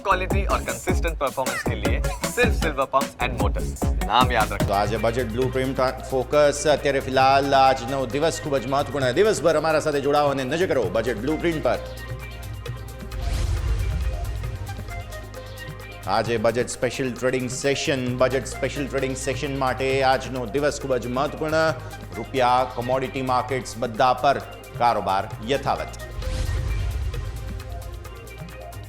Quality और consistent performance के लिए सिर्फ सिल्वर पंप्स एंड मोटर्स, नाम याद रखो। તો આજે બજેટ બ્લુ પ્રિન્ટ ફોકસ અત્યારે ફિલહાલ આજનો દિવસ ખૂબ જ મહત્વપૂર્ણ દિવસભર અમારા સાથે જોડાઓ અને નજર કરો બજેટ બ્લુ પ્રિન્ટ પર. આજે બજેટ સ્પેશિયલ ટ્રેડિંગ સેશન માટે આજનો દિવસ ખૂબ જ મહત્વપૂર્ણ. રૂપિયા, કોમોડિટી માર્કેટ્સ બધા પર કારોબાર યથાવત.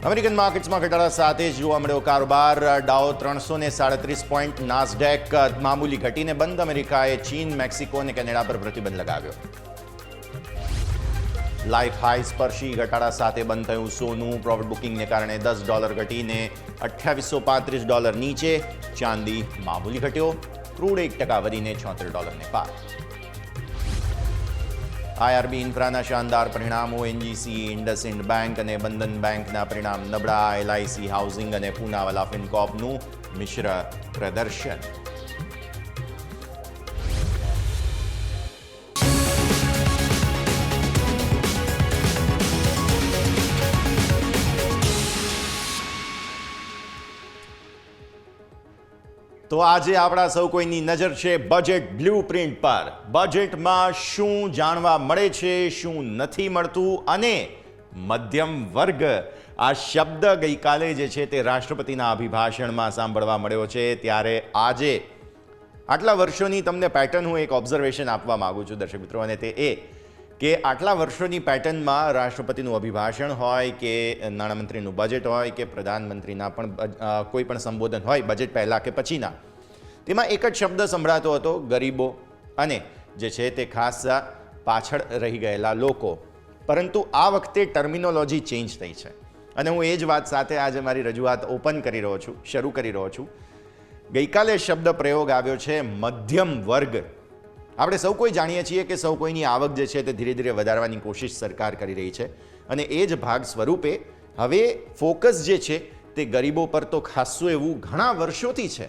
અમેરિકન માર્કેટ્સમાં ઘટાડા સાથે જ જોવા મળ્યો કારોબાર. ડાઉ 337 પોઈન્ટ, નાસ્ડેક મામૂલી ઘટીને બંધ. અમેરિકાએ ચીન, મેક્સિકો અને કેનેડા પર પ્રતિબંધ લગાવ્યો. લાઈફ હાઈ સ્પર્શી ઘટાડા સાથે બંધ થયું સોનું. પ્રોફિટ બુકિંગને કારણે $10 ઘટીને $2835 નીચે. ચાંદી મામૂલી ઘટ્યો. ક્રૂડ 1% વધીને $76 પાર. આઈઆરબી ઇન્ફ્રાના શાનદાર પરિણામો. એનજીસી, ઇન્ડસઇન્ડ બેંક અને બંધન બેંકના પરિણામ નબળા. એલઆઈસી, હાઉસિંગ અને પૂનાવાલા ફિનકોર્પનું મિશ્ર પ્રદર્શન. તો આજે આપણા સૌ કોઈની નજર છે બજેટ બ્લુ પ્રિન્ટ પર. બજેટમાં શું જાણવા મળે છે, શું નથી મળતું, અને મધ્યમ વર્ગ આ શબ્દ ગઈકાલે જે છે તે રાષ્ટ્રપતિના અભિભાષણમાં સાંભળવા મળ્યો છે. ત્યારે આજે આટલા વર્ષોની તમને પેટર્ન હું એક ઓબ્ઝર્વેશન આપવા માગું છું દર્શક મિત્રો, અને તે એ કે આટલા વર્ષોની પેટર્નમાં રાષ્ટ્રપતિનું અભિભાષણ હોય કે નાણામંત્રીનું બજેટ હોય કે પ્રધાનમંત્રીના પણ કોઈ પણ સંબોધન હોય બજેટ પહેલાં કે પછીના, તેમાં એક જ શબ્દ સંભળાતો હતો, ગરીબો અને જે છે તે ખાસ પાછળ રહી ગયેલા લોકો. પરંતુ આ વખતે ટર્મિનોલોજી ચેન્જ થઈ છે અને હું એ જ વાત સાથે આજે મારી રજૂઆત શરૂ કરી રહ્યો છું. ગઈકાલે શબ્દ પ્રયોગ આવ્યો છે મધ્યમ વર્ગ. આપણે સૌ કોઈ જાણીએ છીએ કે સૌ કોઈની આવક જે છે તે ધીરે ધીરે વધારવાની કોશિશ સરકાર કરી રહી છે અને એ જ ભાગ સ્વરૂપે હવે ફોકસ જે છે તે ગરીબો પર તો ખાસું એવું ઘણા વર્ષોથી છે,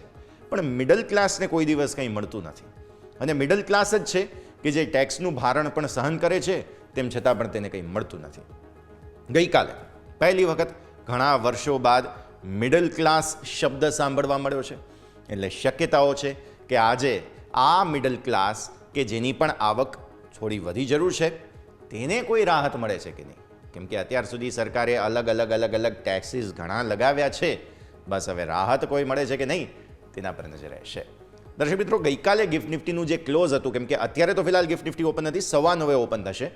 પણ મિડલ ક્લાસને કોઈ દિવસ કંઈ મળતું નથી. અને મિડલ ક્લાસ જ છે કે જે ટેક્સનું ભારણ પણ સહન કરે છે, તેમ છતાં પણ તેને કંઈ મળતું નથી. ગઈકાલે પહેલી વખત ઘણા વર્ષો બાદ મિડલ ક્લાસ શબ્દ સાંભળવા મળ્યો છે. એટલે શક્યતાઓ છે કે આજે આ મિડલ ક્લાસ કે જેની પણ આવક થોડી વધી જરૂર છે, તેને કોઈ રાહત મળે છે કે નહીં. કેમ કે અત્યાર સુધી સરકારે અલગ અલગ ટેક્સીસ ઘણા લગાવ્યા છે. બસ હવે રાહત કોઈ મળે છે કે નહીં તેના પર નજર રહેશે. દર્શક મિત્રો, ગઈકાલે ગિફ્ટ નિફ્ટીનું જે ક્લોઝ હતું, કેમ કે અત્યારે તો ફિલહાલ ગિફ્ટ નિફ્ટી ઓપન નથી, 9:15 ઓપન થશે.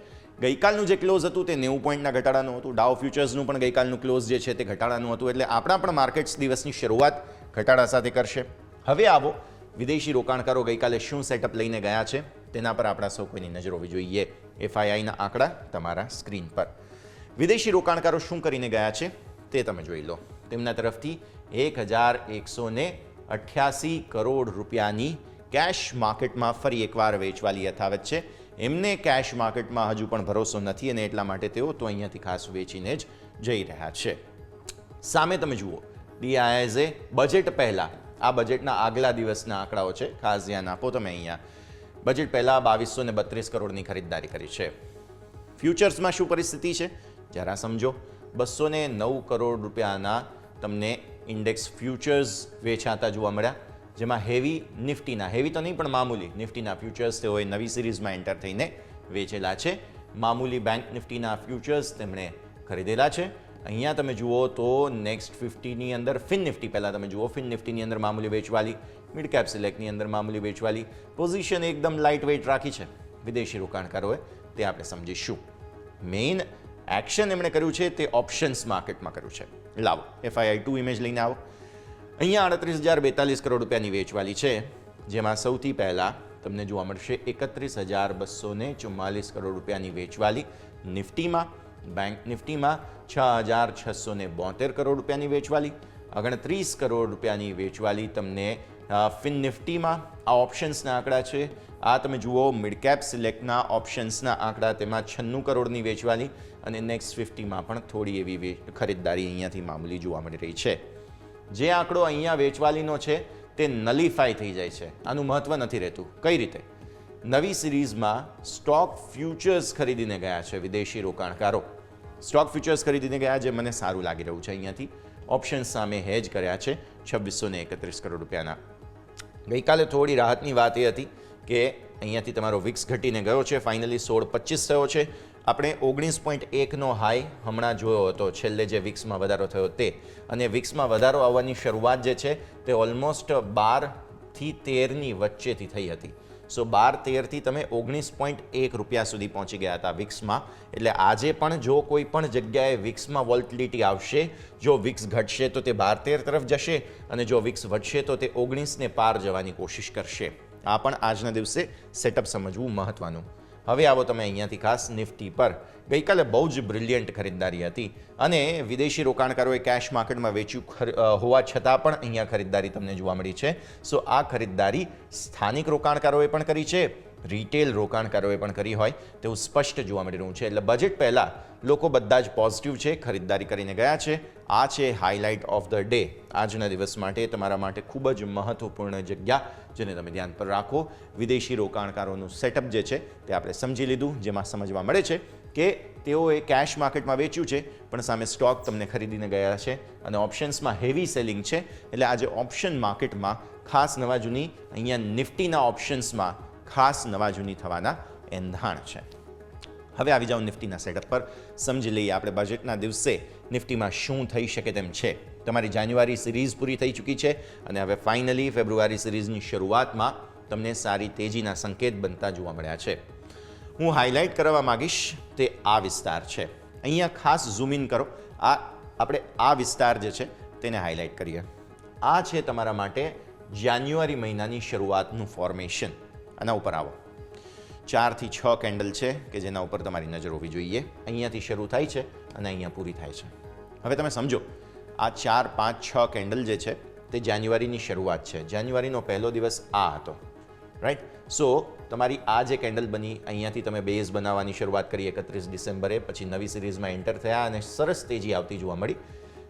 ગઈકાલનું જે ક્લોઝ હતું તે 90 પોઈન્ટના ઘટાડાનું હતું. ડાઉ ફ્યુચર્સનું પણ ગઈકાલનું ક્લોઝ જે છે તે ઘટાડાનું હતું. એટલે આપણા પણ માર્કેટ્સ દિવસની શરૂઆત ઘટાડા સાથે કરશે. હવે આવો વિદેશી રોકાણકારો ગઈકાલે શું સેટઅપ લઈને ગયા છે તેના પર આપણા સૌ કોઈની નજર હોવી જોઈએ. એફઆઈઆઈના આંકડા તમારા સ્ક્રીન પર. વિદેશી રોકાણકારો શું કરીને ગયા છે તે તમે જોઈ લો. તેમના તરફથી 1188 કરોડ રૂપિયાની કેશ માર્કેટમાં ફરી એકવાર વેચવાલી યથાવત છે. એમને કેશ માર્કેટમાં હજુ પણ ભરોસો નથી અને એટલા માટે તેઓ તો અહીંયાથી ખાસ વેચીને જ જઈ રહ્યા છે. સામે તમે જુઓ ડીઆઈએસએ બજેટ પહેલાં, આ બજેટના આગલા દિવસના આંકડાઓ છે, ખાસ ધ્યાન આપો તમે અહીંયા. બજેટ પહેલાં 2232 કરોડની ખરીદદારી કરી છે. ફ્યુચર્સમાં શું પરિસ્થિતિ છે જરા સમજો. 209 કરોડ રૂપિયાના તમને ઇન્ડેક્સ ફ્યુચર્સ વેચાતા જોવા મળ્યા, જેમાં હેવી નિફ્ટીના, હેવી તો નહીં પણ મામૂલી નિફ્ટીના ફ્યુચર્સ તેઓએ નવી સિરીઝમાં એન્ટર થઈને વેચેલા છે. મામૂલી બેંક નિફ્ટીના ફ્યુચર્સ તેમણે ખરીદેલા છે. અહીંયા તમે જુઓ તો નેક્સ્ટ 50ની અંદર ફિન નિફ્ટી, પહેલાં તમે જુઓ ફિન નિફ્ટીની અંદર મામૂલી વેચવાલી, મિડ કેપ સિલેક્ટની અંદર મામૂલી વેચવાલી. પોઝિશન એકદમ લાઇટ વેઇટ રાખી છે વિદેશી રોકાણકારોએ, તે આપણે સમજીશું. મેઇન એક્શન એમણે કર્યું છે તે ઓપ્શન્સ માર્કેટમાં કર્યું છે. લાવો FII2 ઇમેજ લઈને આવો. અહીંયા 38,042 કરોડ રૂપિયાની વેચવાલી છે, જેમાં સૌથી પહેલાં તમને જોવા મળશે 31,244 કરોડ રૂપિયાની વેચવાલી નિફ્ટીમાં. બેંક નિફ્ટીમાં 6,672 કરોડ રૂપિયાની વેચવાલી. 29 કરોડ રૂપિયાની વેચવાલી તમને ફિન નિફ્ટીમાં. આ ઓપ્શન્સના આંકડા છે. આ તમે જુઓ મિડ કેપ સિલેક્ટના ઓપ્શન્સના આંકડા, તેમાં 96 કરોડની વેચવાલી અને નેક્સ્ટ 50માં પણ થોડી એવી ખરીદદારી અહીંયાથી મામૂલી જોવા મળી રહી છે. જે આંકડો અહીંયા વેચવાલીનો છે તે નલિફાઈ થઈ જાય છે. આનું મહત્વ નથી રહેતું. કઈ રીતે? નવી સિરીઝમાં સ્ટોક ફ્યુચર્સ ખરીદીને ગયા છે વિદેશી રોકાણકારો. સ્ટોક ફ્યુચર્સ ખરીદીને ગયા, જે મને સારું લાગી રહ્યું છે અહીંયાથી. ઓપ્શન સામે હેજ કર્યા છે 2631 કરોડ રૂપિયાના. ગઈકાલે થોડી રાહતની વાત એ હતી કે અહીંયાથી તમારો વિક્સ ઘટીને ગયો છે, ફાઇનલી 16.25 થયો છે. આપણે 19.1નો હાઈ હમણાં જોયો હતો, છેલ્લે જે વિક્સમાં વધારો થયો તે, અને વિક્સમાં વધારો આવવાની શરૂઆત જે છે તે ઓલમોસ્ટ 12થી 13ની વચ્ચેથી થઈ હતી. સો 12-13થી તમે 19.1 રૂપિયા સુધી પહોંચી ગયા હતા વિક્સમાં. એટલે આજે પણ જો કોઈ પણ જગ્યાએ વિક્સમાં વોલ્ટિલિટી આવશે, જો વિક્સ ઘટશે તો તે 12-13 તરફ જશે, અને જો વિક્સ વધશે તો તે 19ને પાર જવાની કોશિશ કરશે. આ પણ આજના દિવસે સેટઅપ સમજવું મહત્વનું. હવે આવો તમે અહીંયાથી ખાસ નિફ્ટી પર. ગઈકાલે બહુ જ બ્રિલિયન્ટ ખરીદદારી હતી અને વિદેશી રોકાણકારોએ કેશ માર્કેટમાં વેચ્યું હોવા છતાં પણ અહીંયા ખરીદદારી તમને જોવા મળી છે. સો આ ખરીદદારી સ્થાનિક રોકાણકારોએ પણ કરી છે, રિટેલ રોકાણકારોએ પણ કરી હોય તેવું સ્પષ્ટ જોવા મળી રહ્યું છે. એટલે બજેટ પહેલાં લોકો બધા જ પોઝિટિવ છે, ખરીદદારી કરીને ગયા છે. આ છે હાઇલાઇટ ઓફ ધ ડે. આજના દિવસ માટે તમારા માટે ખૂબ જ મહત્વપૂર્ણ જગ્યા, જેને તમે ધ્યાન પર રાખો. વિદેશી રોકાણકારોનું સેટઅપ જે છે તે આપણે સમજી લીધું, જેમાં સમજવા મળે છે કે તેઓએ કેશ માર્કેટમાં વેચ્યું છે પણ સામે સ્ટોક તમને ખરીદીને ગયા છે, અને ઓપ્શન્સમાં હેવી સેલિંગ છે. એટલે આજે ઓપ્શન માર્કેટમાં ખાસ નવા જૂની અહીંયા નિફ્ટીના ઓપ્શન્સમાં ખાસ નવા જૂની થવાના એંધાણ છે. હવે આવી જાઓ નિફ્ટીના સેટઅપ પર. સમજી લઈએ આપણે બજેટના દિવસે નિફ્ટીમાં શું થઈ શકે તેમ છે. તમારી જાન્યુઆરી સિરીઝ પૂરી થઈ ચૂકી છે અને હવે ફાઇનલી ફેબ્રુઆરી સિરીઝની શરૂઆતમાં તમને સારી તેજીના સંકેત બનતા જોવા મળ્યા છે. હું હાઇલાઇટ કરવા માગીશ તે આ વિસ્તાર છે. અહીંયા ખાસ ઝૂમ ઇન કરો. આપણે આ વિસ્તાર જે છે તેને હાઇલાઇટ કરીએ. આ છે તમારા માટે જાન્યુઆરી મહિનાની શરૂઆતનું ફોર્મેશન. આના ઉપર આવો. 4 થી 6 કેન્ડલ છે કે જેના ઉપર તમારી નજર હોવી જોઈએ. અહીંયાથી શરૂ થાય છે અને અહીંયા પૂરી થાય છે. હવે તમે સમજો, આ 4, 5, 6 કેન્ડલ જે છે તે જાન્યુઆરીની શરૂઆત છે. જાન્યુઆરીનો પહેલો દિવસ આ હતો, રાઈટ? સો તમારી આ જે કેન્ડલ બની, અહીંયાથી તમે બેઝ બનાવવાની શરૂઆત કરી 31 ડિસેમ્બરે, પછી નવી સિરીઝમાં એન્ટર થયા અને સરસ તેજી આવતી જોવા મળી.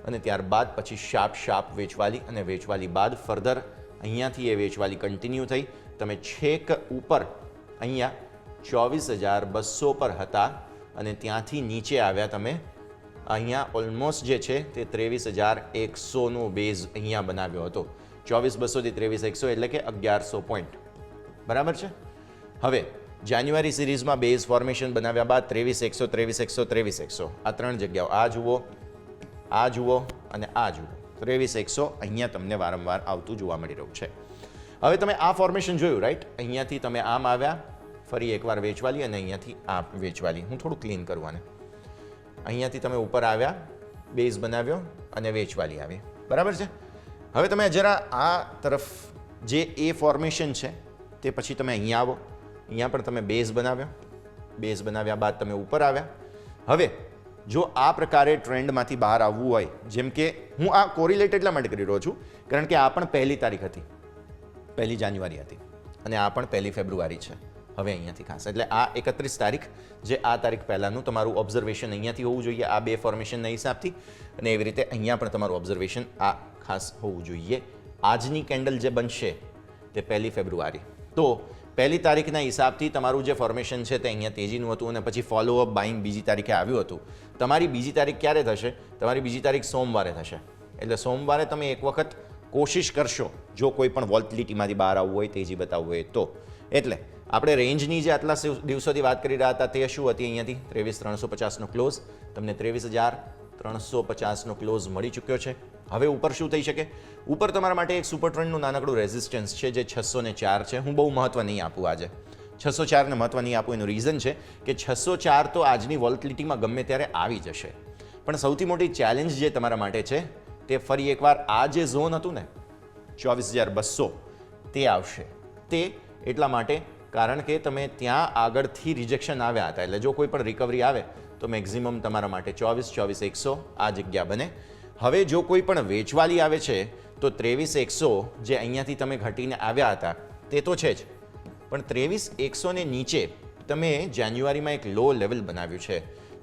અને ત્યારબાદ પછી શાર્પ વેચવાલી, અને વેચવાલી બાદ ફર્ધર અહીંયાથી એ વેચવાલી કન્ટિન્યુ થઈ. તમે છેક ઉપર અહીંયા 24,200 પર હતા અને ત્યાંથી નીચે આવ્યા તમે અહીંયા ઓલમોસ્ટ જે છે તે 23,100નો બેઝ અહીંયા બનાવ્યો હતો. 24,200 થી 23,100 એટલે કે 1,100 પોઈન્ટ, બરાબર છે. હવે જાન્યુઆરી સિરીઝમાં બેઝ ફોર્મેશન બનાવ્યા બાદ 23,100, 23,100, 23,100 આ ત્રણ જગ્યાઓ, આ જુઓ, આ જુઓ અને આ જુઓ. 23,100 અહીંયા તમને વારંવાર આવતું જોવા મળી રહ્યું છે. હવે તમે આ ફોર્મેશન જોયું, રાઈટ? અહીંયાથી તમે આમ આવ્યા, ફરી એકવાર વેચવાલી, અને અહીંયાથી આ વેચવાલી. હું થોડું ક્લીન કરું આને. અહીંયાથી તમે ઉપર આવ્યા, બેઝ બનાવ્યો અને વેચવાલી આવી, બરાબર છે. હવે તમે જરા આ તરફ જે એ ફોર્મેશન છે તે પછી તમે અહીંયા આવો. અહીંયા પણ તમે બેઝ બનાવ્યો, બેઝ બનાવ્યા બાદ તમે ઉપર આવ્યા. હવે જો આ પ્રકારે ટ્રેન્ડમાંથી બહાર આવવું હોય, જેમ કે હું આ કોરિલેટ એટલા માટે કરી રહ્યો છું કારણ કે આ પણ 1 તારીખ હતી, 1 જાન્યુઆરી હતી, અને આ પણ 1 ફેબ્રુઆરી છે. હવે અહીંયાથી ખાસ એટલે આ 31 તારીખ, જે આ તારીખ પહેલાંનું તમારું ઓબ્ઝર્વેશન અહીંયાથી હોવું જોઈએ આ બે ફોર્મેશનના હિસાબથી, અને એવી રીતે અહીંયા પણ તમારું ઓબ્ઝર્વેશન આ ખાસ હોવું જોઈએ. આજની કેન્ડલ જે બનશે તે 1 ફેબ્રુઆરી, તો 1 તારીખના હિસાબથી તમારું જે ફોર્મેશન છે તે અહીંયા તેજીનું હતું, અને પછી ફોલોઅપ બાઇંગ બીજી તારીખે આવ્યું હતું. તમારી બીજી તારીખ ક્યારે થશે? તમારી બીજી તારીખ સોમવારે થશે. એટલે સોમવારે તમે એક વખત કોશિશ કરશો, જો કોઈ પણ વોલ્ટિલિટીમાંથી બહાર આવવું હોય, તેજી બતાવવું હોય તો. એટલે આપણે રેન્જની જે આટલા દિવસોથી વાત કરી રહ્યા હતા તે શું હતી? અહીંયાથી 23,350નો ક્લોઝ, તમને 23,350નો ક્લોઝ મળી ચૂક્યો છે. હવે ઉપર શું થઈ શકે? ઉપર તમારા માટે એક સુપર ટ્રેન્ડનું નાનકડું રેઝિસ્ટન્સ છે જે 604 છે. હું બહુ મહત્વ નહીં આપું આજે 604ને મહત્વ નહીં આપું. એનું રીઝન છે કે 604 તો આજની વોલ્ટિલિટીમાં ગમે ત્યારે આવી જશે, પણ સૌથી મોટી ચેલેન્જ જે તમારા માટે છે તે ફરી એકવાર આ જે ઝોન હતું ને 24,200 તે આવશે. તે એટલા માટે કારણ કે તમે ત્યાં આગળથી રિજેક્શન આવ્યા હતા. એટલે જો કોઈ પણ રિકવરી આવે તો મેક્ઝિમમ તમારા માટે 24,100 આ જગ્યા બને. હવે જો કોઈ પણ વેચવાલી આવે છે તો 23,100 જે અહીંયાથી તમે ઘટીને આવ્યા હતા તે તો છે જ, પણ 23,100ને નીચે તમે જાન્યુઆરીમાં એક લો લેવલ બનાવ્યું છે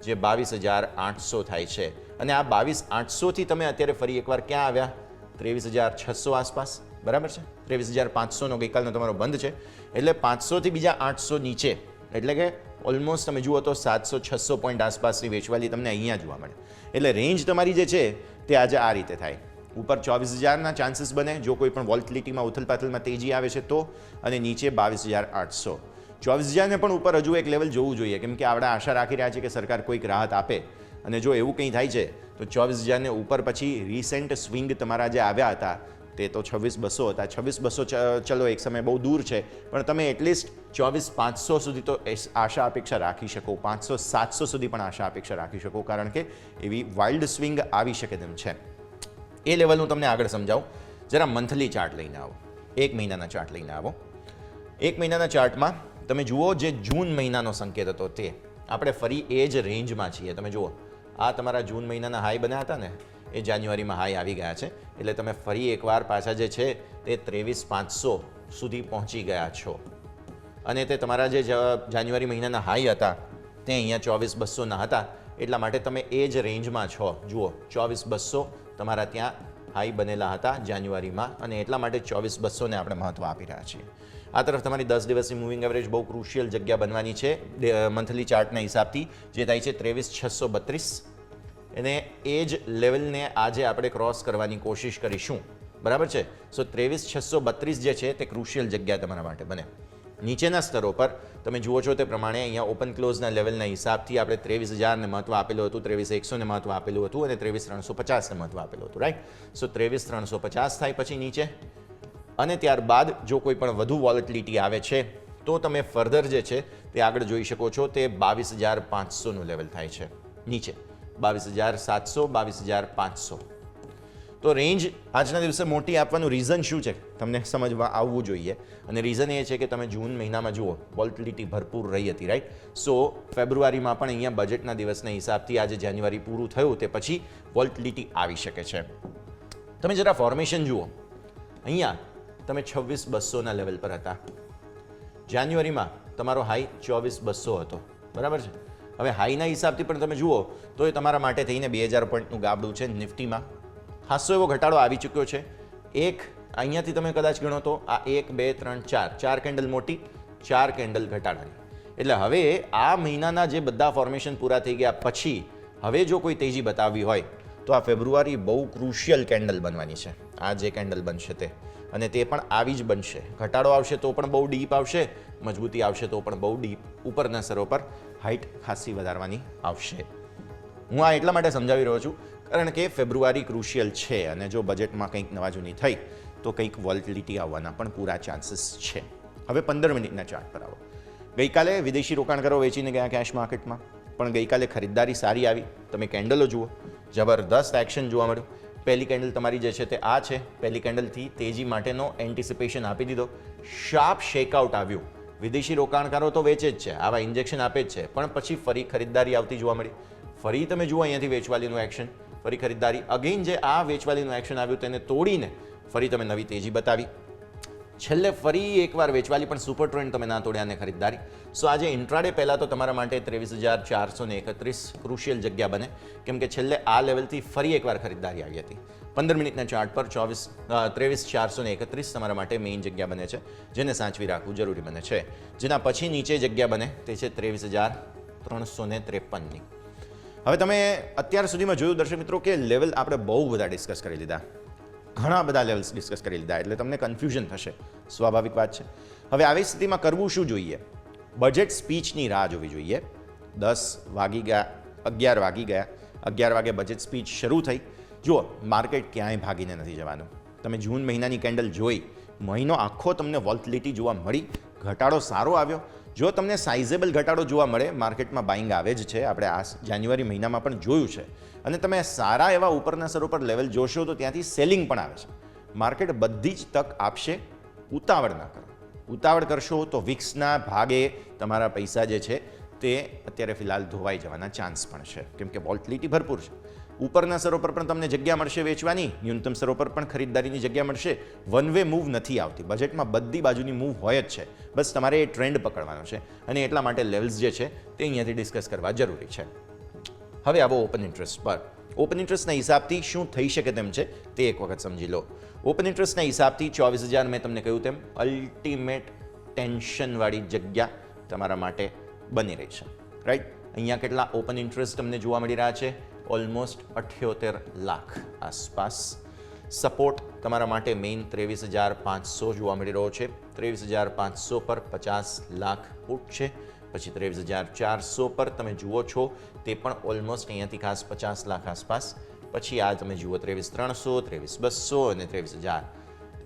જે 22,800 થાય છે, અને આ 22,800થી તમે અત્યારે ફરી એકવાર ક્યાં આવ્યા? 23,600 આસપાસ, બરાબર છે. 23,500નો ગઈકાલનો તમારો બંધ છે, એટલે 500થી બીજા 800 નીચે, એટલે કે ઓલમોસ્ટ તમે જુઓ તો 700-600 પોઈન્ટ આસપાસની વેચવાલી તમને અહીંયા જોવા મળે. એટલે રેન્જ તમારી જે છે તે આજે આ રીતે થાય. ઉપર 24,000ના ચાન્સીસ બને જો કોઈ પણ વોલ્ટિલિટીમાં ઉથલપાથલમાં તેજી આવે છે તો, અને નીચે 22,800. 24,000ને પણ ઉપર હજુ એક લેવલ જોવું જોઈએ, કેમ કે આપણે આશા રાખી રહ્યા છીએ કે સરકાર કોઈક રાહત આપે, અને જો એવું કંઈ થાય છે તો 24,000ને ઉપર પછી રિસેન્ટ સ્વિંગ તમારા જે આવ્યા હતા તે તો 26,200 હતા. 26,200 ચલો એક સમય બહુ દૂર છે, પણ તમે એટલીસ્ટ 24,500 સુધી તો આશા અપેક્ષા રાખી શકો. 500-700 સુધી પણ આશા અપેક્ષા રાખી શકો, કારણ કે એવી વાઇલ્ડ સ્વિંગ આવી શકે તેમ છે. એ લેવલ હું તમને આગળ સમજાવું. જરા મંથલી ચાર્ટ લઈને આવો, એક મહિનાના ચાર્ટ લઈને આવો. એક મહિનાના ચાર્ટમાં તમે જુઓ જે જૂન મહિનાનો સંકેત હતો તે આપણે ફરી એ જ રેન્જમાં છીએ. તમે જુઓ આ તમારા જૂન મહિનાના હાઈ બન્યા હતા ને, એ જાન્યુઆરીમાં હાઈ આવી ગયા છે, એટલે તમે ફરી એકવાર પાછા જે છે તે 23,500 સુધી પહોંચી ગયા છો. અને તે તમારા જે જાન્યુઆરી મહિનાના હાઈ હતા તે અહીંયા 24,200ના હતા, એટલા માટે તમે એ જ રેન્જમાં છો. જુઓ 24,200 તમારા ત્યાં હાઈ બનેલા હતા જાન્યુઆરીમાં, અને એટલા માટે 24,200ને આપણે મહત્ત્વ આપી રહ્યા છીએ. આ તરફ તમારી 10 દિવસની મૂવિંગ એવરેજ બહુ ક્રુશિયલ જગ્યા બનવાની છે મંથલી ચાર્ટના હિસાબથી, જે થાય છે 23,632. અને એ જ લેવલને આજે આપણે ક્રોસ કરવાની કોશિશ કરીશું, બરાબર છે. સો 23,632 જે છે તે ક્રુશિયલ જગ્યા તમારા માટે બને. નીચેના સ્તરો પર તમે જુઓ છો તે પ્રમાણે અહીંયા ઓપન ક્લોઝના લેવલના હિસાબથી આપણે 23,000ને મહત્ત્વ આપેલું હતું, 23,100ને મહત્ત્વ આપેલું હતું, અને 23,350ને મહત્ત્વ આપેલું હતું, રાઈટ. સો 23,350 થાય પછી નીચે, અને ત્યારબાદ જો કોઈ પણ વધુ વોલેટિલિટી આવે છે તો તમે ફર્ધર જે છે તે આગળ જોઈ શકો છો, તે 22,500નું લેવલ થાય છે નીચે, 22,700, 22,500. તો રેન્જ આજના દિવસે મોટી આપવાનું રીઝન શું છે તમને સમજવા આવવું જોઈએ, અને રીઝન એ છે કે તમે જૂન મહિનામાં જુઓ વોલેટિલિટી ભરપૂર રહી હતી, રાઈટ. સો ફેબ્રુઆરીમાં પણ અહીંયા બજેટના દિવસના હિસાબથી આજે જાન્યુઆરી પૂરું થયું તે પછી વોલેટિલિટી આવી શકે છે. તમે જરા ફોર્મેશન જુઓ, અહીંયા તમે 26,200ના લેવલ પર હતા. જાન્યુઆરીમાં તમારો હાઈ 24,200 હતો, બરાબર છે. હવે હાઈના હિસાબથી પણ તમે જુઓ તો એ તમારા માટે થઈને 2,000 પોઈન્ટનું ગાબડું છે. નિફ્ટીમાં ખાસો એવો ઘટાડો આવી ચૂક્યો છે. એક અહીંયાથી તમે કદાચ ગણો તો આ 1, 2, 3, 4 4 કેન્ડલ મોટી, 4 કેન્ડલ ઘટાડાની. એટલે હવે આ મહિનાના જે બધા ફોર્મેશન પૂરા થઈ ગયા પછી હવે જો કોઈ તેજી બતાવવી હોય તો આ ફેબ્રુઆરી બહુ ક્રુશિયલ કેન્ડલ બનવાની છે. આ જે કેન્ડલ બનશે તે, અને તે પણ આવી જ બનશે. ઘટાડો આવશે તો પણ બહુ ડીપ આવશે, મજબૂતી આવશે તો પણ બહુ ડીપ, ઉપરના સ્તરો પર હાઇટ ખાસી વધારવાની આવશે. હું આ એટલા માટે સમજાવી રહ્યો છું કારણ કે ફેબ્રુઆરી ક્રુશિયલ છે, અને જો બજેટમાં કંઈક નવા જૂની થઈ તો કંઈક વોલેટિલિટી આવવાના પણ પૂરા ચાન્સીસ છે. હવે 15 મિનિટના ચાર્ટ પર આવો. ગઈકાલે વિદેશી રોકાણકારો વેચીને ગયા કેશ માર્કેટમાં, પણ ગઈકાલે ખરીદદારી સારી આવી. તમે કેન્ડલો જુઓ, જબરદસ્ત એક્શન જોવા મળ્યું. પહેલી કેન્ડલ તમારી જે છે તે આ છે. પહેલી કેન્ડલથી તેજી માટેનો એન્ટિસિપેશન આપી દીધો, શાર્પ શેકઆઉટ આવ્યું. વિદેશી રોકાણકારો તો વેચે જ છે, આવા ઇન્જેક્શન આપે જ છે, પણ પછી ફરી ખરીદદારી આવતી જોવા મળી. ફરી તમે જુઓ અહીંયાથી વેચવાલીનું એક્શન, ફરી ખરીદદારી. અગેઇન જે આ વેચવાલીનું એક્શન આવ્યું તેને તોડીને ફરી તમે નવી તેજી બતાવી. છેલ્લે ફરી એકવાર વેચવાલી, પણ સુપર ટ્રેન્ડ તમે ના તોડ્યા અને ખરીદદારી. સો આજે ઇન્ટ્રાડે પહેલાં તો તમારા માટે 23,431 ક્રુશિયલ જગ્યા બને, કેમ કે છેલ્લે આ લેવલથી ફરી એકવાર ખરીદદારી આવી હતી. 15 મિનિટના ચાર્ટ પર 23,431 તમારા માટે મેઇન જગ્યા બને છે, જેને સાચવી રાખવું જરૂરી બને છે. જેના પછી નીચે જગ્યા બને તે છે 23,353ની. હવે તમે અત્યાર સુધીમાં જોયું દર્શક મિત્રો કે લેવલ આપણે બહુ બધા ડિસ્કસ કરી લીધા, ઘણા બધા લેવલ્સ ડિસ્કસ કરી લીધા, એટલે તમને કન્ફ્યુઝન થશે, સ્વાભાવિક વાત છે. હવે આવી સ્થિતિમાં કરવું શું જોઈએ? બજેટ સ્પીચની રાહ જોવી જોઈએ. 10 વાગી ગયા, 11 વાગી ગયા, 11 વાગે બજેટ સ્પીચ શરૂ થઈ. જુઓ, માર્કેટ ક્યાંય ભાગીને નથી જવાનું. તમે જૂન મહિનાની કેન્ડલ જોઈ, મહિનો આખો તમને વોલેટિલિટી જોવા મળી, ઘટાડો સારો આવ્યો. જો તમને સાઇઝેબલ ઘટાડો જોવા મળે, માર્કેટમાં બાઇંગ આવે જ છે, આપણે આ જાન્યુઆરી મહિનામાં પણ જોયું છે, અને તમે સારા એવા ઉપરના સ્તરો પર લેવલ જોશો તો ત્યાંથી સેલિંગ પણ આવે છે. માર્કેટ બધી જ તક આપશે, ઉતાવળ ના કરો. ઉતાવળ કરશો તો વિક્સના ભાગે તમારા પૈસા જે છે તે અત્યારે ફિલહાલ ધોવાઈ જવાના ચાન્સ પણ છે, કેમ કે વોલેટિલિટી ભરપૂર છે. ઉપરના સ્તરો પર પણ તમને જગ્યા મળશે વેચવાની, ન્યૂનતમ સ્તરો પર પણ ખરીદદારીની જગ્યા મળશે. વન વે મૂવ નથી આવતી, બજેટમાં બધી બાજુની મૂવ હોય જ છે, બસ તમારે એ ટ્રેન્ડ પકડવાનો છે, અને એટલા માટે લેવલ્સ જે છે તે અહીંયાથી ડિસ્કસ કરવા જરૂરી છે. હવે આવો ઓપન ઇન્ટરેસ્ટ પર. ઓપન ઇન્ટરેસ્ટના હિસાબથી શું થઈ શકે તેમ છે તે એક વખત સમજી લો. ઓપન ઇન્ટરેસ્ટના હિસાબથી 24,000 મેં તમને કહ્યું તેમ અલ્ટિમેટ ટેન્શનવાળી જગ્યા તમારા માટે બની રહી છે, રાઈટ. અહીંયા કેટલા ઓપન ઇન્ટરેસ્ટ તમને જોવા મળી રહ્યા છે? ઓલમોસ્ટ 78 લાખ આસપાસ. સપોર્ટ તમારા માટે મેઇન 23,500 જોવા મળી રહ્યો છે. 23,500 પર 50 લાખ પુટ છે. પછી 23,400 પર તમે જુઓ છો તે પણ ઓલમોસ્ટ અહીંયાથી ખાસ 50 લાખ આસપાસ. પછી આ તમે જુઓ 23,300, 23,200 અને 23,000.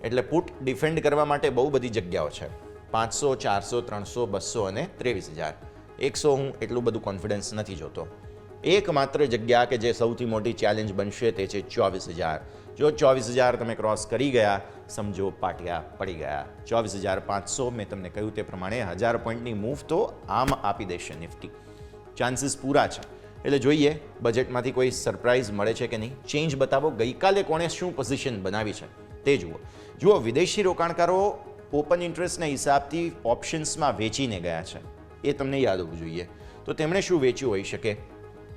એટલે પુટ ડિફેન્ડ કરવા માટે બહુ બધી જગ્યાઓ છે. 500, 400, 300, 200 અને 23,000. 100 હું એટલું બધું કોન્ફિડન્સ નથી જોતો. એકમાત્ર જગ્યા કે જે સૌથી મોટી ચેલેન્જ બનશે તે છે 24,000. જો 24,000 તમે ક્રોસ કરી ગયા, સમજો પાટિયા પડી ગયા. 24,500 મેં તમને કહ્યું તે પ્રમાણે 1000 પોઈન્ટની મૂવ તો આમ આપી દેશે નિફ્ટી. ચાન્સીસ પૂરા છે. એટલે જોઈએ બજેટમાંથી કોઈ સરપ્રાઇઝ મળે છે કે નહીં. ચેન્જ બતાવો. ગઈકાલે કોણે શું પોઝિશન બનાવી છે તે જુઓ. વિદેશી રોકાણકારો ઓપન ઇન્ટરેસ્ટના હિસાબથી ઓપ્શન્સમાં વેચીને ગયા છે, એ તમને યાદ હોવું જોઈએ. તો તેમણે શું વેચ્યું હોઈ શકે?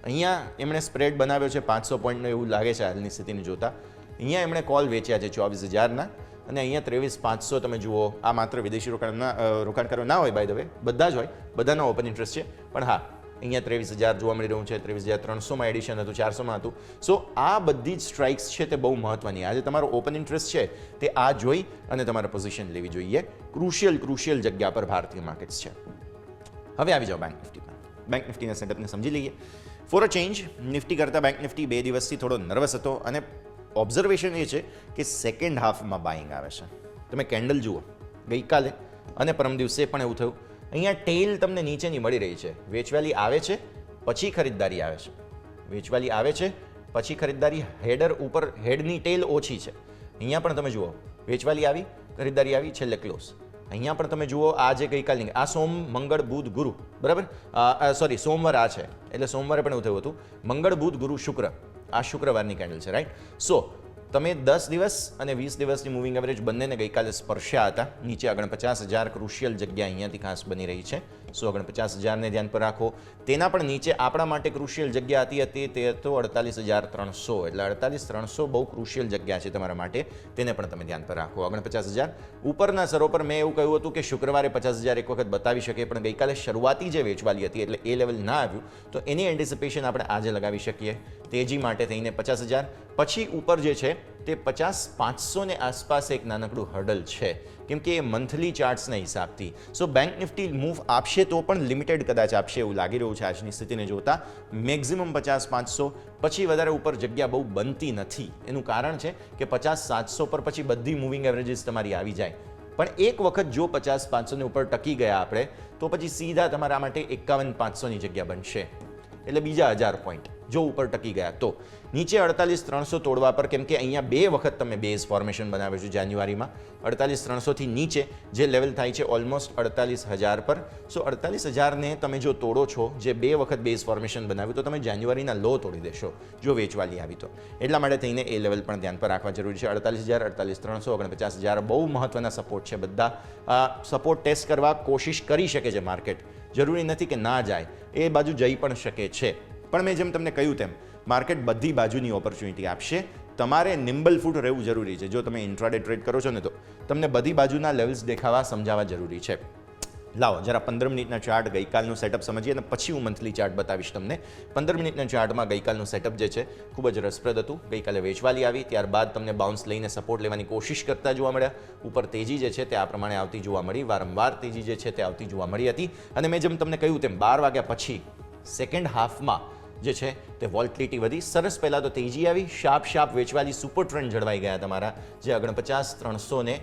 અહીંયા એમણે સ્પ્રેડ બનાવ્યો છે 500 પોઈન્ટનો એવું લાગે છે હાલની સ્થિતિને જોતા. અહીંયા એમણે કોલ વેચ્યા છે 24,000ના અને અહીંયા 23,500 તમે જુઓ. આ માત્ર વિદેશી રોકાણકારો ના હોય, બાય ધ વે બધા જ હોય, બધાનો ઓપન ઇન્ટરેસ્ટ છે. પણ હા, અહીંયા 23,000 જોવા મળી રહ્યું છે. 23,300માં એડિશન હતું, 400માં હતું. સો આ બધી જ સ્ટ્રાઇક્સ છે તે બહુ મહત્વની. આજે તમારો ઓપન ઇન્ટરેસ્ટ છે તે આ જોઈ અને તમારે પોઝિશન લેવી જોઈએ. ક્રુશિયલ જગ્યા પર ભારતીય માર્કેટ્સ છે. હવે આવી જાઓ બેંક નિફ્ટીમાં. બેંક નિફ્ટીના સેટઅપને સમજી લઈએ. ફોર અ ચેન્જ નિફ્ટી કરતાં બેંક નિફ્ટી 2 દિવસથી થોડો નર્વસ હતો અને ઓબ્ઝર્વેશન એ છે કે સેકન્ડ હાફમાં બાઇંગ આવે છે. તમે કેન્ડલ જુઓ ગઈકાલે અને પરમ દિવસે પણ એવું થયું. અહીંયા ટેલ તમને નીચેની મળી રહી છે. વેચવાલી આવે છે પછી ખરીદદારી આવે છે. વેચવાલી આવે છે પછી ખરીદદારી. હેડર ઉપર હેડની ટેલ ઓછી છે. અહીંયા પણ તમે જુઓ વેચવાલી આવી, ખરીદદારી આવી, છેલ્લે ક્લોઝ. અહીંયા પણ તમે જુઓ આ જે ગઈકાલની આ સોમ, મંગળ, બુધ, ગુરુ, બરાબર, સોરી સોમવાર આ છે એટલે સોમવારે પણ એવું થયું હતું. મંગળ, બુધ, ગુરુ, શુક્ર, આ શુક્રવારની કેન્ડલ છે, રાઈટ. સો તમે 10 દિવસ અને 20 દિવસની મૂવિંગ એવરેજ બંનેને ગઈકાલે સ્પર્શ્યા હતા. નીચે 49,000 ક્રુશિયલ જગ્યા અહીંયાથી ખાસ બની રહી છે. સો 49,000ને ધ્યાન પર રાખો. તેના પણ નીચે આપણા માટે ક્રુશિયલ જગ્યા હતી તે હતો 48,300. એટલે 48,300 બહુ ક્રુશિયલ જગ્યા છે તમારા માટે, તેને પણ તમે ધ્યાન પર રાખો. 49,000 ઉપરના સરો પર મેં એવું કહ્યું હતું કે શુક્રવારે 50,000 એક વખત બતાવી શકે, પણ ગઈકાલે શરૂઆતી જે વેચવાલી હતી એટલે એ લેવલ ના આવ્યું તો એની એન્ટિસિપેશન આપણે આજે લગાવી શકીએ. તેજી માટે થઈને 50,000 પછી ઉપર જે છે તે 50,500 આસપાસ એક નાનકડું હર્ડલ છે, કેમ કે એ મંથલી ચાર્ટ્સના હિસાબથી. સો બેંક નિફ્ટી મૂવ આપશે તો પણ લિમિટેડ કદાચ આપશે એવું લાગી રહ્યું છે આજની સ્થિતિને જોતા. મેક્ઝિમમ 50,500 પછી વધારે ઉપર જગ્યા બહુ બનતી નથી. એનું કારણ છે કે 50,700 પર પછી બધી મૂવિંગ એવરેજીસ તમારી આવી જાય. પણ એક વખત જો 50,500 ઉપર ટકી ગયા આપણે તો પછી સીધા તમારા માટે 51,500ની જગ્યા બનશે. એટલે બીજા 1000 પોઈન્ટ જો ઉપર ટકી ગયા તો. નીચે 48,300 તોડવા પર, કેમ કે અહીંયા 2 વખત તમે બેઝ ફોર્મેશન બનાવ્યું છે જાન્યુઆરીમાં. 48,300થી નીચે જે લેવલ થાય છે ઓલમોસ્ટ 48,000 પર. સો 48,000ને તમે જો તોડો છો, જે 2 વખત બેઝ ફોર્મેશન બનાવ્યું, તો તમે જાન્યુઆરીના લો તોડી દેશો જો વેચવાલી આવી તો. એટલા માટે થઈને એ લેવલ પણ ધ્યાન પર રાખવા જરૂરી છે. 48,000, 48,300, 49,000 બહુ મહત્વના સપોર્ટ છે. બધા સપોર્ટ ટેસ્ટ કરવા કોશિશ કરી શકે છે માર્કેટ. જરૂરી નથી કે ના જાય, એ બાજુ જઈ પણ શકે છે. પણ મેં જેમ તમને કહ્યું તેમ માર્કેટ બધી બાજુની ઓપોર્ચ્યુનિટી આપશે. તમારે નિમ્બલ ફૂટ રહેવું જરૂરી છે. જો તમે ઇન્ટ્રાડે ટ્રેડ કરો છો ને તો તમને બધી બાજુના લેવલ્સ દેખાવા સમજાવવા જરૂરી છે. લાવો જરા 15 મિનિટના ચાર્ટ ગઈકાલનું સેટઅપ સમજીએ અને પછી હું મંથલી ચાર્ટ બતાવીશ તમને. 15 મિનિટના ચાર્ટમાં ગઈકાલનું સેટઅપ જે છે ખૂબ જ રસપ્રદ હતું. ગઈકાલે વેચવાલી આવી, ત્યારબાદ તમને બાઉન્સ લઈને સપોર્ટ લેવાની કોશિશ કરતા જોવા મળ્યા. ઉપર તેજી જે છે તે આ પ્રમાણે આવતી જોવા મળી. વારંવાર તેજી જે છે તે આવતી જોવા મળી હતી. અને મેં જેમ તમને કહ્યું તેમ 12 વાગ્યા પછી સેકન્ડ હાફમાં જે છે તે વોલ્ટિલિટી વધી. સરસ પહેલાં તો તેજી આવી, શાર્પ વેચવાલી, સુપર ટ્રેન્ડ જળવાઈ ગયા તમારા, જે 49,300 ને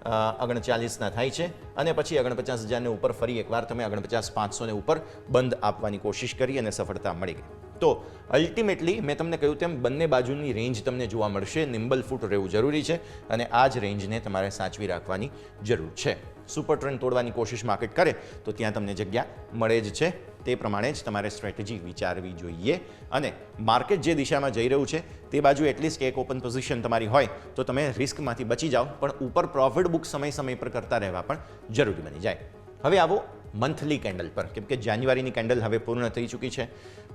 39ના થાય છે. અને પછી 49,000ને ઉપર ફરી એકવાર તમે 49,500ને ઉપર બંધ આપવાની કોશિશ કરી અને સફળતા મળી ગઈ. તો અલ્ટિમેટલી મેં તમને કહ્યું તેમ બંને બાજુની રેન્જ તમને જોવા મળશે. નિમ્બલ ફૂટ રહેવું જરૂરી છે અને આ જ રેન્જને તમારે સાચવી રાખવાની જરૂર છે. સુપર ટ્રેન્ડ તોડવાની કોશિશ માર્કેટ કરે તો ત્યાં તમને જગ્યા મળે જ છે. તે પ્રમાણે જ તમારે સ્ટ્રેટેજી વિચારવી જોઈએ. અને માર્કેટ જે દિશામાં જઈ રહ્યું છે તે બાજુ એટલીસ્ટ એક ઓપન પોઝિશન તમારી હોય તો તમે રિસ્કમાંથી બચી જાઓ, પણ ઉપર પ્રોફિટ બુક સમય પર કરતા રહેવા પણ જરૂરી બની જાય. હવે આવો મંથલી કેન્ડલ પર, કેમ કે જાન્યુઆરીની કેન્ડલ હવે પૂર્ણ થઈ ચૂકી છે.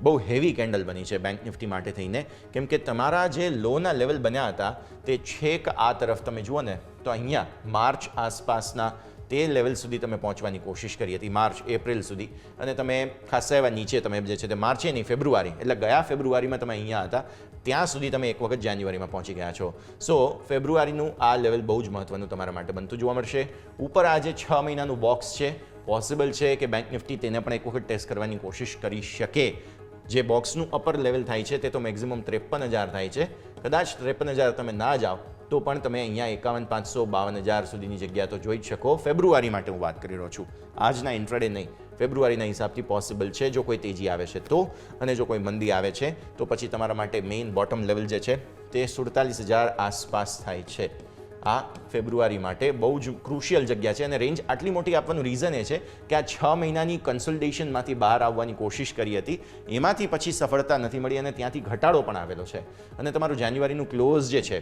બહુ હેવી કેન્ડલ બની છે બેંક નિફ્ટી માટે થઈને, કેમ કે તમારા જે લોના લેવલ બન્યા હતા તે છેક આ તરફ તમે જુઓ ને તો અહીંયા માર્ચ આસપાસના તે લેવલ સુધી તમે પહોંચવાની કોશિશ કરી હતી માર્ચ એપ્રિલ સુધી, અને તમે ખાસા એવા નીચે તમે જે છે તે માર્ચે નહીં ફેબ્રુઆરી એટલે ગયા ફેબ્રુઆરીમાં તમે અહીંયા હતા, ત્યાં સુધી તમે એક વખત જાન્યુઆરીમાં પહોંચી ગયા છો. સો ફેબ્રુઆરીનું આ લેવલ બહુ જ મહત્વનું તમારા માટે બનતું જોવા મળશે. ઉપર આ જે 6 મહિનાનું બોક્સ છે, પોસિબલ છે કે બેંક નિફ્ટી તેને પણ એક વખત ટેસ્ટ કરવાની કોશિશ કરી શકે. જે બોક્સનું અપર લેવલ થાય છે તે તો મેક્સિમમ 53,000 થાય છે. કદાચ 53,000 તમે ના જાઓ તો પણ તમે અહીંયા 51,500 52,000 સુધીની જગ્યા તો જોઈ જ શકો. ફેબ્રુઆરી માટે હું વાત કરી રહ્યો છું, આજના ઇન્ટ્રાડે નહીં, ફેબ્રુઆરીના હિસાબથી પોસિબલ છે. જો કોઈ તેજી આવે છે તો, અને જો કોઈ મંદી આવે છે તો પછી તમારા માટે મેઇન બોટમ લેવલ જે છે તે 47,000 આસપાસ થાય છે. આ ફેબ્રુઆરી માટે બહુ જ ક્રુશિયલ જગ્યા છે, અને રેન્જ આટલી મોટી આપવાનું રીઝન એ છે કે આ 6 મહિનાની કન્સોલિડેશનમાંથી બહાર આવવાની કોશિશ કરી હતી, એમાંથી પછી સફળતા નથી મળી અને ત્યાંથી ઘટાડો પણ આવેલો છે. અને તમારું જાન્યુઆરીનું ક્લોઝ જે છે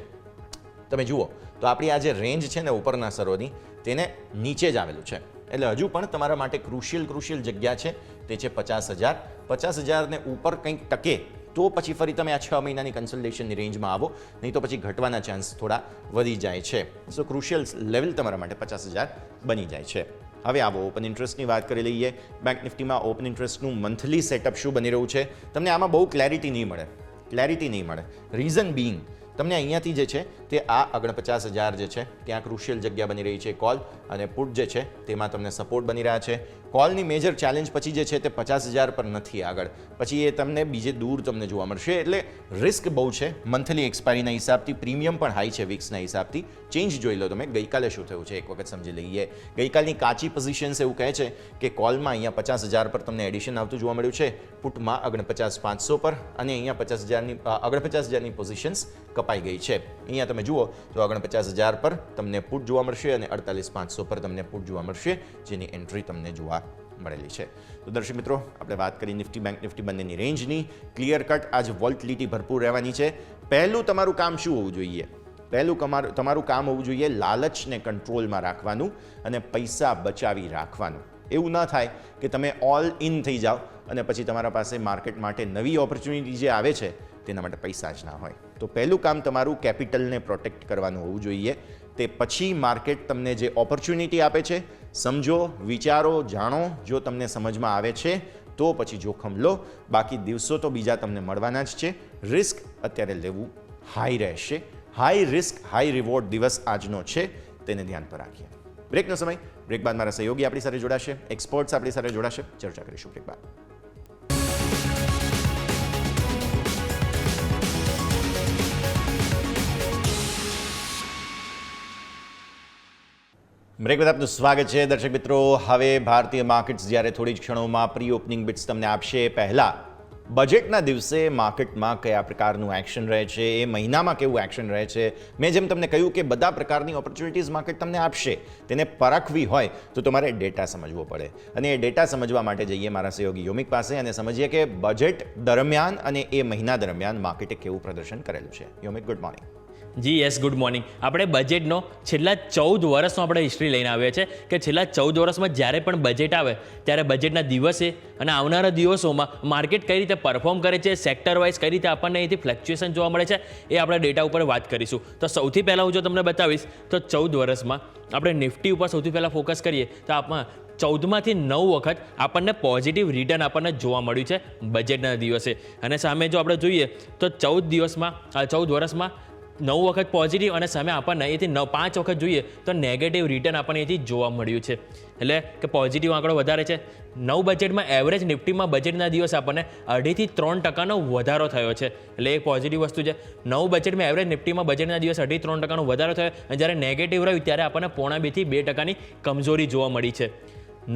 તમે જુઓ તો આપણી આ જે રેન્જ છે ને ઉપરના સ્તરોની, તેને નીચે જ આવેલું છે. એટલે હજુ પણ તમારા માટે ક્રુશિયલ જગ્યા છે, તે છે 50,000. 50,000ને ઉપર કંઈક ટકે તો પછી ફરી તમે આ 6 મહિનાની કન્સોલિડેશનની રેન્જમાં આવો, નહીં તો પછી ઘટવાના ચાન્સ થોડા વધી જાય છે. સો ક્રુશિયલ લેવલ તમારા માટે 50,000 બની જાય છે. હવે આવો ઓપન ઇન્ટરેસ્ટની વાત કરી લઈએ. બેંક નિફ્ટીમાં ઓપન ઇન્ટરેસ્ટનું મંથલી સેટઅપ શું બની રહ્યું છે, તમને આમાં બહુ ક્લેરિટી નહીં મળે. રીઝન બીઇંગ, તમને અહીંયાથી જે છે તે આ 49,000 જે છે ત્યાં ક્રુશિયલ જગ્યા બની રહી છે. કોલ અને પુટ જે છે તેમાં તમને સપોર્ટ બની રહ્યા છે. કોલની મેજર ચેલેન્જ પછી જે છે તે 50,000 પર નથી આગળ, પછી એ તમને બીજે દૂર તમને જોવા મળશે. એટલે રિસ્ક બહુ છે. મંથલી એક્સપાયરીના હિસાબથી પ્રીમિયમ પણ હાઈ છે વીક્સના હિસાબથી. ચેન્જ જોઈ લો તમે, ગઈકાલે શું થયું છે એક વખત સમજી લઈએ. ગઈકાલની કાચી પોઝિશન્સ એવું કહે છે કે કોલમાં અહીંયા 50,000 પર તમને એડિશન આવતું જોવા મળ્યું છે, પુટમાં 49,500 પર, અને અહીંયા 49,000ની પોઝિશન્સ કપાઈ ગઈ છે. અહીંયા તમે જુઓ તો 49,000 પર તમને પુટ જોવા મળશે અને 48,500 પર તમને પુટ જોવા મળશે, જેની એન્ટ્રી તમને જોવા મળેલી છે. તો દર્શક મિત્રો, આપણે વાત કરી નિફ્ટી બેંક નિફ્ટી બંનેની રેન્જની. ક્લિયર કટ આજ વોલ્ટિલિટી ભરપૂર રહેવાની છે. પહેલું તમારું કામ શું હોવું જોઈએ? તમારું કામ હોવું જોઈએ લાલચને કંટ્રોલમાં રાખવાનું અને પૈસા બચાવી રાખવાનું. એવું ન થાય કે તમે ઓલ ઇન થઈ જાઓ અને પછી તમારા પાસે માર્કેટ માટે નવી ઓપોર્ચ્યુનિટી જે આવે છે તેના માટે પૈસા જ ના હોય. તો પહેલું કામ તમારું કેપિટલને પ્રોટેક્ટ કરવાનું હોવું જોઈએ. તે પછી માર્કેટ તમને જે ઓપોર્ચ્યુનિટી આપે છે સમજો, વિચારો, જાણો. જો તમને સમજમાં આવે છે તો પછી જોખમ લો, બાકી દિવસો તો બીજા તમને મળવાના જ છે. રિસ્ક અત્યારે લેવું હાઈ રહેશે. હાઈ રિસ્ક હાઈ રિવોર્ડ દિવસ આજનો છે, તેને ધ્યાન પર રાખીએ. બ્રેકનો સમય. બ્રેક બાદ મારા સહયોગી આપણી સાથે જોડાશે, એક્સપર્ટ્સ આપણી સાથે જોડાશે. ચર્ચા કરીશું બ્રેક બાદ. બ્રેક બાદ આપનું સ્વાગત છે દર્શક મિત્રો. હવે ભારતીય માર્કેટ્સ જ્યારે થોડી જ ક્ષણોમાં પ્રી ઓપનિંગ બિટ્સ તમને આપશે, પહેલાં બજેટના દિવસે માર્કેટમાં કયા પ્રકારનું એક્શન રહે છે, એ મહિનામાં કેવું એક્શન રહે છે. મેં જેમ તમને કહ્યું કે બધા પ્રકારની ઓપોર્ચ્યુનિટીઝ માર્કેટ તમને આપશે, તેને પરખવી હોય તો તમારે ડેટા સમજવો પડે. અને એ ડેટા સમજવા માટે જઈએ મારા સહયોગી યોમિક પાસે અને સમજીએ કે બજેટ દરમિયાન અને એ મહિના દરમિયાન માર્કેટે કેવું પ્રદર્શન કરેલું છે. યોમિક, ગુડ મોર્નિંગ. જી યસ, ગુડ મોર્નિંગ. આપણે બજેટનો છેલ્લા 14 વર્ષનો આપણે હિસ્ટ્રી લઈને આવ્યા છે કે છેલ્લા 14 વર્ષમાં જ્યારે પણ બજેટ આવે ત્યારે બજેટના દિવસે અને આવનારા દિવસોમાં માર્કેટ કઈ રીતે પરફોર્મ કરે છે, સેક્ટર વાઇઝ કઈ રીતે આપણને અહીંથી ફ્લક્ચ્યુએશન જોવા મળે છે, એ આપણે ડેટા ઉપર વાત કરીશું. તો સૌથી પહેલાં હું જો તમને બતાવીશ તો 14 વર્ષમાં આપણે નિફ્ટી ઉપર સૌથી પહેલાં ફોકસ કરીએ તો આપણે 14માંથી 9 વખત આપણને પોઝિટિવ રિટર્ન આપણને જોવા મળ્યું છે બજેટના દિવસે. અને સામે જો આપણે જોઈએ તો 14 વર્ષમાં 9 વખત પોઝિટિવ અને સામે આપણને અહીંથી 5 વખત જોઈએ તો નેગેટિવ રિટર્ન આપણને અહીંથી જોવા મળ્યું છે. એટલે કે પોઝિટિવ આંકડો વધારે છે. 9 બજેટમાં એવરેજ નિફ્ટીમાં બજેટના દિવસે આપણને 2.5-3% વધારો થયો છે. એટલે એક પોઝિટિવ વસ્તુ છે. 9 બજેટમાં એવરેજ નિફ્ટીમાં બજેટના દિવસે 2.5-3% વધારો થયો, અને જ્યારે નેગેટિવ રહ્યું ત્યારે આપણને 1.5-2% કમજોરી જોવા મળી છે.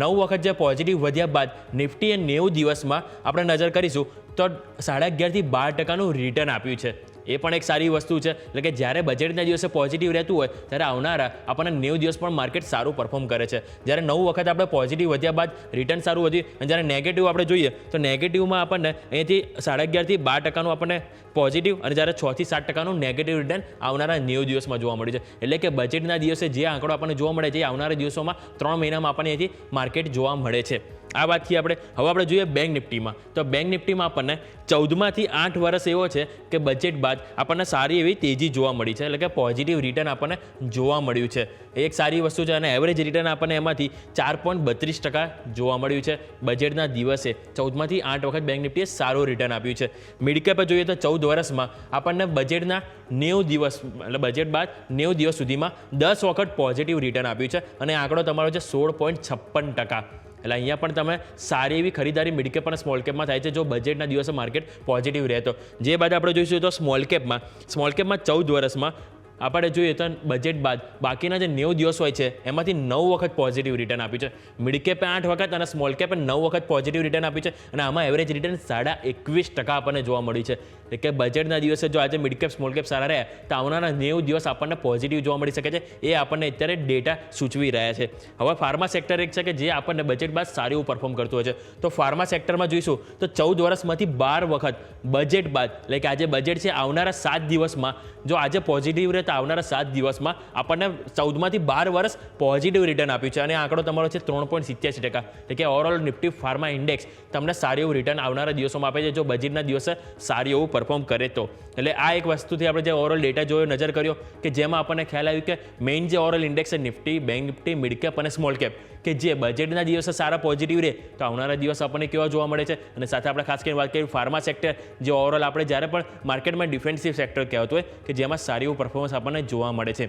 9 વખત જે પોઝિટિવ વધ્યા બાદ નિફ્ટીએ 90 દિવસમાં આપણે નજર કરીશું તો 11.5-12% રિટર્ન આપ્યું છે. એ પણ એક સારી વસ્તુ છે. એટલે કે જ્યારે બજેટના દિવસે પોઝિટિવ રહેતું હોય ત્યારે આવનારા આપણને 90 દિવસ પણ માર્કેટ સારું પરફોર્મ કરે છે. જ્યારે 9 વખત આપણે પોઝિટિવ વધ્યા બાદ રિટર્ન સારું વધ્યું, અને જ્યારે નેગેટિવ આપણે જોઈએ તો નેગેટિવમાં આપણને અહીંથી 11.5-12% આપણને પોઝિટિવ અને જ્યારે 6-7% નેગેટિવ રિટર્ન આવનારા 90 દિવસમાં જોવા મળ્યું છે. એટલે કે બજેટના દિવસે જે આંકડો આપણને જોવા મળે છે એ આવનારા દિવસોમાં 3 મહિનામાં આપણને અહીંથી માર્કેટ જોવા મળે છે. આ વાતથી હવે આપણે જોઈએ બેંક નિફ્ટીમાં. તો બેંક નિફ્ટીમાં આપણને 14માંથી 8 વર્ષ એવો છે કે બજેટ બાદ આપણને સારી એવી તેજી જોવા મળી છે, એટલે કે પોઝિટિવ રિટર્ન આપણને જોવા મળ્યું છે. એક સારી વસ્તુ છે અને એવરેજ રિટર્ન આપણને એમાંથી 4.32% જોવા મળ્યું છે બજેટના દિવસે. 14માંથી 8 વખત બેંક નિફ્ટીએ સારું રિટર્ન આપ્યું છે. મિડ કેપે જોઈએ તો 14 વર્ષમાં આપણને બજેટના 90 દિવસ એટલે બજેટ બાદ 90 દિવસ સુધીમાં 10 વખત પોઝિટિવ રિટર્ન આપ્યું છે અને આંકડો તમારો છે 16.56%. એટલે અહીંયા પણ તમે સારી એવી ખરીદારી મિડ કેપ અને સ્મોલ કેપમાં થાય છે જો બજેટના દિવસે માર્કેટ પોઝિટિવ રહેતો. જે બાદ આપણે જોઈશું તો સ્મોલ કેપમાં 14 વર્ષમાં આપણે જોઈએ તો બજેટ બાદ બાકીના જે 90 દિવસ હોય છે એમાંથી 9 વખત પોઝિટિવ રિટર્ન આપ્યું છે. મિડ કેપે 8 વખત અને સ્મોલ કેપે 9 વખત પોઝિટિવ રિટર્ન આપ્યું છે અને આમાં એવરેજ રિટર્ન 21% આપણને જોવા મળ્યું છે. એટલે કે બજેટના દિવસે જો આજે મિડ કેપ સ્મોલ કેપ સારા રહ્યા તો આવનારા 90 દિવસ આપણને પોઝિટિવ જોવા મળી શકે છે. એ આપણને અત્યારે ડેટા સૂચવી રહ્યા છે. હવે ફાર્મા સેક્ટર એક છે કે જે આપણને બજેટ બાદ સારું એવું પરફોર્મ કરતું હોય છે. તો ફાર્મા સેક્ટરમાં જોઈશું તો 14 વર્ષમાંથી 12 વખત બજેટ બાદ એટલે કે આજે બજેટ છે આવનારા 7 દિવસમાં જો આજે પોઝિટિવ રહે તો આવનારા 7 દિવસમાં આપણને 14માંથી 12 વર્ષ પોઝિટિવ રિટર્ન આપ્યું છે અને આંકડો તમારો છે 3.87%. એટલે કે ઓવરઓલ નિફ્ટી ફાર્મા ઇન્ડેક્સ તમને સારું એવું રિટર્ન આવનારા દિવસોમાં આપે છે જો બજેટના દિવસે સારું એવું પરફોર્મ કરે તો. એટલે આ એક વસ્તુથી આપણે જે ઓવરઓલ ડેટા જોયો નજર કર્યો કે જેમાં આપણને ખ્યાલ આવ્યું કે મેઇન જે ઓવરઓલ ઇન્ડેક્સ છે Nifty, bank Nifty, mid cap અને સ્મોલ કેપ કે જે બજેટના દિવસે સારા પોઝિટિવ રહે તો આવનારા દિવસ આપણને કેવા જોવા મળે છે. અને સાથે આપણે ખાસ કરીને વાત કરીએ ફાર્મા સેક્ટર જે ઓવરઓલ આપણે જ્યારે પણ માર્કેટમાં ડિફેન્સિવ સેક્ટર કહેવાતું હોય કે જેમાં સારી એવું પરફોર્મન્સ આપણને જોવા મળે છે.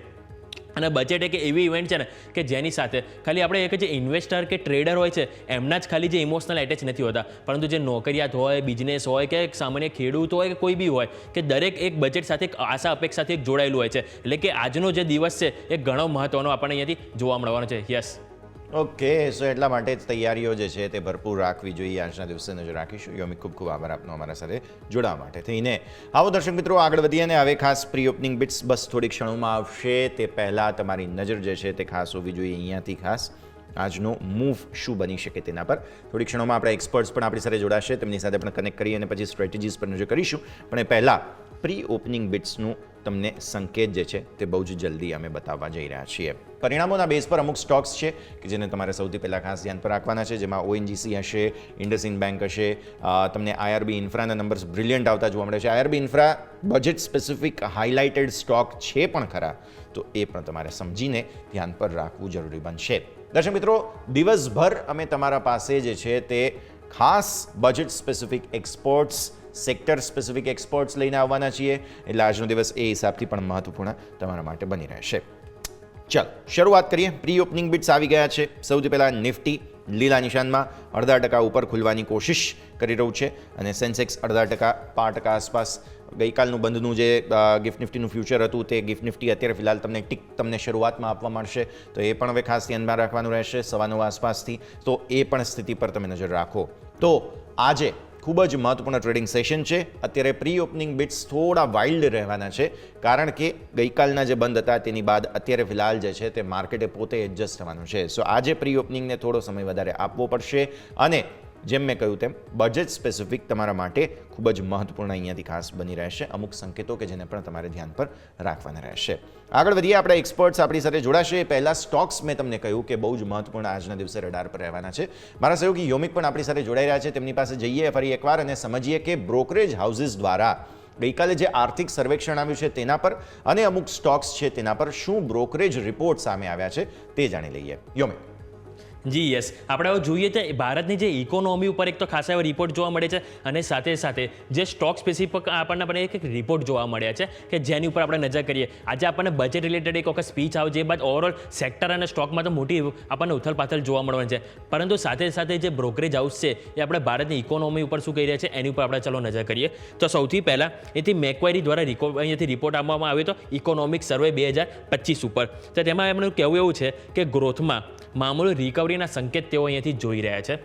અને બજેટ એક એવી ઇવેન્ટ છે ને કે જેની સાથે ખાલી આપણે એક જે ઇન્વેસ્ટર કે ટ્રેડર હોય છે એમના જ ખાલી જે ઇમોશનલ એટેચ નથી હોતા, પરંતુ જે નોકરિયાત હોય, બિઝનેસ હોય કે સામાન્ય ખેડૂત હોય કે કોઈ બી હોય કે દરેક એક બજેટ સાથે એક આશા અપેક્ષાથી એક જોડાયેલું હોય છે. એટલે કે આજનો જે દિવસ છે એ ઘણો મહત્વનો આપણને અહીંયાથી જોવા મળવાનો છે. યસ ઓકે, સો એટલા માટે જ તૈયારીઓ જે છે તે ભરપૂર રાખવી જોઈએ. આજના દિવસે નજર રાખીશું. યોમિક, ખૂબ ખૂબ આભાર આપનો અમારા સાથે જોડાવા માટે થઈને. આવો દર્શક મિત્રો આગળ વધીએ અને હવે ખાસ પ્રી ઓપનિંગ બિટ્સ બસ થોડી ક્ષણોમાં આવશે. તે પહેલાં તમારી નજર જે છે તે ખાસ હોવી જોઈએ અહીંયાથી ખાસ આજનો મૂવ શું બની શકે તેના પર. થોડી ક્ષણોમાં આપણા એક્સપર્ટ્સ પણ આપણી સાથે જોડાશે, તેમની સાથે પણ કનેક્ટ કરી અને પછી સ્ટ્રેટેજીસ પર નજર કરીશું. પણ એ પહેલાં પ્રી ઓપનિંગ બિટ્સનું તમને સંકેત જે છે તે બહુ જ જલ્દી અમે બતાવવા જઈ રહ્યા છીએ. પરિણામોના બેઝ પર અમુક સ્ટોક્સ છે કે જેને તમારે સૌથી પહેલાં ખાસ ધ્યાન પર રાખવાના છે, જેમાં ONGC હશે, ઇન્ડસઇન્ડ બેંક હશે. તમને IRB ઇન્ફ્રાના નંબર્સ બ્રિલિયન્ટ આવતા જોવા મળે છે. IRB infra budget specific highlighted stock છે પણ ખરા, તો એ પણ તમારે સમજીને ધ્યાન પર રાખવું જરૂરી બનશે. દર્શક મિત્રો, દિવસભર અમે તમારા પાસે જે છે તે ખાસ budget specific experts, sector specific experts લઈને આવવાના છીએ. એટલે આજનો દિવસ એ હિસાબથી પણ મહત્વપૂર્ણ તમારા માટે બની રહેશે. ચાલો શરૂઆત કરીએ. પ્રી ઓપનિંગ બિટ્સ આવી ગયા છે. સૌથી પહેલાં નિફ્ટી લીલા નિશાનમાં 0.5% ઉપર ખુલવાની કોશિશ કરી રહ્યું છે અને સેન્સેક્સ 0.5% આસપાસ. ગઈકાલનું બંધનું જે ગિફ્ટ નિફ્ટીનું ફ્યુચર હતું તે ગિફ્ટ નિફ્ટી અત્યારે ફિલહાલ તમને શરૂઆતમાં આપવા મળશે, તો એ પણ હવે ખાસ ધ્યાનમાં રાખવાનું રહેશે 9:15 આસપાસથી. તો એ પણ સ્થિતિ પર તમે નજર રાખો. તો આજે ખૂબ જ મહત્વપૂર્ણ ટ્રેડિંગ સેશન છે. અત્યારે પ્રી ઓપનિંગ બિટ્સ થોડા વાઇલ્ડ રહેવાના છે કારણ કે ગઈકાલના જે બંધ હતા તેની બાદ અત્યારે ફિલહાલ જે છે તે માર્કેટે પોતે એડજસ્ટ થવાનું છે. સો આજે પ્રી ઓપનિંગને થોડો સમય વધારે આપવો પડશે અને જેમ મેં કહ્યું તેમ બજેટ સ્પેસિફિક તમારા માટે ખૂબ જ મહત્વપૂર્ણ અહીંયાથી ખાસ બની રહેશે. અમુક સંકેતો કે જેને પણ તમારે ધ્યાન પર રાખવાના રહેશે. આગળ વધીએ, આપણા એક્સપર્ટ્સ આપણી સાથે જોડાશે. પહેલા સ્ટોક્સ મેં તમને કહ્યું કે બહુ જ મહત્વપૂર્ણ આજના દિવસે રડાર પર રહેવાના છે. મારા સહયોગી યોમિક પણ આપણી સાથે જોડાઈ રહ્યા છે. તેમની પાસે જઈએ ફરી એકવાર અને સમજીએ કે બ્રોકરેજ હાઉસીસ દ્વારા ગઈકાલે જે આર્થિક સર્વેક્ષણ આવ્યું છે તેના પર અને અમુક સ્ટોક્સ છે તેના પર શું બ્રોકરેજ રિપોર્ટ સામે આવ્યા છે તે જાણી લઈએ. યોમિક. જી યસ, આપણે હવે જોઈએ તો ભારતની જે ઇકોનોમી ઉપર એક તો ખાસા એવા રિપોર્ટ જોવા મળે છે અને સાથે સાથે જે સ્ટોક સ્પેસિફિક આપણને એક રિપોર્ટ જોવા મળ્યા છે કે જેની ઉપર આપણે નજર કરીએ. આજે આપણને બજેટ રિલેટેડ એક વખત સ્પીચ આવે જે બાદ ઓવરઓલ સેક્ટર અને સ્ટોકમાં તો મોટી આપણને ઉથલપાથલ જોવા મળવાની છે, પરંતુ સાથે સાથે જે બ્રોકરેજ હાઉસ છે એ આપણે ભારતની ઇકોનોમી ઉપર શું કહી રહ્યા છે એની ઉપર આપણે ચલો નજર કરીએ. તો સૌથી પહેલાં એથી મેક્વાયરી દ્વારા અહીંયાથી રિપોર્ટ આપવામાં આવ્યો હતો ઇકોનોમિક સર્વે 2025 ઉપર. તો તેમાં એમનું કહેવું એવું છે કે ગ્રોથમાં મામૂલી રિકવરીના સંકેત તેઓ અહીંયાથી જોઈ રહ્યા છે.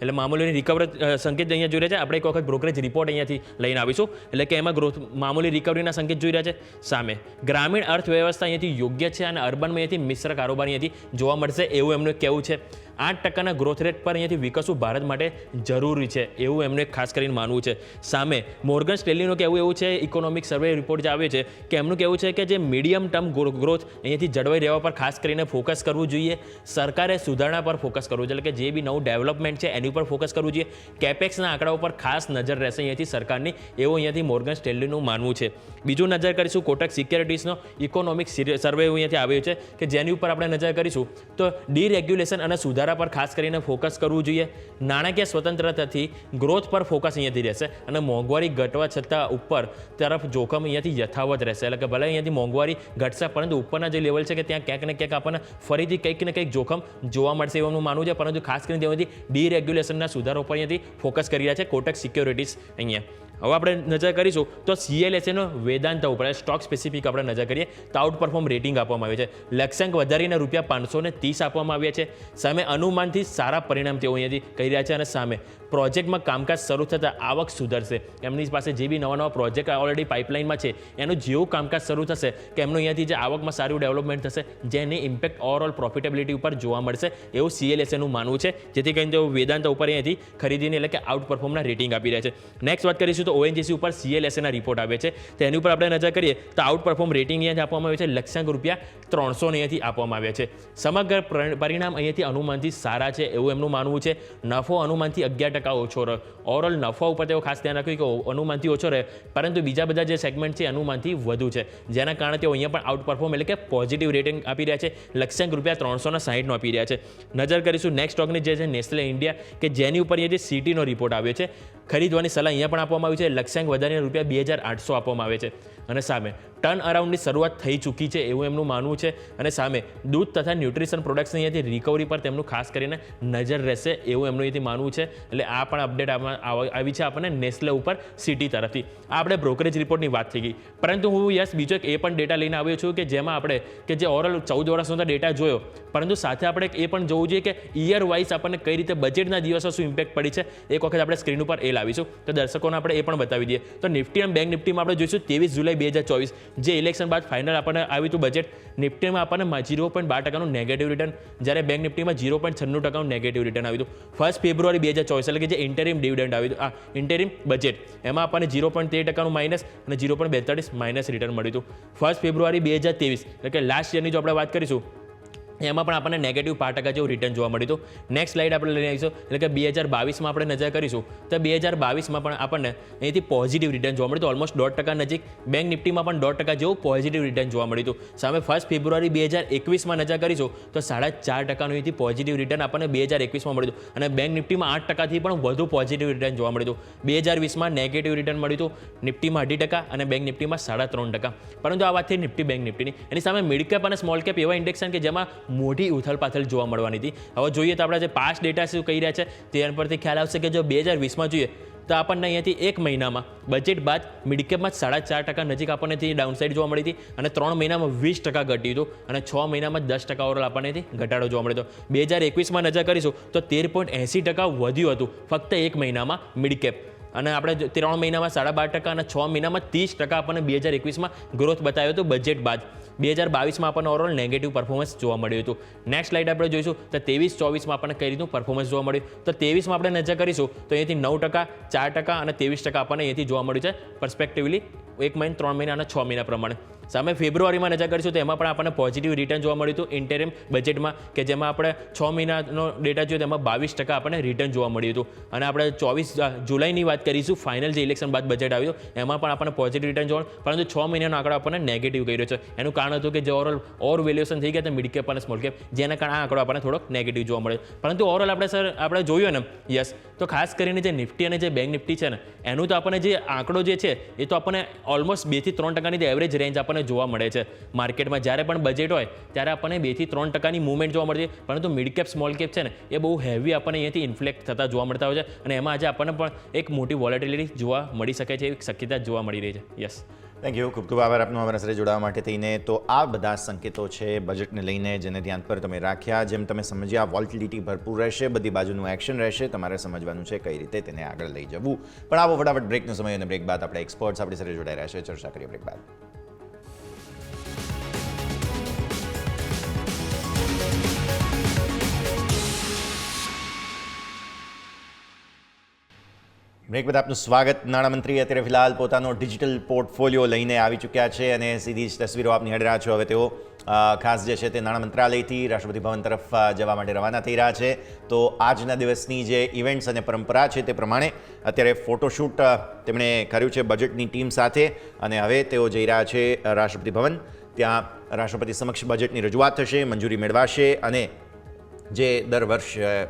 એટલે મામૂલી રિકવરી સંકેત અહીંયા જોઈ રહ્યા છે. આપણે એક વખત બ્રોકરેજ રિપોર્ટ અહીંયાથી લઈને આવીશું. એટલે કે એમાં ગ્રોથ મામૂલી રિકવરીના સંકેત જોઈ રહ્યા છે. સામે ગ્રામીણ અર્થવ્યવસ્થા અહીંયાથી યોગ્ય છે અને અર્બનમાં અહીંયાથી મિશ્ર કારોબાર અહીંયાથી જોવા મળશે એવું એમનું કહેવું છે. 8% ગ્રોથ રેટ પર અહીંયાથી વિકસવું ભારત માટે જરૂરી છે એવું એમને ખાસ કરીને માનવું છે. સામે મોર્ગન સ્ટેનલીનું કહેવું એવું છે, ઇકોનોમિક સર્વે રિપોર્ટ જે આવ્યો છે કે એમનું કહેવું છે કે જે મીડિયમ ટર્મ ગ્રોથ અહીંયાથી જળવાઈ રહેવા પર ખાસ કરીને ફોકસ કરવું જોઈએ. સરકારે સુધારણા પર ફોકસ કરવું જોઈએ, એટલે કે જે બી નવું ડેવલપમેન્ટ છે એની ઉપર ફોકસ કરવું જોઈએ. કેપેક્સના આંકડા ઉપર ખાસ નજર રહેશે અહીંયાથી સરકારની, એવું અહીંયાથી મોર્ગન સ્ટેનલીનું માનવું છે. બીજું નજર કરીશું કોટક સિક્યોરિટીઝનો ઇકોનોમિક સર્વે અહીંયાથી આવ્યો છે કે જેની ઉપર આપણે નજર કરીશું તો ડીરેગ્યુલેશન અને સુધારા પર ખાસ કરીને ફોકસ કરવું જોઈએ. નાણાકીય સ્વતંત્રતાથી ગ્રોથ પર ફોકસ અહીંયાથી રહેશે અને મોંઘવારી ઘટવા છતાં ઉપર તરફ જોખમ અહીંયાથી યથાવત રહેશે. એટલે કે ભલે અહીંયાથી મોંઘવારી ઘટશે પરંતુ ઉપરના જે લેવલ છે કે ત્યાં ક્યાંક ને ક્યાંક આપણને ફરીથી કંઈક ને કંઈક જોખમ જોવા મળશે એવું માનવું છે. પરંતુ ખાસ કરીને તેમાંથી ડીરેગ્યુલેશનના સુધારો પર અહીંયાથી ફોકસ કરી રહ્યા છે કોટક સિક્યોરિટીઝ અહીંયા. હવે આપણે નજર કરીશું તો CLSAનો વેદાંત ઉપર સ્ટોક સ્પેસિફિક આપણે નજર કરીએ તો આઉટ પરફોર્મ રેટિંગ આપવામાં આવ્યું છે. લક્ષ્યાંક વધારીને ₹530 આપવામાં આવ્યા છે. સામે અનુમાનથી સારા પરિણામ તેઓ અહીંયાથી કહી રહ્યા છે અને સામે પ્રોજેક્ટમાં કામકાજ શરૂ થતાં આવક સુધરશે. એમની પાસે જે બી નવા પ્રોજેક્ટ ઓલરેડી પાઇપલાઇનમાં છે એનું જેવું કામકાજ શરૂ થશે કે એમનું અહીંયાથી જે આવકમાં સારું ડેવલપમેન્ટ થશે જેની ઇમ્પેક્ટ ઓવરઓલ પ્રોફિટેબિલિટી ઉપર જોવા મળશે એવું CLSAનું માનવું છે. જેથી કરીને તેઓ વેદાંત ઉપર અહીંયાથી ખરીદીને એટલે કે આઉટ પરફોર્મના રેટિંગ આપી રહ્યા છે. નેક્સ્ટ વાત કરીશું તો ONGC ઉપર CLSAના રિપોર્ટ આવે છે તેની ઉપર આપણે નજર કરીએ તો આઉટ પરફોર્મ રેટિંગ અહીંયાથી આપવામાં આવ્યું છે. લક્ષ્યાંક ₹300 અહીંયાથી આપવામાં આવ્યા છે. સમગ્ર પરિણામ અહીંયાથી અનુમાનથી સારા છે એવું એમનું માનવું છે. નફો અનુમાનથી 11% ઓછો રહે. ઓવરઓલ નફા ઉપર તેઓ ખાસ ધ્યાન રાખ્યું કે અનુમાનથી ઓછો રહે પરંતુ બીજા બધા જે સેગમેન્ટ છે અનુમાનથી વધુ છે જેના કારણે તેઓ અહીંયા પણ આઉટ પરફોર્મ એટલે કે પોઝિટિવ રેટિંગ આપી રહ્યા છે. લક્ષ્યાંક ₹360 આપી રહ્યા છે. નજર કરીશું નેક્સ્ટ સ્ટોકની જે છે નેસ્લે ઇન્ડિયા કે જેની ઉપર અહીંયાથી સિટીનો રિપોર્ટ આવ્યો છે. ખરીદવાની સલાહ અહીંયા પણ આપવામાં આવી છે. લક્ષ્યાંક વધારીને ₹2,800 આપવામાં આવે છે અને સામે ટર્ન અરાઉન્ડની શરૂઆત થઈ ચૂકી છે એવું એમનું માનવું છે અને સામે દૂધ તથા ન્યુટ્રિશન પ્રોડક્ટ્સની અહીંયાથી રિકવરી પર તેમનું ખાસ કરીને નજર રહેશે એવું એમનું અહીંયાથી માનવું છે. એટલે આ પણ અપડેટ આવી છે આપણને નેસ્લે ઉપર સિટી તરફથી. આ આપણે બ્રોકરેજ રિપોર્ટની વાત થઈ ગઈ પરંતુ હું બીજો એક એ પણ ડેટા લઈને આવ્યો છું કે જેમાં આપણે કે જે ઓવરઓલ 14 વર્ષનો ડેટા જોયો પરંતુ સાથે આપણે એ પણ જોવું જોઈએ કે યર વાઇઝ આપણને કઈ રીતે બજેટના દિવસો શું ઇમ્પેક્ટ પડી છે. એક વખત આપણે સ્ક્રીન ઉપર એ લાવીશું તો દર્શકોને આપણે એ પણ બતાવી દઈએ. તો નિફ્ટી અને બેંક નિફ્ટીમાં આપણે જોઈશું 23 જુલાઈ 2024 જે ઇલેક્શન બાદ ફાઇનલ આપણને આવ્યું હતું બજેટ. નિફ્ટીમાં આપણને 0.12% નેગેટિવ રિટર્ન જ્યારે બેંક નિફ્ટીમાં 0.96% નેગેટિવ રિટર્ન આવ્યું હતું. 1 ફેબ્રુઆરી 2024 એટલે કે જે ઇન્ટરિમ ડિવિડન્ડ આવ્યું હતું ઇન્ટરિમ બજેટ એમાં આપણને 0.13% માઇનસ અને 0.42 માઇનસ રિટર્ન મળ્યું હતું. 1 ફેબ્રુઆરી 2023 એટલે કે લાસ્ટ યરની જો આપણે વાત કરીશું એમાં પણ આપણને નેગેટિવ 5% જેવું રિટર્ન જોવા મળ્યું હતું. નેક્સ્ટ સ્લાઇડ આપણે લઈને આવીશું એટલે કે 2022માં આપણે નજર કરીશું તો 2022માં પણ આપણને અહીંથી પોઝિટિવ રિટર્ન જોવા મળ્યું હતું ઓલમોસ્ટ 1% નજીક. બેંક નિફ્ટીમાં પણ 1% જેવું પોઝિટિવ રિટર્ન જોવા મળ્યું હતું. સામે 1 ફેબ્રુઆરી 2021માં નજર કરીશું તો 4.5% અહીંથી પોઝિટિવ રિટર્ન આપણને 2021માં મળ્યું હતું અને બેંક નિફ્ટીમાં 8%થી પણ વધુ પોઝિટિવ રિટર્ન જોવા મળ્યું હતું. 2020માં નેગેટિવ રિટર્ન મળ્યું હતું નિફ્ટીમાં 2.5% અને બેંક નિફ્ટીમાં 3.5%. પરંતુ આ વાત થઈ નિફ્ટી બેંક નિફ્ટીની. એની સામે મિડ કેપ અને સ્મોલ કેપ એવા ઇન્ડેક્સ કે જેમાં મોટી ઉથલપાથલ જોવા મળવાની હતી. હવે જોઈએ તો આપણા જે પાસ્ટ ડેટા શું કહી રહ્યા છે તેના પરથી ખ્યાલ આવશે કે જો 2020માં જોઈએ તો આપણને અહીંયાથી એક મહિનામાં બજેટ બાદ મિડકેપમાં 4.5% નજીક આપણને ડાઉનસાઇડ જોવા મળી હતી અને 3 મહિનામાં 20% ઘટ્યું હતું અને 6 મહિનામાં 10% ઓવરઓલ આપણને ઘટાડો જોવા મળ્યો હતો. 2021માં નજર કરીશું તો 13.80% વધ્યું હતું ફક્ત એક મહિનામાં મિડકેપ અને આપણે 3 મહિનામાં 12.5% અને 6 મહિનામાં 30% આપણને 2021માં ગ્રોથ બતાવ્યો હતો બજેટ બાદ. 2022માં આપણને ઓવરઓલ નેગેટિવ પરફોર્મન્સ જોવા મળ્યું હતું. નેક્સ્ટ સ્લાઇડ આપણે જોઈશું તો 23-24માં આપણને કઈ રીતનું પરફોર્મન્સ જોવા મળ્યું તો 23માં આપણે નજર કરીશું તો અહીંથી 9%, 4% અને 23% આપણને અહીંથી જોવા મળ્યું છે પર્સપેક્ટિવલી 1 મહિના, 3 મહિના અને 6 મહિના પ્રમાણે. સામે ફેબ્રુઆરીમાં નજર કરીશું તો એમાં પણ આપણને પોઝિટિવ રિટર્ન જોવા મળ્યું હતું ઇન્ટરિમ બજેટમાં કે જેમાં આપણે 6 મહિનાનો ડેટા જોઈએ તેમાં 22% આપણને રિટર્ન જોવા મળ્યું હતું અને આપણે 24 જુલાઈની વાત કરીશું ફાઇનલ જે ઇલેક્શન બાદ બજેટ આવ્યું એમાં પણ આપણને પોઝિટિવ રિટર્ન જોવા પરંતુ 6 મહિનાનો આંકડો આપણને નેગેટિવ કર્યો છે. એનું કારણ હતું કે જે ઓવર વેલ્યુએશન થઈ ગયા હતા મિડ કેપ અને સ્મોલ કેપ જેના કારણે આ આંકડો આપણને થોડોક નેગેટિવ જોવા મળે. પરંતુ ઓવરઓલ આપણે જોયું ને યસ તો ખાસ કરીને જે નિફ્ટી અને જે બેંક નિફ્ટી છે ને એનું તો આપણને જે આંકડો જે છે એ તો આપણને ઓલમોસ્ટ 2-3%ની એવરેજ રેન્જ આપણને જોવા મળે છે માર્કેટમાં. જ્યારે પણ બજેટ હોય ત્યારે આપણને 2-3%ની મૂવમેન્ટ જોવા મળે છે પરંતુ મિડ કેપ સ્મોલ કેપ છે ને એ બહુ હેવી આપણને અહીંયાથી ઇન્ફ્લેક્ટ થતા જોવા મળતા હોય છે અને એમાં આજે આપણને પણ એક મોટી વોલેટિલિટી જોવા મળી શકે છે એવી શક્યતા જોવા મળી રહી છે. Yes thank you. ખૂબ ખૂબ આભાર આપનો અમારા સાથે જોડાવા માટે થઈને. તો આ બધા સંકેતો છે બજેટને લઈને જેને ધ્યાન પર તમે રાખ્યા. જેમ તમે સમજ્યા વોલેટિલિટી ભરપૂર રહેશે, બધી બાજુનું એક્શન રહેશે, તમારે સમજવાનું છે કઈ રીતે તેને આગળ લઈ જવું. પણ આવો ફટાફટ બ્રેકનો સમય અને બ્રેક બાદ આપણે એક્સપર્ટ્સ આપણી સાથે જોડાઈ રહ્યા છે. ચર્ચા કરીએ બ્રેક બાદ. બ્રેક બાદ આપનું સ્વાગત. નાણામંત્રી અત્યારે ફિલહાલ પોતાનો ડિજિટલ પોર્ટફોલિયો લઈને આવી ચૂક્યા છે અને સીધી જ તસવીરો આપ નિહાળી રહ્યા છો. હવે તેઓ ખાસ જે છે તે નાણાં મંત્રાલયથી રાષ્ટ્રપતિ ભવન તરફ જવા માટે રવાના થઈ રહ્યા છે. તો આજના દિવસની જે ઇવેન્ટ્સ અને પરંપરા છે તે પ્રમાણે અત્યારે ફોટોશૂટ તેમણે કર્યું છે બજેટની ટીમ સાથે અને હવે તેઓ જઈ રહ્યા છે રાષ્ટ્રપતિ ભવન. ત્યાં રાષ્ટ્રપતિ સમક્ષ બજેટની રજૂઆત થશે, મંજૂરી મેળવાશે અને જે દર વર્ષ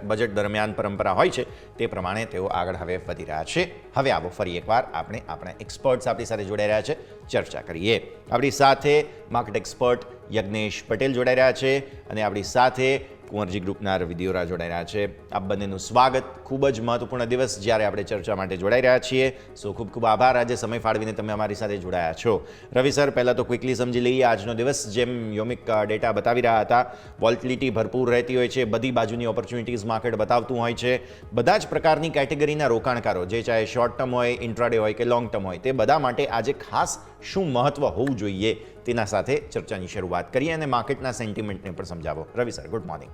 બજેટ દરમિયાન પરંપરા હોય છે તે પ્રમાણે તેઓ આગળ હવે વધી રહ્યા છે. હવે આવો ફરી એકવાર આપણે આપણા એક્સપર્ટ્સ આપણી સાથે જોડાઈ રહ્યા છે, ચર્ચા કરીએ. આપણી સાથે માર્કેટ એક્સપર્ટ યજ્ઞેશ પટેલ જોડાઈ રહ્યા છે અને આપણી સાથે કુંવરજી ગ્રુપના રવિ દિયોરા જોડાઈ રહ્યા છે. આપ બંનેનું સ્વાગત. ખૂબ જ મહત્વપૂર્ણ દિવસ જ્યારે આપણે ચર્ચા માટે જોડાઈ રહ્યા છીએ. સો ખૂબ ખૂબ આભાર આજે સમય ફાળવીને તમે અમારી સાથે જોડાયા છો. રવિ સર, પહેલાં તો ક્વિકલી સમજી લઈએ આજનો દિવસ. જેમ યોમિક ડેટા બતાવી રહ્યા હતા, વોલ્ટિલિટી ભરપૂર રહેતી હોય છે, બધી બાજુની ઓપોર્ચ્યુનિટીઝ માર્કેટ બતાવતું હોય છે. બધા જ પ્રકારની કેટેગરીના રોકાણકારો, જે ચાહે શોર્ટ ટર્મ હોય, ઇન્ટ્રાડે હોય કે લોંગ ટર્મ હોય, તે બધા માટે આજે ખાસ શું મહત્વ હોવું જોઈએ તેના સાથે ચર્ચાની શરૂઆત કરીએ અને માર્કેટના સેન્ટિમેન્ટને પણ સમજાવો. Ravi sir, good morning.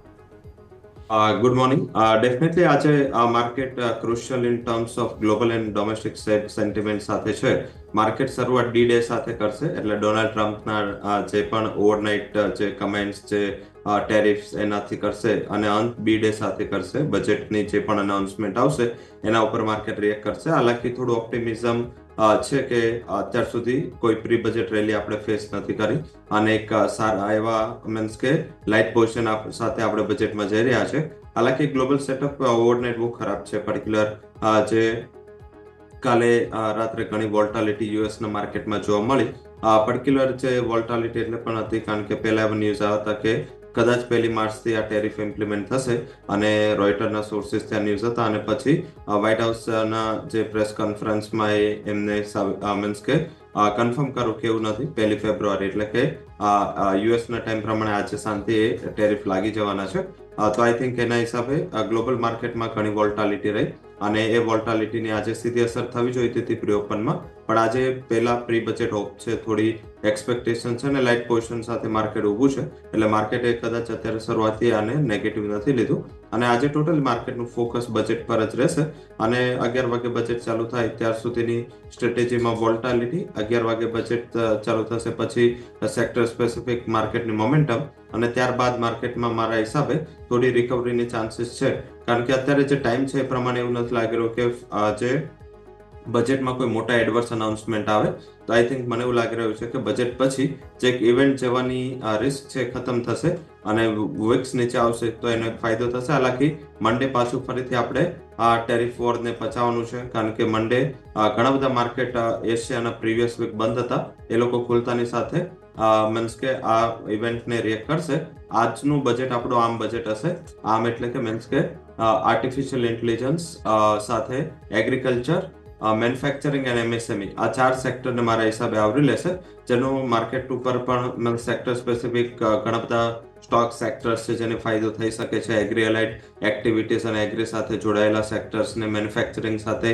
Good morning. Definitely આજે market crucial in terms of global and domestic sentiment સાથે છે. માર્કેટ શરૂઆત ડી ડે સાથે કરશે, એટલે ડોનાલ્ડ ટ્રમ્પના જે પણ ઓવરનાઇટ જે કમેન્ટ્સ, જે ટેરિફ્સ એનાથી કરશે અને અંત બી ડે સાથે કરશે. બજેટની જે પણ અનાઉન્સમેન્ટ આવશે એના ઉપર માર્કેટ રિએક્ટ કરશે. હાલાકી થોડું ઓપ્ટિમિઝમ છે કે અત્યાર સુધી કોઈ પ્રી બજેટ રેલી આપણે ફેસ નથી કરી અને એક સારા એવા મીન્સ કે લાઇટ પોઝિશન સાથે આપણે બજેટમાં જઈ રહ્યા છે. હાલાકી ગ્લોબલ સેટઅપ ઓવરનાઇટ બહુ ખરાબ છે. પર્ટિક્યુલર જે કાલે રાત્રે ઘણી વોલ્ટાલિટી યુએસના માર્કેટમાં જોવા મળી. પર્ટિક્યુલર જે વોલ્ટાલિટી એટલે પણ હતી કારણ કે પહેલા એવા ન્યૂઝ આવ્યા હતા કે કદાચ 1 માર્ચથી આ ટેરિફ ઇમ્પ્લિમેન્ટ થશે અને રોયટરના સોર્સિસ ત્યાં ન્યૂઝ હતા અને પછી વ્હાઇટ હાઉસના જે પ્રેસ કોન્ફરન્સમાં એમને મીન્સ કે કન્ફર્મ કરવું કે એવું નથી 1 ફેબ્રુઆરી એટલે કે યુએસના ટાઈમ પ્રમાણે આજે શાંતિ ટેરિફ લાગી જવાના છે. તો આઈ થિંક એના હિસાબે ગ્લોબલ માર્કેટમાં ઘણી વોલ્ટાલિટી રહી અને એ વોલ્ટાલિટીની આજે સીધી અસર થવી જોઈતી હતી પ્રી ઓપનમાં, પણ આજે પહેલા પ્રી બજેટ હોપ છે, થોડી એક્સપેક્ટેશન છે અને લાઇટ પોઝિશન સાથે માર્કેટ ઊભું છે. એટલે માર્કેટે કદાચ અત્યારે શરૂઆતી આને નેગેટિવ નથી લીધું અને આજે ટોટલ માર્કેટનું ફોકસ બજેટ પર જ રહેશે અને 11 વાગે બજેટ ચાલુ થાય ત્યાર સુધીની સ્ટ્રેટેજીમાં વોલ્ટાલિટી, 11 વાગે બજેટ ચાલુ થશે પછી સેક્ટર સ્પેસિફિક માર્કેટની મોમેન્ટમ અને ત્યારબાદ માર્કેટમાં મારા હિસાબે થોડી રિકવરીની ચાન્સીસ છે. કારણ કે અત્યારે જે ટાઈમ છે એ પ્રમાણે એવું નથી લાગી રહ્યું કે જે બજેટમાં કોઈ મોટા એડવર્સ અનાઉન્સમેન્ટ આવે. તો આઈ થિંક મને એવું લાગી રહ્યું છે કે બજેટ પછી જે એક ઇવેન્ટ જવાની રિસ્ક છે ખતમ થશે અને વિક્સ નીચે આવશે તો એનો એક ફાયદો થશે. હાલાકી મંડે પાછું ફરીથી આપણે આ ટેરિફ વોરને પચાવવાનું છે કારણ કે મંડે ઘણા બધા માર્કેટ એશિયાના પ્રીવિયસ વીક બંધ હતા, એ લોકો ખુલતાની સાથે મીન્સ કે આ ઇવેન્ટને રિએક્ટ કરશે. આજનું બજેટ આપણું આમ બજેટ હશે. આમ એટલે કે મીન્સ કે આર્ટિફિશિયલ ઇન્ટેલિજન્સ સાથે એગ્રીકલ્ચર, મેન્યુફેક્ચરિંગ અને એમએસએમઈ આ 4 સેક્ટરને મારા હિસાબે આવરી લેશે, જેનું માર્કેટ ઉપર પણ સેક્ટર સ્પેસિફિક ઘણા બધા સ્ટોક સેક્ટર્સ છે જેને ફાયદો થઈ શકે છે. એગ્રી એલાઇડ એક્ટિવિટીઝ અને એગ્રી સાથે જોડાયેલા સેક્ટર્સને, મેન્યુફેક્ચરિંગ સાથે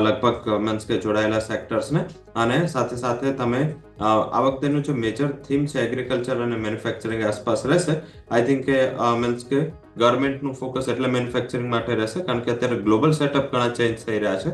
લગભગ મીન્સ કે જોડાયેલા સેક્ટર્સને અને સાથે સાથે તમે આ વખતેનું જે મેજર થીમ છે એગ્રીકલ્ચર અને મેન્યુફેક્ચરિંગ આસપાસ રહેશે. આઈ થિંક કે મીન્સ કે ગવર્મેન્ટનું ફોકસ એટલે મેન્યુફેક્ચરિંગ માટે રહેશે કારણ કે અત્યારે ગ્લોબલ સેટઅપ ઘણા ચેન્જ થઈ રહ્યા છે.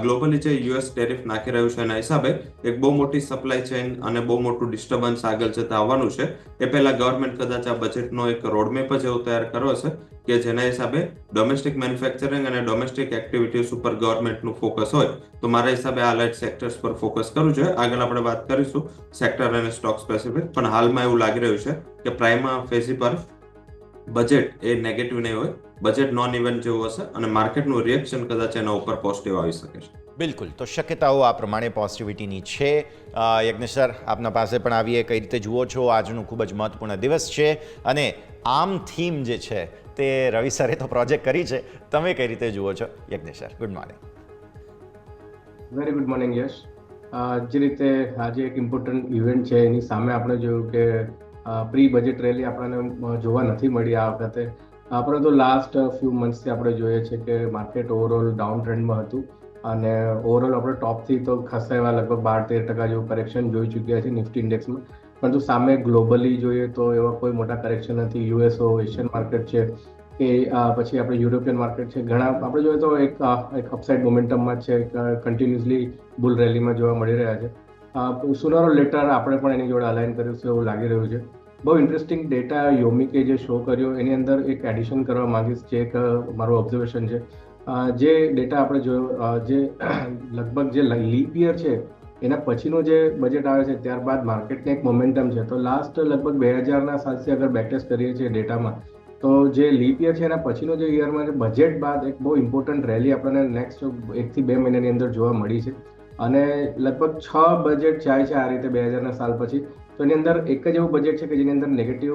ગ્લોબલી જે યુએસ ટેરિફ નાખી રહ્યું છે એના હિસાબે એક બહુ મોટી સપ્લાય ચેઇન અને બહુ મોટું ડિસ્ટર્બન્સ આગળ જતા આવવાનું છે. એ પહેલા ગવર્મેન્ટ કદાચ આ બજેટનો એક રોડમેપ જ એવો તૈયાર કર્યો છે કે જેના હિસાબે ડોમેસ્ટિક મેન્યુફેક્ચરિંગ અને ડોમેસ્ટિક એક્ટિવિટીઝ ઉપર ગવર્મેન્ટનું ફોકસ હોય તો મારા હિસાબે આ લાઇટ સેક્ટર્સ પર ફોકસ કરવું જોઈએ. આગળ આપણે વાત કરીશું સેક્ટર અને સ્ટોક સ્પેસિફિક, પણ હાલમાં એવું લાગી રહ્યું છે કે પ્રાઇમા ફેઝી પર બજેટ એ નેગેટિવ નહીં હોય, બજેટ નોન ઇવેન્ટ જેવું હશે અને માર્કેટનું રિએક્શન કદાચ એના ઉપર પોઝિટિવ આવી શકે છે. બિલકુલ, તો શક્યતાઓ આ પ્રમાણે પોઝિટિવિટીની છે. યજ્ઞેશ સર, આપના પાસે પણ આવીએ, કઈ રીતે જુઓ છો આજનું ખૂબ જ મહત્વપૂર્ણ દિવસ છે અને આમ થીમ જે છે તે રવિ સરે તો પ્રોજેક્ટ કરી છે, તમે કઈ રીતે જુઓ છો? Yagnesh sir, good morning. Very good morning Yash. જે રીતે આજે એક ઇમ્પોર્ટન્ટ ઇવેન્ટ છે એની સામે આપણે જોયું કે પ્રી બજેટ રેલી આપણને જોવા નથી મળી આ વખતે, પરંતુ લાસ્ટ ફ્યુ મંથ્સથી આપણે જોઈએ છે કે માર્કેટ ઓવરઓલ ડાઉન ટ્રેન્ડમાં હતું અને ઓવરઓલ આપણે ટોપથી તો ખાસા એવા લગભગ 12-13% જેવું કરેક્શન જોઈ ચૂક્યા છે નિફ્ટી ઇન્ડેક્સમાં, પરંતુ સામે ગ્લોબલી જોઈએ તો એવા કોઈ મોટા કરેક્શન નથી. યુએસ એશિયન માર્કેટ છે કે પછી આપણે યુરોપિયન માર્કેટ છે, ઘણા આપણે જોઈએ તો એક અપસાઇડ મોમેન્ટમમાં છે, કન્ટિન્યુઅસલી બુલ રેલીમાં જોવા મળી રહ્યા છે. સુનર ઓર લેટર આપણે પણ એની જોડે અલાઇન કર્યું છે એવું લાગી રહ્યું છે. બહુ ઇન્ટરેસ્ટિંગ ડેટા યોમિકે જે શો કર્યો એની અંદર એક એડિશન કરવા માંગીશ, જે એક મારું ઓબ્ઝર્વેશન છે. જે ડેટા આપણે જોયો, જે લગભગ જે લીપ યર છે એના પછીનું જે બજેટ આવે છે ત્યારબાદ માર્કેટને એક મોમેન્ટમ છે. તો લાસ્ટ લગભગ 2000ના સાલથી અગર બેકટેસ્ટ કરીએ છીએ ડેટામાં, તો જે લીપ યર છે એના પછીનો જે યરમાં બજેટ બાદ એક બહુ ઇમ્પોર્ટન્ટ રેલી આપણને નેક્સ્ટ 1 થી 2 મહિનાની અંદર જોવા મળી છે. અને લગભગ 6 બજેટ જાય છે આ રીતે 2000ના સાલ પછી. તો એની અંદર એક જ એવું બજેટ છે કે જેની અંદર નેગેટિવ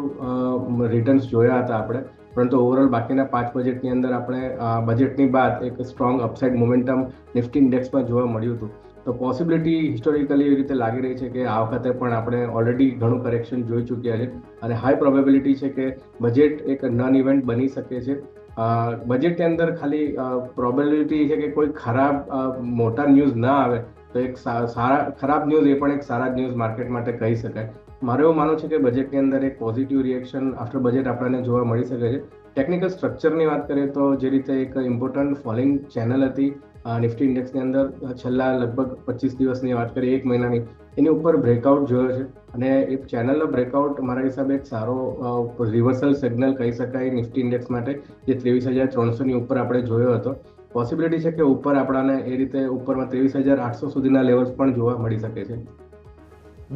રિટર્ન્સ જોયા હતા આપણે, પરંતુ ઓવરઓલ બાકીના 5 બજેટની અંદર આપણે બજેટની બાદ એક સ્ટ્રોંગ અપસાઇડ મોમેન્ટમ નિફ્ટી ઇન્ડેક્સમાં જોવા મળ્યું હતું. તો પોસિબિલિટી હિસ્ટોરિકલી એવી રીતે લાગી રહી છે કે આ વખતે પણ આપણે ઓલરેડી ઘણું કરેક્શન જોઈ ચૂક્યા છે અને હાઈ પ્રોબેબિલિટી છે કે બજેટ એક નન ઇવેન્ટ બની શકે છે. બજેટની અંદર ખાલી પ્રોબેબિલિટી છે કે કોઈ ખરાબ મોટા ન્યૂઝ ના આવે, તો એક ખરાબ ન્યૂઝ એ પણ એક સારા ન્યૂઝ માર્કેટ માટે કહી શકાય. મારું એવું માનવું છે કે બજેટની અંદર એક પોઝિટિવ રિએક્શન આફ્ટર બજેટ આપણને જોવા મળી શકે છે. ટેકનિકલ સ્ટ્રક્ચરની વાત કરીએ તો જે રીતે એક ઇમ્પોર્ટન્ટ ફોલિંગ ચેનલ હતી નિફ્ટી ઇન્ડેક્સની અંદર છેલ્લા લગભગ 25 દિવસની વાત કરીએ, 1 મહિનાની, એની ઉપર બ્રેકઆઉટ જોયો છે અને એ ચેનલનો બ્રેકઆઉટ મારા હિસાબે એક સારો રિવર્સલ સિગ્નલ કહી શકાય નિફ્ટી ઇન્ડેક્સ માટે, જે 23,300ની ઉપર આપણે જોયો હતો. પોસિબિલિટી છે કે ઉપર આપણાને એ રીતે ઉપરમાં 23,800 સુધીના લેવલ્સ પણ જોવા મળી શકે છે.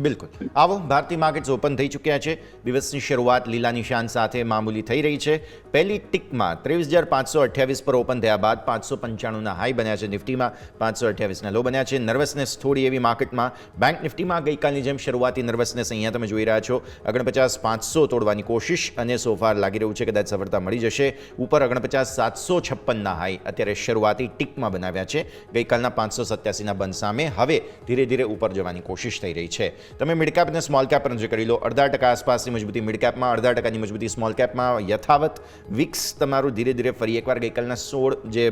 બિલકુલ. આવો, ભારતીય માર્કેટ્સ ઓપન થઈ ચૂક્યા છે. દિવસની શરૂઆત લીલા નિશાન સાથે મામૂલી થઈ રહી છે. પહેલી ટિકમાં 23,528 પર ઓપન થયા બાદ 595ના હાઈ બન્યા છે. નિફ્ટીમાં 528ના લો બન્યા છે. નર્વસનેસ થોડી એવી માર્કેટમાં. બેંક નિફ્ટીમાં ગઈકાલની જેમ શરૂઆતી નર્વસનેસ અહીંયા તમે જોઈ રહ્યા છો. 49,500 તોડવાની કોશિશ અને સોફાર લાગી રહ્યું છે કદાચ સફળતા મળી જશે. ઉપર 49,756ના હાઈ અત્યારે શરૂઆતી ટિકમાં બનાવ્યા છે ગઈકાલના 587ના બંધ સામે. હવે ધીરે ધીરે ઉપર જવાની કોશિશ થઈ રહી છે. તમે મિડકેપ અને સ્મોલ કેપ પર નજર કરી લો. 0.5% આસપાસની મજબૂતી મિડકેપમાં, 0.5%ની મજબૂતી સ્મોલ કેપમાં યથાવત. વિક્સ તમારું ધીરે ધીરે ફરી એકવાર ગઈકાલના 16 જે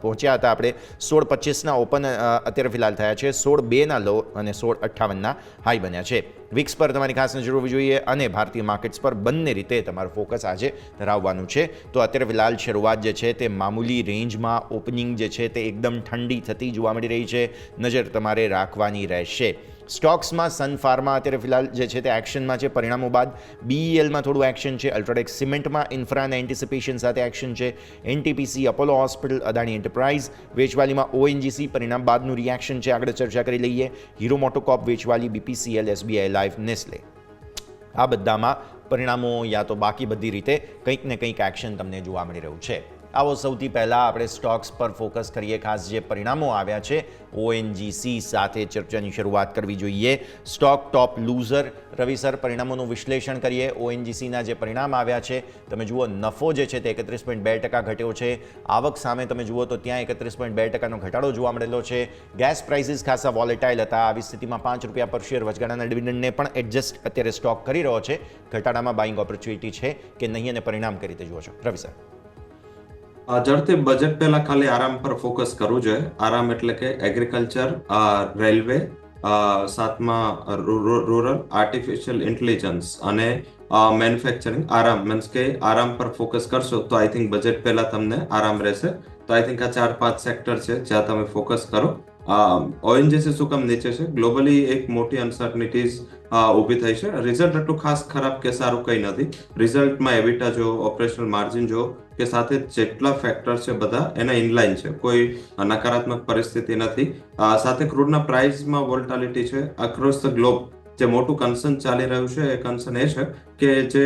પહોંચ્યા હતા આપણે 16.25ના ઓપન અત્યારે ફિલહાલ થયા છે. 16.2ના લો અને 16.58ના હાઈ બન્યા છે. વિક્સ પર તમારી ખાસ નજર હોવી જોઈએ અને ભારતીય માર્કેટ્સ પર બંને રીતે તમારું ફોકસ આજે ધરાવવાનું છે. તો અત્યારે ફિલહાલ શરૂઆત જે છે તે મામૂલી રેન્જમાં, ઓપનિંગ જે છે તે એકદમ ઠંડી થતી જોવા મળી રહી છે. નજર તમારે રાખવાની રહેશે. સ્ટોક્સમાં સન ફાર્મા અત્યારે ફિલહાલ જે છે તે એક્શનમાં છે પરિણામો બાદ. BELમાં થોડું એક્શન છે. અલ્ટ્રાટેક સિમેન્ટમાં ઇન્ફ્રાના એન્ટિસિપેશન સાથે એક્શન છે. NTPC, Apollo hospital, Adani enterprise વેચવાલીમાં, ONGC પરિણામ બાદનું રિએક્શન છે. આગળ ચર્ચા કરી લઈએ. હીરો મોટોકોપ વેચવાલી, BPCL, SBI લાઈફ, નેસ્લે, આ બધામાં પરિણામો યા તો બાકી બધી રીતે કંઈક ને કંઈક એક્શન તમને જોવા મળી રહ્યું છે. આવો સૌથી પહેલાં આપણે સ્ટોક્સ પર ફોકસ કરીએ. ખાસ જે પરિણામો આવ્યા છે ONGC સાથે ચર્ચાની શરૂઆત કરવી જોઈએ. સ્ટોક ટોપ લૂઝર. રવિ સર, પરિણામોનું વિશ્લેષણ કરીએ. ONGCના જે પરિણામ આવ્યા છે તમે જુઓ, નફો જે છે તે 31.2% ઘટ્યો છે. આવક સામે તમે જુઓ તો ત્યાં 31.2%નો ઘટાડો જોવા મળેલો છે. ગેસ પ્રાઇસીસ ખાસા વોલેટાઇલ હતા. આવી સ્થિતિમાં ₹5 પર શેર વચગાળાના ડિવિડન્ડને પણ એડજસ્ટ અત્યારે સ્ટોક કરી રહ્યો છે. ઘટાડામાં બાઇંગ ઓપોર્ચ્યુનિટી છે કે નહીં અને પરિણામ કઈ રીતે જુઓ છો રવિ સર? ઝડપથી બજેટ પહેલા ખાલી આરામ પર ફોકસ કરવું જોઈએ. આરામ એટલે કે એગ્રીકલ્ચર, રેલવે, સાથમાં રૂરલ, આર્ટિફિશિયલ ઇન્ટેલિજન્સ અને મેન્યુફેક્ચરિંગ. આરામ મીન્સ કે આરામ પર ફોકસ કરશો તો આઈ થિંક બજેટ પહેલા તમને આરામ રહેશે. તો આઈ થિંક આ 4-5 સેક્ટર છે જ્યાં તમે ફોકસ કરો. ONGC શું કામ નીચે છે? ગ્લોબલી એક મોટી અનસર્ટનિટીઝ ઊભી થઈ છે. રિઝલ્ટ એટલું ખાસ ખરાબ કે સારું કંઈ નથી. રિઝલ્ટમાં એબિટા જો, ઓપરેશનલ માર્જિન જો કે સાથે જેટલા ફેક્ટર છે બધા એના ઇનલાઇન છે. કોઈ નકારાત્મક પરિસ્થિતિ નથી. સાથે ક્રૂડના પ્રાઇસમાં વોલ્ટાલિટી છે અક્રોસ ધ ગ્લોબ. જે મોટું કન્સર્ન ચાલી રહ્યું છે એ કન્સર્ન એ છે કે જે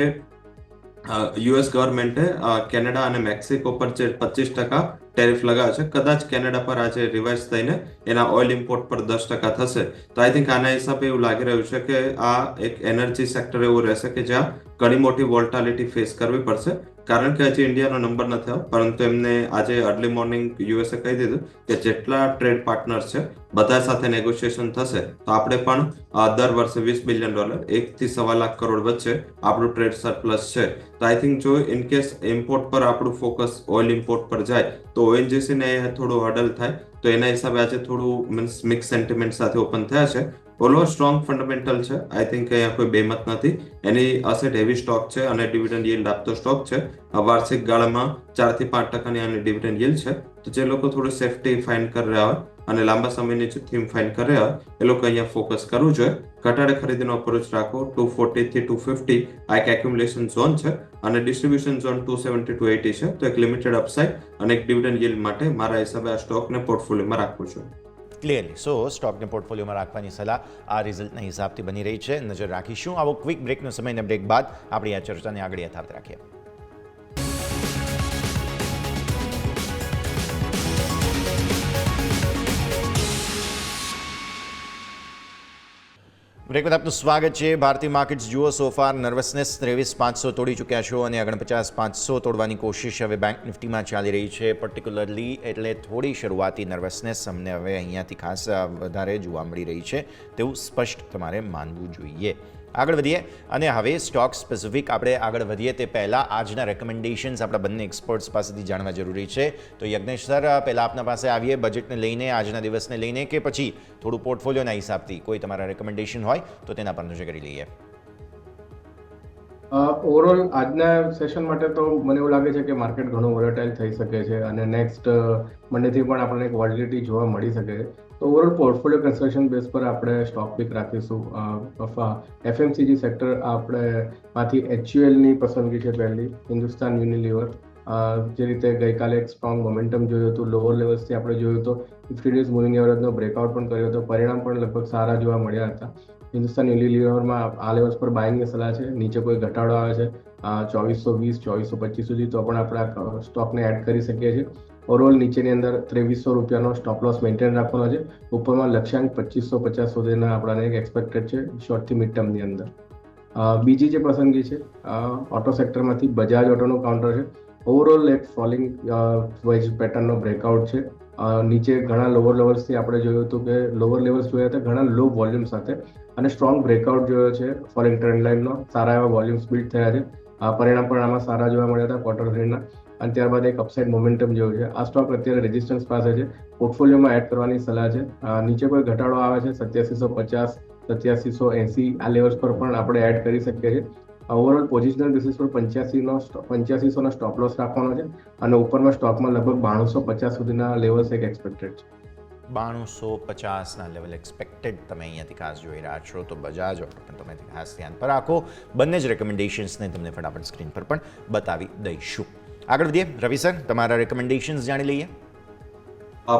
US ગવર્મેન્ટે કેનેડા અને મેક્સિકો પર જે 25% ટેરિફ લગાવ્યો છે, કદાચ કેનેડા પર આજે રિવાઇઝ થઈને એના ઓઇલ ઇમ્પોર્ટ પર 10% થશે. તો આઈ થિંક આના હિસાબે એવું લાગી રહ્યું છે કે આ એક એનર્જી સેક્ટર એવું રહેશે કે જ્યાં ઘણી મોટી વોલ્ટાલિટી ફેસ કરવી પડશે. કારણ કે હજી ઇન્ડિયાનો નંબર નથી થયો, પરંતુ એમને આજે અર્લી મોર્નિંગ યુએસએ કહી દીધું કે જેટલા ટ્રેડ પાર્ટનર્સ છે બધા સાથે નેગોશિએશન થશે તો આપણે પણ દર વર્ષે $20 બિલિયન, 1 થી 1.25 લાખ કરોડ વચ્ચે આપણું ટ્રેડ સરપ્લસ છે. તો આઈ થિંક જો ઇન કેસ ઇમ્પોર્ટ પર આપણું ફોકસ ઓઇલ ઇમ્પોર્ટ પર જાય તો ONGC ને થોડું હર્ડલ થાય. તો એના હિસાબે આજે થોડું મીન્સ મિક્સ સેન્ટિમેન્ટ સાથે ઓપન થયા છે. ઓલો સ્ટ્રોંગ ફંડામેન્ટલ છે. આઈ થિંક અહીંયા કોઈ બેમત નથી. એની અસેટ હેવી સ્ટોક છે અને ડિવિડન્ડ yield આપતો સ્ટોક છે. વાર્ષિક ગાળામાં 4 થી 5% આની ડિવિડન્ડ yield છે. તો જે લોકો થોડું સેફટી ફાઇન્ડ કરી રહ્યા હોય અને લાંબા સમયની જે થીમ ફાઇન્ડ કરી રહ્યા હોય એ લોકો અહીંયા ફોકસ કરવું જોઈએ. ઘટાડે ખરીદીનો અપ્રોચ રાખો. 240 થી 250 આ એક એક્યુમ્યુલેશન ઝોન છે અને ડિસ્ટ્રીબ્યુશન ઝોન 270 to 80 છે. તો એક લિમિટેડ અપસાઇડ અને એક ડિવિડન્ડ yield માટે મારા હિસાબે આ સ્ટોકને પોર્ટફોલિયોમાં રાખવું જોઈએ. ક્લિયરલી સો સ્ટોકને પોર્ટફોલિયોમાં રાખવાની સલાહ આ રિઝલ્ટના હિસાબથી બની રહી છે. નજર રાખીશું. આવો ક્વિક બ્રેકનો સમય અને બ્રેક બાદ આપણે આ ચર્ચાને આગળ યથાવત રાખીએ. બ્રેક બાદ આપનું સ્વાગત છે. ભારતીય માર્કેટ્સ જુઓ સોફાર નર્વસનેસ 23,500 તોડી ચૂક્યા છો અને 49,500 તોડવાની કોશિશ હવે બેંક નિફ્ટીમાં ચાલી રહી છે પર્ટિક્યુલરલી. એટલે થોડી શરૂઆતી નર્વસનેસ અમને હવે અહીંયાથી ખાસ વધારે જોવા મળી રહી છે તેવું સ્પષ્ટ તમારે માનવું જોઈએ. આગળ વધીએ અને હવે સ્ટોક સ્પેસિફિક આપણે આગળ વધીએ તે પહેલાં આજના રેકમેન્ડેશન્સ આપણા બંને એક્સપર્ટ્સ પાસેથી જાણવા જરૂરી છે. તો યજ્ઞેશ સર, પહેલાં આપના પાસે આવીએ બજેટને લઈને, આજના દિવસને લઈને, કે પછી થોડું પોર્ટફોલિયોના હિસાબથી કોઈ તમારા રેકમેન્ડેશન હોય તો તેના પર નજર કરી લઈએ. ઓવરઓલ આજના સેશન માટે તો મને એવું લાગે છે કે માર્કેટ ઘણું વોલેટાઇલ થઈ શકે છે અને નેક્સ્ટ મંડેથી પણ આપણને એક વોલિડિટી જોવા મળી શકે છે. તો ઓવરઓલ પોર્ટફોલિયો કન્સ્ટ્રક્શન બેઝ પર આપણે સ્ટોક પિક રાખીશું. એફએમસીજી સેક્ટર આપણે માંથી HULની પસંદગી છે. પહેલી હિન્દુસ્તાન યુનિલિવર. જે રીતે ગઈકાલે એક સ્ટ્રોંગ મોમેન્ટમ જોયું હતું, લોઅર લેવલ્સથી આપણે જોયું તો 50 ડેઝ મૂવિંગ એવરેજનો બ્રેકઆઉટ પણ કર્યો હતો. પરિણામ પણ લગભગ સારા જોવા મળ્યા હતા. હિન્દુસ્તાન યુનિલિવરમાં આ લેવલ્સ પર બાઇંગની સલાહ છે. નીચે કોઈ ઘટાડો આવે છે 2420 2425 સુધી તો પણ આપણે સ્ટોકને એડ કરી શકીએ છીએ. ઓવરઓલ નીચેની અંદર 2300 રૂપિયાનો સ્ટોપ લોસ મેન્ટેન રાખવાનો છે. ઉપરમાં લક્ષ્યાંક 2550 સુધીના આપણાને એક એક્સપેક્ટેડ છે શોર્ટથી મિડ ટર્મની અંદર. બીજી જે પસંદગી છે ઓટો સેક્ટરમાંથી બજાજ ઓટોનું કાઉન્ટર છે. ઓવરઓલ એક ફોલિંગ વેજ પેટર્નનો બ્રેકઆઉટ છે. નીચે ઘણા લોઅર લેવલ્સથી આપણે જોયું હતું કે લોઅર લેવલ્સ જોયા હતા ઘણા લો વોલ્યુમ સાથે અને સ્ટ્રોંગ બ્રેકઆઉટ જોયો છે. ફોલિંગ ટ્રેન્ડ લાઇનનો સારા એવા વોલ્યુમ્સ બિલ્ડ થયા છે. પરિણામ પણ આમાં સારા જોવા મળ્યા હતા ક્વાર્ટર 3ના અને ત્યારબાદ એક અપસાઇડ મોમેન્ટમ જોયું છે. આ સ્ટોક અત્યારે રેઝિસ્ટન્સ પાસે છે. પોર્ટફોલિયોમાં એડ કરવાની સલાહ છે. નીચે કોઈ ઘટાડો આવે છે 8750 8780 આ લેવલ્સ પર પણ આપણે એડ કરી શકીએ છીએ. ઓવરઓલ પોઝિશનલ બેસિસ પર 8500 નો સ્ટોપ લોસ રાખવાનો છે અને ઉપરમાં સ્ટોકમાં લગભગ 9250 સુધીના લેવલ્સ એક એક્સપેક્ટેડ છે. 9250ના લેવલ એક્સપેક્ટેડ તમે અહીંયાથી ખાસ જોઈ રહ્યા છો. તો બજાજ ઓટો પણ તમે ખાસ ધ્યાન પર રાખો. બંને જ રેકમેન્ડેશન્સને તમને ફટાફટ સ્ક્રીન પર પણ બતાવી દઈશું. આગળ વધીએ. રવિ સર, તમારા રેકમેન્ડેશન્સ જાણી લઈએ.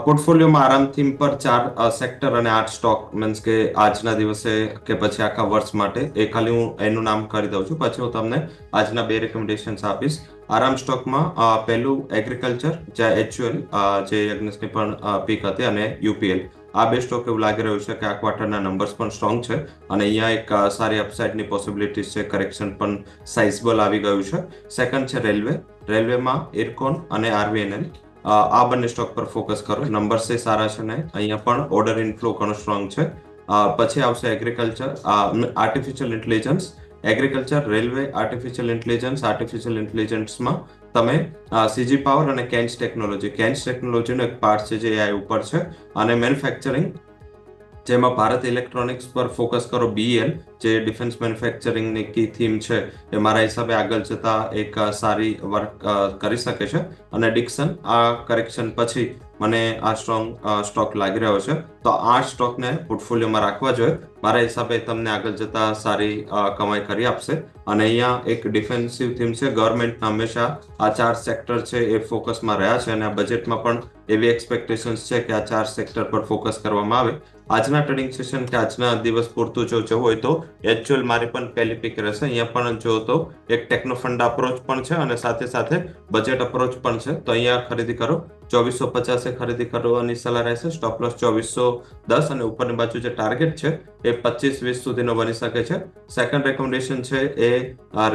પોર્ટફોલિયોમાં આરામ થીમ પર 4 સેક્ટર અને 8 સ્ટોક મીન્સ કે આજના દિવસે કે પછી આખા વર્ષ માટે એ ખાલી હું એનું નામ કરી દઉં છું. પછી હું તમને આજના 2 રેકમેન્ડેશન્સ આપીશ. આરામ સ્ટોકમાં પહેલું એગ્રીકલ્ચર જ્યાં HUL જે યજ્ઞેશની પણ પીક હતી અને UPL. આ 2 સ્ટોક એવું લાગી રહ્યું છે કે આ ક્વાર્ટરના નંબર્સ પણ સ્ટ્રોંગ છે અને અહીંયા એક સારી અપસાઇડની પોસિબિલિટીઝ છે. કરેક્શન પણ સાઇઝબલ આવી ગયું છે. સેકન્ડ છે રેલવે. રેલવેમાં ઇરકોન અને RVNL આ બંને સ્ટોક પર ફોકસ કરો. નંબર્સ એ સારા છે ને અહીંયા પણ ઓર્ડર ઇનફ્લો ઘણો સ્ટ્રોંગ છે. પછી આવશે agriculture, artificial intelligence. Agriculture, railway, artificial ઇન્ટેલિજન્સમાં તમે CG પાવર અને કેન્સ ટેકનોલોજીનો એક પાર્ટ છે જે AI ઉપર છે અને મેન્યુફેક્ચરિંગ જેમાં ભારત ઇલેક્ટ્રોનિક્સ પર ફોકસ કરો. BEL જે ડિફેન્સ મેન્યુફેક્ચરિંગની કી થીમ છે એ મારા હિસાબે આગળ જતા એક સારી વર્ક કરી શકે છે અને ડિક્સન આ કરેક્શન પછી મને આ સ્ટ્રોંગ સ્ટોક લાગી રહ્યો છે. તો આ સ્ટોકને પોર્ટફોલિયોમાં રાખવા જોઈએ. મારા હિસાબે તમને આગળ જતા સારી કમાઈ કરી આપશે અને અહીંયા એક ડિફેન્સિવ થીમ છે. ગવર્મેન્ટ હંમેશા આ 4 સેક્ટર છે એ ફોકસમાં રહ્યા છે અને આ બજેટમાં પણ એવી એક્સપેક્ટેશન્સ છે કે આ 4 સેક્ટર પર ફોકસ કરવામાં આવે. આજના ટ્રેડિંગ સેશન કે આજના દિવસ પૂરતું જો જવું હોય તો HUL મારી પણ પહેલી પિક રહેશે. અહીંયા પણ જો તો એક ટેકનો ફંડ અપ્રોચ પણ છે અને સાથે સાથે બજેટ અપ્રોચ પણ છે. તો અહીંયા ખરીદી કરો. 2450 ખરીદી કરવાની સલાહ રહેશે. સ્ટોપ લોસ 2410 અને ઉપરની બાજુ જે ટાર્ગેટ છે એ 2520 સુધીનો બની શકે છે. સેકન્ડ રેકમેન્ડેશન છે એ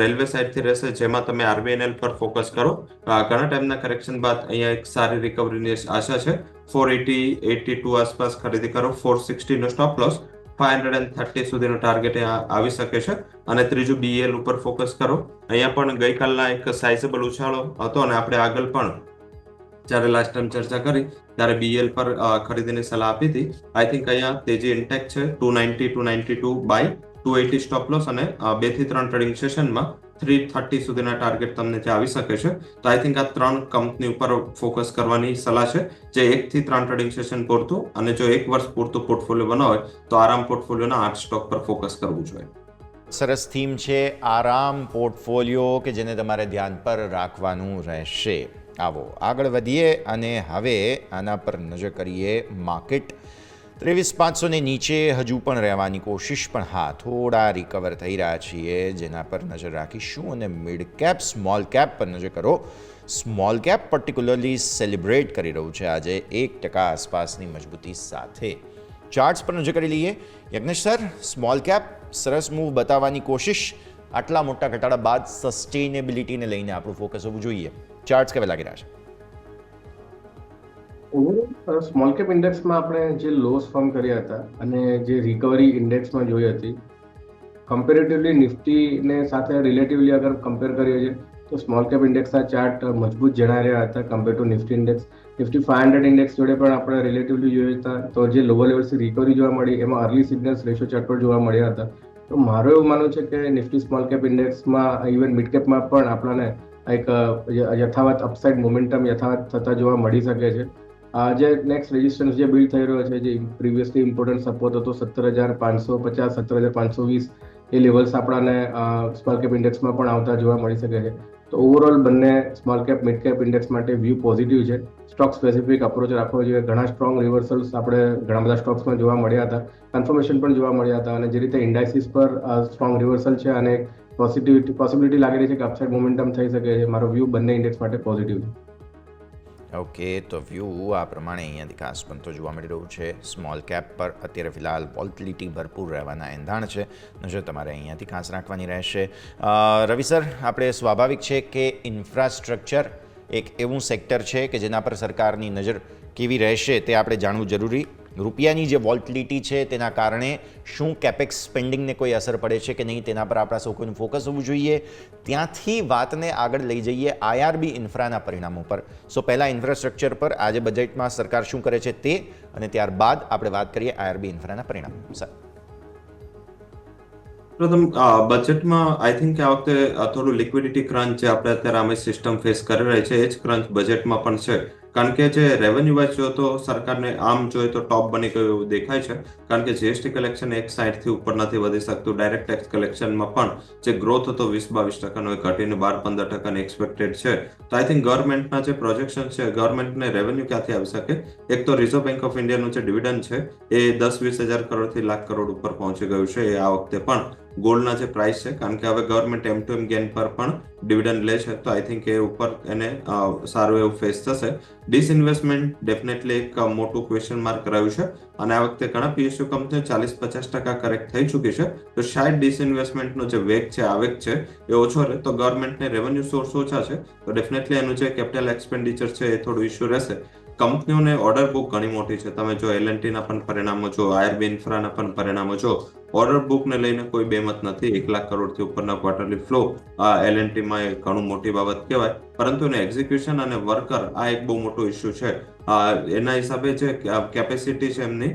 રેલવે સાઇડથી રહેશે જેમાં તમે RVNL પર ફોકસ કરો. ઘણા ટાઈમના કરેક્શન બાદ અહીંયા એક સારી રિકવરીની આશા છે. 480-82 આસપાસ ખરીદી કરો. 460 નો સ્ટોપ લોસ, 530 સુધીનો ટાર્ગેટ આવી શકે છે અને ત્રીજું BEL ઉપર ફોકસ કરો. અહીંયા પણ ગઈકાલના એક સાઇઝેબલ ઉછાળો હતો અને આપણે આગળ પણ જ્યારે લાસ્ટ ટાઈમ ચર્ચા કરી ત્યારે BL પર ખરીદીની સલાહ આપી હતી. આઈ થિંક અહીંયા તેજી ઇન્ટેક્ટ છે. 290 292 બાય 280 સ્ટોપ લોસ અને 2 થી 3 ટ્રેડિંગ સેશનમાં 330 સુધીના ટાર્ગેટ તમને ત્યાં આવી શકે છે. તો આઈ થિંક આ 3 કંપની ઉપર ફોકસ કરવાની સલાહ છે, જે 1 થી 3 ટ્રેડિંગ સેશન પૂરતું, અને જો 1 વર્ષ પૂરતું પોર્ટફોલિયો બનાવો હોય તો આરામ પોર્ટફોલિયોના 8 સ્ટોક પર ફોકસ કરવું જોઈએ. સરસ થીમ છે, આરામ પોર્ટફોલિયો, કે જેને તમારે ધ્યાન પર રાખવાનું રહેશે. આવો આગળ વધીએ અને હવે આના પર નજર કરીએ. માર્કેટ 23,500 નીચે હજુ પણ રહેવાની કોશિશ, પણ હા થોડા રિકવર થઈ રહ્યા છીએ, જેના પર નજર રાખીશું. અને મિડ કેપ સ્મોલ કેપ પર નજર કરો. સ્મોલ કેપ પર્ટિક્યુલરલી સેલિબ્રેટ કરી રહ્યું છે આજે 1% આસપાસની મજબૂતી સાથે. ચાર્ટ્સ પર નજર કરી લઈએ. યજ્ઞેશ સર, સ્મોલ કેપ સરસ મૂવ બતાવવાની કોશિશ, આટલા મોટા ઘટાડા બાદ સસ્ટેનેબિલિટીને લઈને આપણું ફોકસ હોવું જોઈએ. ચાર્ટ્સ કેવા લાગી રહ્યા છે? ઓવરઓલ સ્મોલ કેપ ઇન્ડેક્સમાં આપણે જે લોસ ફોર્મ કર્યા હતા અને જે રિકવરી ઇન્ડેક્સમાં જોઈ હતી, કમ્પેરેટિવલી નિફ્ટીને સાથે રિલેટિવલી અગર કમ્પેર કરીએ છીએ તો સ્મોલ કેપ ઇન્ડેક્સના ચાર્ટ મજબૂત જણાઈ રહ્યા હતા compare to Nifty index. Nifty 500 index જોડે પણ આપણે રિલેટિવલી જોયા હતા તો જે લોઅર લેવલ્સથી રિકવરી જોવા મળી એમાં અર્લી સિગ્નલ્સ રેશિયો ચાર્ટ પર જોવા મળ્યા હતા. તો મારું એવું માનવું છે કે નિફ્ટી સ્મોલ કેપ ઇન્ડેક્સમાં ઇવન મિડ કેપમાં પણ આપણને એક યથાવત અપસાઇડ મોમેન્ટમ યથાવત થતા જોવા મળી શકે છે. જે નેક્સ્ટ રેઝિસ્ટન્સ જે બિલ્ડ થઈ રહ્યો છે, જે પ્રીવિયસલી ઇમ્પોર્ટન્ટ સપોર્ટ હતો 17,550 17,520, એ લેવલ્સ આપણને સ્મોલ કેપ ઇન્ડેક્સમાં પણ આવતા જોવા મળી શકે છે. તો ઓવરઓલ બંને small cap mid cap index માટે વ્યૂ પોઝિટિવ છે. સ્ટોક સ્પેસિફિક અપ્રોચ રાખવો જોઈએ. ઘણા સ્ટ્રોંગ રિવર્સલ્સ આપણે ઘણા બધા સ્ટોક્સમાં જોવા મળ્યા હતા, કન્ફર્મેશન પણ જોવા મળ્યા હતા, અને જે રીતે ઇન્ડાઇસિસ પર સ્ટ્રોંગ રિવર્સલ છે અને પોસિબિલિટી લાગી રહી છે કે અપસાઇડ મોમેન્ટમ થઈ શકે છે. મારો વ્યૂ બંને ઇન્ડેક્સ માટે પોઝિટિવ છે. ઓકે, તો વ્યૂ આ પ્રમાણે અહીંયાથી ખાસ બનતો જોવા મળી રહ્યું છે. સ્મોલ કેપ પર અત્યારે ફિલહાલ વોલ્ટિલિટી ભરપૂર રહેવાના એંધાણ છે, નજર તમારે અહીંયાથી ખાસ રાખવાની રહેશે. રવિ સર, આપણે સ્વાભાવિક છે કે ઇન્ફ્રાસ્ટ્રક્ચર એક એવું સેક્ટર છે કે જેના પર સરકારની નજર કેવી રહેશે તે આપણે જાણવું જરૂરી. રૂપિયાની જે વોલ્ટિલિટી છે તેના કારણે શું કેપેક્સ સ્પેન્ડિંગને કોઈ અસર પડે છે કે નહીં, તેના પર આપણા સૌ કોઈનું ફોકસ હોવું જોઈએ. ત્યાંથી વાતને આગળ લઈ જઈએ IRB ઇન્ફ્રાના પરિણામો પર. સો પહેલાં ઇન્ફ્રાસ્ટ્રક્ચર પર આજે બજેટમાં સરકાર શું કરે છે તે, અને ત્યારબાદ આપણે વાત કરીએ IRB ઇન્ફ્રાના પરિણામો. સર, પ્રથમ બજેટમાં આઈ થિંક આ વખતે થોડું લિક્વિડિટી ક્રંચ જે આપણે અત્યારે આમે સિસ્ટમ ફેસ કરી રહી છે, એ જ ક્રંચ બજેટમાં પણ છે. કારણ કે જે રેવન્યુ વાઇઝ જો તો સરકારને આમ જોઈએ તો ટોપ બની ગયું એવું દેખાય છે. કારણ કે GST કલેક્શન 160 થી ઉપર નથી વધી શકતું. ડાયરેક્ટ ટેક્સ કલેક્શનમાં પણ જે ગ્રોથ હતો 20-22% એ ઘટીને 12-15% એક્સપેક્ટેડ છે. તો આઈ થિંક ગવર્મેન્ટના જે પ્રોજેક્શન છે, ગવર્મેન્ટને રેવન્યુ ક્યાંથી આવી શકે? એક તો રિઝર્વ બેંક ઓફ ઇન્ડિયાનું જે ડિવિડન્ડ છે એ 10-20 હજાર કરોડથી લાખ કરોડ ઉપર પહોંચી ગયું છે. એ આ વખતે પણ ગોલ્ડના જે પ્રાઇસ છે, કારણ કે હવે ગવર્મેન્ટ M2M ગેન પર પણ ડિવિડન્ડ લે છે, તો આઈ થિંક એ ઉપર એને સારું એવું ફેસ થશે. ડિસઇન્વેસ્ટમેન્ટ ડેફિનેટલી એક મોટું ક્વેશ્ચન માર્ક રહ્યું છે, અને આ વખતે ઘણા PSU કંપનીઓ 40-50% કરેક્ટ થઈ ચૂકી છે. તો શાયદ ડિસઇન્વેસ્ટમેન્ટનો જે વેગ છે, આવેગ છે, એ ઓછો રહે. તો ગવર્મેન્ટને રેવન્યુ સોર્સ ઓછા છે, તો ડેફિનેટલી એનું જે કેપિટલ એક્સપેન્ડિચર છે એ થોડું ઇશ્યુ રહેશે. કંપનીઓને ઓર્ડર બુક ઘણી મોટી છે. તમે જો L&Tના પણ પરિણામો જો, IRB ઇન્ફ્રાના પણ પરિણામો જો, ઓર્ડર બુકને લઈને કોઈ બેમત નથી. 1 લાખ કરોડથી ઉપરના ક્વાર્ટરલી ફ્લો L&Tમાં એ ઘણું મોટી બાબત કહેવાય. પરંતુ એનું એક્ઝિક્યુશન અને વર્કર, આ એક બહુ મોટો ઇશ્યુ છે. એના હિસાબે જે કેપેસિટી છે એમની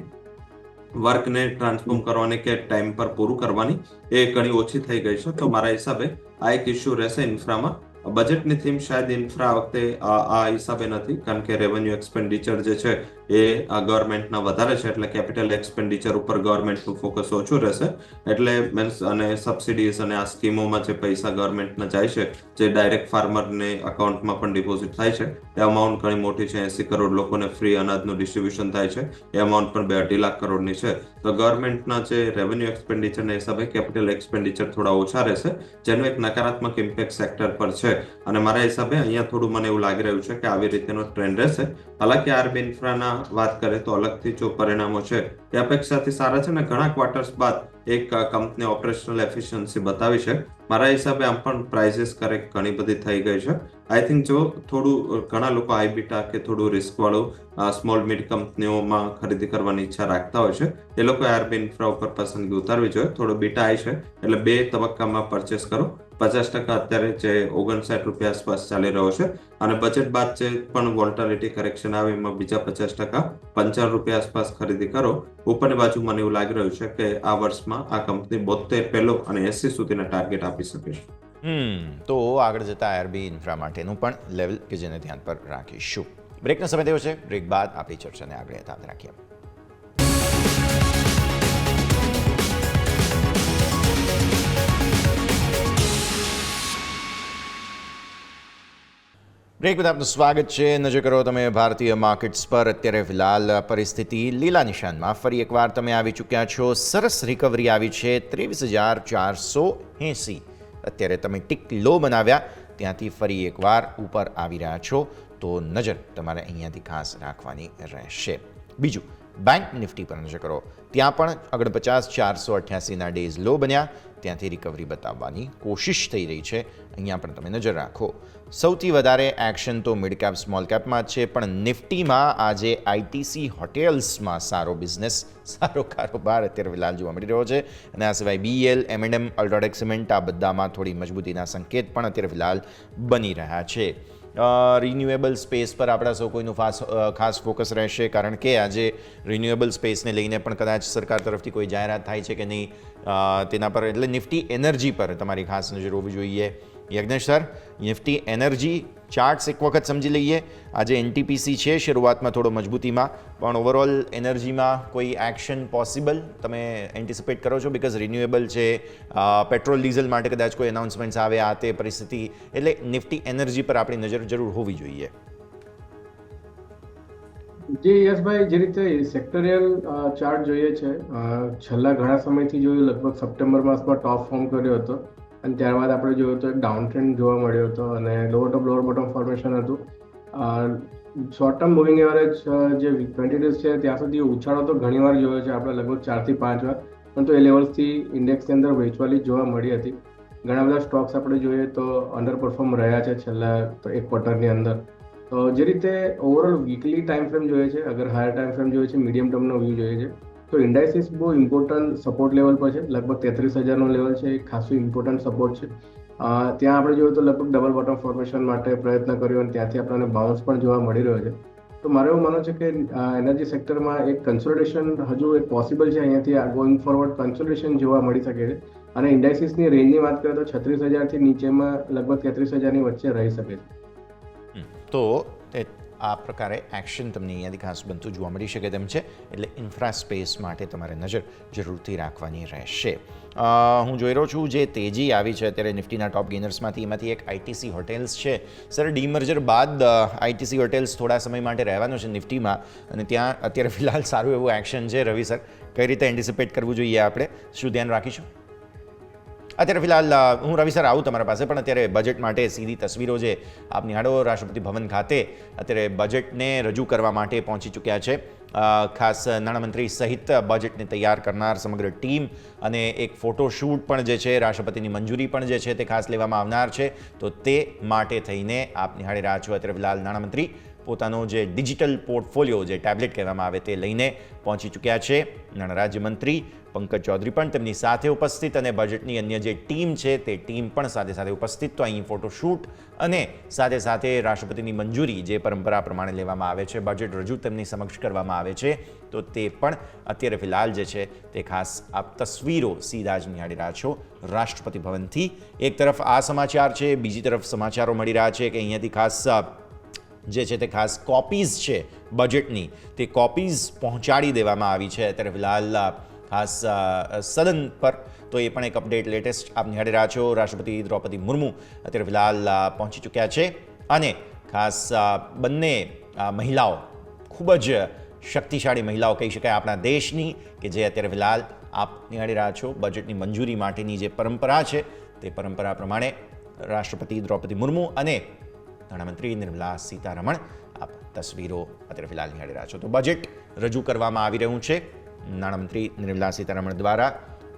વર્કને ટ્રાન્સફોર્મ કરવાની કે ટાઈમ પર પૂરું કરવાની, એ ઘણી ઓછી થઈ ગઈ છે. તો મારા હિસાબે આ એક ઇશ્યુ રહેશે ઇન્ફ્રામાં. બજેટની થીમ શાયદ ઇન્ફ્રા વખતે આ હિસાબે નથી, કારણ કે રેવન્યુ એક્સપેન્ડિચર જે છે એ ગવર્મેન્ટના વધારે છે, એટલે કેપિટલ એક્સપેન્ડિચર ઉપર ગવર્મેન્ટનું ફોકસ ઓછું રહેશે. એટલે મીન્સ અને સબસિડીઝ અને આ સ્કીમોમાં જે પૈસા ગવર્મેન્ટના જાય છે, જે ડાયરેક્ટ ફાર્મરને અકાઉન્ટમાં પણ ડિપોઝિટ થાય છે, એ અમાઉન્ટ ઘણી મોટી છે. 80 કરોડ લોકોને ફ્રી અનાજનું ડિસ્ટ્રીબ્યુશન થાય છે, એ અમાઉન્ટ પણ 2-2.5 લાખ કરોડની છે. તો ગવર્મેન્ટના જે રેવન્યુ એક્સપેન્ડિચરના હિસાબે કેપિટલ એક્સપેન્ડિચર થોડા ઓછા રહેશે, જેનું એક નકારાત્મક ઇમ્પેક્ટ સેક્ટર પર છે. અને મારા હિસાબે અહીંયા થોડું મને એવું લાગી રહ્યું છે કે આવી રીતેનો ટ્રેન્ડ રહેશે. હાલાકી IRB ઇન્ફ્રાના વાત કરીએ તો અલગથી જો પરિણામો છે એ અપેક્ષાથી સારા છે, ને ઘણા ક્વાર્ટર્સ બાદ એક કંપની ઓપરેશનલ એફિશિયન્સી બતાવી છે. મારા હિસાબે આમ પણ પ્રાઇઝિસ કરેક્ટ ઘણી બધી થઈ ગઈ છે. આઈ થિંક જો થોડું ઘણા લોકો હાઈ બીટા કે થોડું રિસ્ક વાળું સ્મોલ મિડ કંપનીઓમાં ખરીદી કરવાની ઈચ્છા રાખતા હોય છે, એ લોકો IRB ઇન્ફ્રા ઉપર પસંદગી ઉતારવી જોઈએ. થોડો બીટા હાઈ છે, એટલે 2 તબક્કામાં પરચેસ કરો. 50% અત્યારે જે 59 રૂપિયા આસપાસ ચાલી રહ્યો છે અને બજેટ બાદ જે પણ વોલ્ટાલિટી કરેક્શન આવે એમાં બીજા 50% 55 રૂપિયા આસપાસ ખરીદી કરો. ઉપરની બાજુ મને એવું લાગી રહ્યું છે કે આ વર્ષમાં આ કંપની 72 પહેલો અને 80 સુધીના ટાર્ગેટ આપી શકે છે. તો આગળ જતા આરબી ઇન્ફ્રા માટેનું પણ લેવલ કે જેને ધ્યાન પર રાખીશું. બ્રેકનો સમય થયો છે. બ્રેક બાદ આપણી ચર્ચાને આગળ યથાવત રાખીએ. બ્રેક બાદ આપનું સ્વાગત છે. નજર કરો તમે ભારતીય માર્કેટ્સ પર. અત્યારે ફિલહાલ પરિસ્થિતિ લીલા નિશાનમાં. ફરી એકવાર તમે આવી ચૂક્યા છો. સરસ રિકવરી આવી છે 23,480. અત્યારે તમે ટિક લો બનાવ્યા ત્યાંથી ફરી એકવાર ઉપર આવી રહ્યા છો, તો નજર તમારે અહીંયાથી ખાસ રાખવાની રહેશે. બીજું, બેંક નિફ્ટી પર નજર કરો. ત્યાં પણ 49,488ના ડેઝ લો બન્યા, ત્યાંથી રિકવરી બતાવવાની કોશિશ થઈ રહી છે. અહીંયા પણ તમે નજર રાખો. સૌથી વધારે એક્શન તો મિડ કેપ સ્મોલ કેપમાં જ છે, પણ નિફ્ટીમાં આજે આઈટીસી હોટેલ્સમાં સારો બિઝનેસ, સારો કારોબાર અત્યારે ફિલહાલ જોવા મળી રહ્યો છે. અને આ સિવાય બીએલ, એમએનએમ, અલ્ટ્રાટેક સિમેન્ટ આ બધામાં થોડી મજબૂતીના સંકેત પણ અત્યારે ફિલહાલ બની રહ્યા છે. રિન્યુએબલ સ્પેસ પર આપણા સૌ કોઈનું ખાસ ફોકસ રહેશે, કારણ કે આજે રિન્યુએબલ સ્પેસને લઈને પણ કદાચ સરકાર તરફથી કોઈ જાહેરાત થાય છે કે નહીં તેના પર, એટલે નિફ્ટી એનર્જી પર તમારી ખાસ નજર હોવી જોઈએ. Yagnesh sir, Nifty energy charts એક વખત સમજી લઈએ. આજે એનટીપીસી છે શરૂઆતમાં થોડો મજબૂતીમાં, પણ ઓવરઓલ એનર્જીમાં કોઈ એક્શન પોસિબલ તમે એન્ટિસિપેટ કરો છો? બિકોઝ રિન્યુએબલ છે, પેટ્રોલ ડીઝલ માટે કદાચ કોઈ અનાઉન્સમેન્ટ્સ આવે આ તે પરિસ્થિતિ, એટલે નિફ્ટી એનર્જી પર આપણી નજર જરૂર હોવી જોઈએ. જી યશભાઈ, જે રીતે સેક્ટરિયલ ચાર્ટ જોઈએ છે, છેલ્લા ઘણા સમયથી જોયું, લગભગ સપ્ટેમ્બર માસમાં ટોપ ફોર્મ કર્યો હતો અને ત્યારબાદ આપણે જોયું તો એક ડાઉન ટ્રેન્ડ જોવા મળ્યો હતો અને લોઅર ટોપ લોઅર બોટમ ફોર્મેશન હતું. શોર્ટ ટર્મ મૂવિંગ એવરેજ જે 20 ડેઝ છે ત્યાં સુધી ઉછાળો તો ઘણીવાર જોયો છે આપણે, લગભગ 4 થી 5 વાર, પરંતુ એ લેવલ્સથી ઇન્ડેક્સની અંદર વેચવાલી જોવા મળી હતી. ઘણા બધા સ્ટોક્સ આપણે જોઈએ તો અંડર પરફોર્મ રહ્યા છે છેલ્લા એક ક્વાર્ટરની અંદર. તો જે રીતે ઓવરઓલ વીકલી ટાઈમ ફ્રેમ જોઈએ છે, અગર હાયર ટાઈમ ફ્રેમ જોઈએ છે, મીડિયમ ટર્મનો વ્યૂ જોઈએ છે, તો ઇન્ડાઇસિસ બહુ ઇમ્પોર્ટન્ટ સપોર્ટ લેવલ પર છે. લગભગ 33,000નો લેવલ છે, એક ખાસું ઇમ્પોર્ટન્ટ સપોર્ટ છે. ત્યાં આપણે જોઈએ તો લગભગ ડબલ બોટમ ફોર્મેશન માટે પ્રયત્ન કર્યો અને ત્યાંથી આપણને બાઉન્સ પણ જોવા મળી રહ્યો છે. તો મારે એવું માનવું છે કે એનર્જી સેક્ટરમાં એક કન્સોલિડેશન હજુ એક પોસિબલ છે. અહીંયાથી ગોઈંગ ફોરવર્ડ કન્સોલિડેશન જોવા મળી શકે છે. અને ઇન્ડાઇસિસની રેન્જની વાત કરીએ તો 36,000થી નીચેમાં લગભગ 33,000ની વચ્ચે રહી શકે છે. તો આ પ્રકારે એક્શન તમને અહીંયાથી ખાસ બનતું જોવા મળી શકે તેમ છે, એટલે ઇન્ફ્રા સ્પેસ માટે તમારે નજર જરૂરથી રાખવાની રહેશે. હું જોઈ રહ્યો છું જે તેજી આવી છે અત્યારે નિફ્ટીના ટોપ ગેનર્સમાંથી, એમાંથી એક આઈટીસી હોટેલ્સ છે. સર, ડીમર્જર બાદ આઈટીસી હોટેલ્સ થોડા સમય માટે રહેવાનો છે નિફ્ટીમાં, અને ત્યાં અત્યારે ફિલહાલ સારું એવું એક્શન છે. રવિ સર, કઈ રીતે એન્ટિસિપેટ કરવું જોઈએ આપણે, શું ધ્યાન રાખીશું? અત્યારે ફિલહાલ હું રવિ સર આવું તમારા પાસે, પણ અત્યારે બજેટ માટે સીધી તસવીરો જે આપ નિહાળો, રાષ્ટ્રપતિ ભવન ખાતે અત્યારે બજેટને રજૂ કરવા માટે પહોંચી ચૂક્યા છે. ખાસ નાણામંત્રી સહિત બજેટને તૈયાર કરનાર સમગ્ર ટીમ, અને એક ફોટોશૂટ પણ જે છે, રાષ્ટ્રપતિની મંજૂરી પણ જે છે તે ખાસ લેવામાં આવનાર છે. તો તે માટે થઈને આપ નિહાળી રહ્યા છો અત્યારે ફિલહાલ નાણામંત્રી પોતાનો જે ડિજિટલ પોર્ટફોલિયો, જે ટેબ્લેટ કહેવામાં આવે, તે લઈને પહોંચી ચૂક્યા છે. નાણાં રાજ્યમંત્રી પંકજ ચૌધરી પણ તેમની સાથે ઉપસ્થિત, અને બજેટની અન્ય જે ટીમ છે તે ટીમ પણ સાથે સાથે ઉપસ્થિત. તો અહીં ફોટોશૂટ અને સાથે સાથે રાષ્ટ્રપતિની મંજૂરી જે પરંપરા પ્રમાણે લેવામાં આવે છે, બજેટ રજૂ તેમની સમક્ષ કરવામાં આવે છે, તો તે પણ અત્યારે ફિલહાલ જે છે તે ખાસ આપ તસવીરો સીધા જ નિહાળી રહ્યા છો રાષ્ટ્રપતિ ભવનથી. એક તરફ આ સમાચાર છે, બીજી તરફ સમાચારો મળી રહ્યા છે કે અહીંયાથી ખાસ જે છે તે ખાસ કોપીઝ છે બજેટની, તે કોપીઝ પહોંચાડી દેવામાં આવી છે અત્યારે ફિલહાલ ખાસ સદન પર. તો એ પણ એક અપડેટ લેટેસ્ટ આપ નિહાળી રહ્યા છો. રાષ્ટ્રપતિ દ્રૌપદી મુર્મુ અત્યારે ફિલહાલ પહોંચી ચૂક્યા છે, અને ખાસ બંને મહિલાઓ, ખૂબ જ શક્તિશાળી મહિલાઓ કહી શકાય આપણા દેશની, કે જે અત્યારે ફિલહાલ આપ નિહાળી રહ્યા છો બજેટની મંજૂરી માટેની જે પરંપરા છે તે પરંપરા પ્રમાણે રાષ્ટ્રપતિ દ્રૌપદી મુર્મુ અને નાણામંત્રી નિર્મલા સીતારમણ આપ તસવીરો અત્યારે ફિલહાલ નિહાળી રહ્યા છો. તો બજેટ રજૂ કરવામાં આવી રહ્યું છે નાણામંત્રી નિર્મલા સીતારમણ દ્વારા.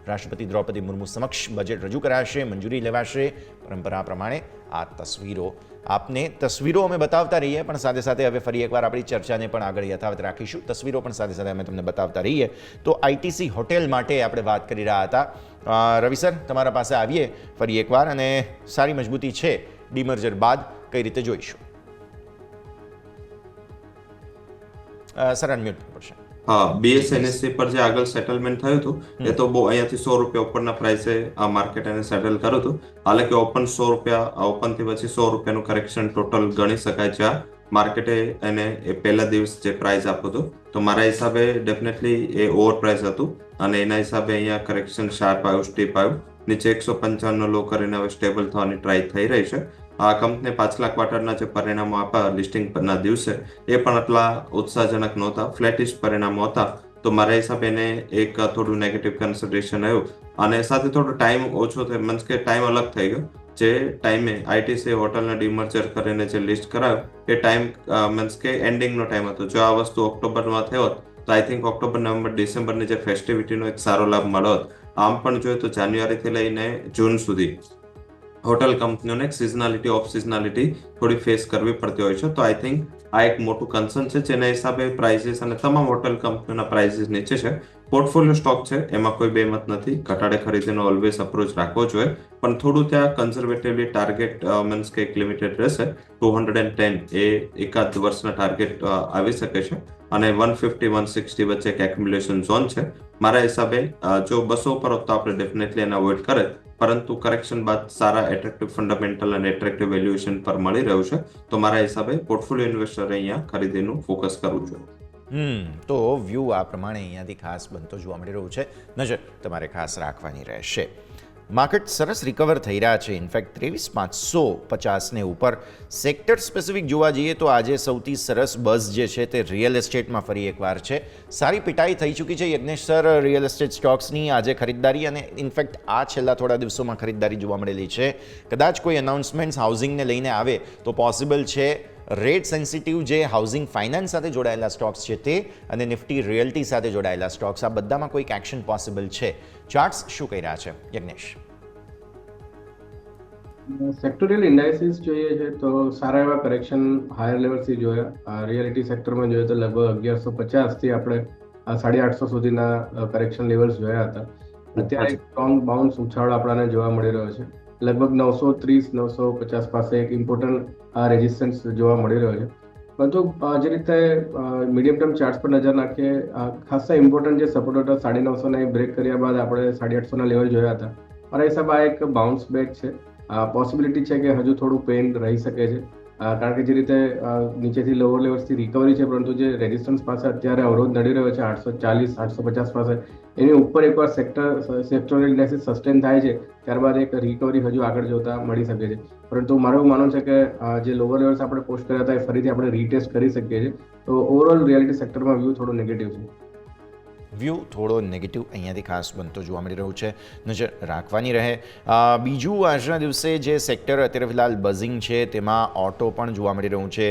રાષ્ટ્રપતિ દ્રૌપદી મુર્મુ સમક્ષ બજેટ રજૂ કરાશે, મંજૂરી લેવાશે. પરંપરા પ્રમાણે આ તસવીરો અમે બતાવતા રહીએ, પણ સાથે સાથે હવે ફરી એકવાર આપણી ચર્ચાને પણ આગળ યથાવત રાખીશું. તસવીરો પણ સાથે સાથે અમે તમને બતાવતા રહીએ. તો આઈટીસી હોટેલ માટે આપણે વાત કરી રહ્યા હતા. રવિ સર, તમારા પાસે આવીએ ફરી એકવાર, અને સારી મજબૂતી છે ડીમર્જર બાદ, કઈ રીતે જોઈશું? સર, અનમ્યુટ પડશે. હા, બીએસએનએસસી પર જે આગળ સેટલમેન્ટ થયું હતું એ તો બહુ અહીંયાથી 100 રૂપિયા ઉપરના પ્રાઇસે આ માર્કેટ એને સેટલ કર્યું હતું. હાલાકી ઓપન 100 રૂપિયા, ઓપનથી પછી 100 રૂપિયાનું કરેક્શન ટોટલ ગણી શકાય છે. આ માર્કેટે એને એ પહેલા દિવસ જે પ્રાઇસ આપ્યું હતું, તો મારા હિસાબે ડેફિનેટલી એ ઓવર પ્રાઇસ હતું, અને એના હિસાબે અહીંયા કરેક્શન શાર્પ આવ્યું, સ્ટીપ આવ્યું. નીચે 155 નો લો કરીને હવે સ્ટેબલ થવાની ટ્રાય થઈ રહી છે. આ કંપની પાછલા ક્વાર્ટરના જે પરિણામો આપ્યા લિસ્ટિંગ પરના દિવસે એ પણ આટલા ઉત્સાહજનક નહોતા, ફ્લેટિશ પરિણામો હતા. તો મારા હિસાબે એને એક થોડું નેગેટિવ કન્સિડરેશન આવ્યું, અને સાથે થોડો ટાઈમ ઓછો થયો, મીન્સ કે ટાઈમ અલગ થઈ ગયો. જે ટાઈમે આઈટીસી હોટલને ડિમર્જર કરીને જે લિસ્ટ કરાવ્યું એ ટાઈમ મીન્સ કે એન્ડિંગનો ટાઈમ હતો. જો આ વસ્તુ ઓક્ટોબરમાં થયો તો આઈ થિંક ઓક્ટોબર, નવેમ્બર, ડિસેમ્બરની જે ફેસ્ટિવિટીનો એક સારો લાભ મળ્યો હોત. આમ પણ જોઈએ તો જાન્યુઆરીથી લઈને જૂન સુધી હોટલ કંપનીઓને સિઝનાલિટી, ઓફ સિઝનાલિટી થોડી ફેસ કરવી પડતી હોય છે. તો આઈ થિંક આ એક મોટું કન્સર્ન છે, જેના હિસાબે પ્રાઇસીસ અને તમામ હોટલ કંપનીઓના પ્રાઇસીસ નીચે છે. પોર્ટફોલિયો સ્ટોક છે, એમાં કોઈ બેમત નથી. ઘટાડે ખરીદીનો ઓલવેઝ અપ્રોચ રાખવો જોઈએ, પણ થોડું ત્યાં કન્ઝર્વેટિવલી ટાર્ગેટ મીન્સ કે એક લિમિટેડ રહેશે. 210 એ એકાદ વર્ષના ટાર્ગેટ આવી શકે છે, અને 150-160 વચ્ચે એક એક્યુમ્યુલેશન ઝોન છે. મારા હિસાબે જો 200 ઉપર હોત તો આપણે ડેફિનેટલી એને અવોઇડ કરે, પરંતુ કરેક્શન બાદ સારા એટ્રેક્ટિવ ફંડામેન્ટલ અને એટ્રેક્ટિવ વેલ્યુએશન પર મળી રહ્યું છે. તો મારા હિસાબે પોર્ટફોલિયો ઇન્વેસ્ટરે અહીંયા ખરીદીનું ફોકસ કરવું જોઈએ. તો વ્યૂ આ પ્રમાણે અહીંયાથી ખાસ બનતો જોવા મળી રહ્યું છે. નજર તમારે ખાસ રાખવાની રહેશે. માર્કેટ સરસ રિકવર થઈ રહ્યા છે. ઇનફેક્ટ 23,550 ઉપર. સેક્ટર સ્પેસિફિક જોવા જઈએ તો આજે સૌથી સરસ બઝ જે છે તે રિયલ એસ્ટેટમાં ફરી એકવાર છે. સારી પિટાઈ થઈ ચૂકી છે યજ્ઞેશ સર રિયલ એસ્ટેટ સ્ટોક્સની આજે ખરીદદારી, અને ઇનફેક્ટ આ છેલ્લા થોડા દિવસોમાં ખરીદદારી જોવા મળેલી છે. કદાચ કોઈ અનાઉન્સમેન્ટ્સ હાઉસિંગને લઈને આવે તો પોસિબલ છે રેટ સેન્સિટિવ જે હાઉસિંગ ફાઇનાન્સ સાથે જોડાયેલા સ્ટોક્સ છે તે, અને નિફ્ટી રિયલ્ટી સાથે જોડાયેલા સ્ટોક્સ, આ બધામાં કોઈક એક્શન પોસિબલ છે. ચાર્ટ્સ શું કહી રહ્યા છે યજ્ઞેશ? સેક્ટોરિયલ ઇન્ડાઇસીસ જોઈએ છે તો સારા એવા કરેક્શન હાયર લેવલથી જોયા. રિયલિટી સેક્ટરમાં જોઈએ તો લગભગ 1150 થી આપણે 850 સુધીના કરેક્શન લેવલ્સ જોયા હતા. અત્યારે સ્ટ્રોંગ બાઉન્સ ઉછાળો આપણને જોવા મળી રહ્યો છે. લગભગ 930-950 પાસે એક ઇમ્પોર્ટન્ટ રેઝિસ્ટન્સ જોવા મળી રહ્યો છે. પરંતુ જે રીતે મીડિયમ ટર્મ ચાર્ટ પર નજર નાખીએ, ખાસા ઇમ્પોર્ટન્ટ જે સપોર્ટ હતા 950 break કર્યા બાદ આપણે 850 લેવલ જોયા હતા. મારા હિસાબે આ એક બાઉન્સ બેક છે. પોસિબિલિટી છે કે હજુ થોડું પેઇન રહી શકે છે, કારણ કે જે રીતે નીચેથી લોઅર લેવલ્સથી રિકવરી છે, પરંતુ જે રેઝિસ્ટન્સ પાસે અત્યારે અવરોધ નડી રહ્યો છે 840-850 પાસે, એની ઉપર એકવાર સેક્ટોરિયલ ઇન્ડાઇસીસ સસ્ટેન થાય છે, ત્યારબાદ એક રિકવરી હજુ આગળ જોતા મળી શકે છે. પરંતુ મારું એવું માનવું છે કે જે લોઅર લેવલ્સ આપણે પોસ્ટ કર્યા હતા એ ફરીથી આપણે રીટેસ્ટ કરી શકીએ છીએ. તો ઓવરઓલ રિયાલિટી સેક્ટરમાં વ્યૂ થોડો નેગેટિવ છે. વ્યૂ થોડો નેગેટિવ અહીંયાથી ખાસ બનતો જોવા મળી રહ્યું છે. નજર રાખવાની રહે. બીજું આજના દિવસે જે સેક્ટર અત્યારે ફિલહાલ બઝિંગ છે તેમાં ઓટો પણ જોવા મળી રહ્યું છે.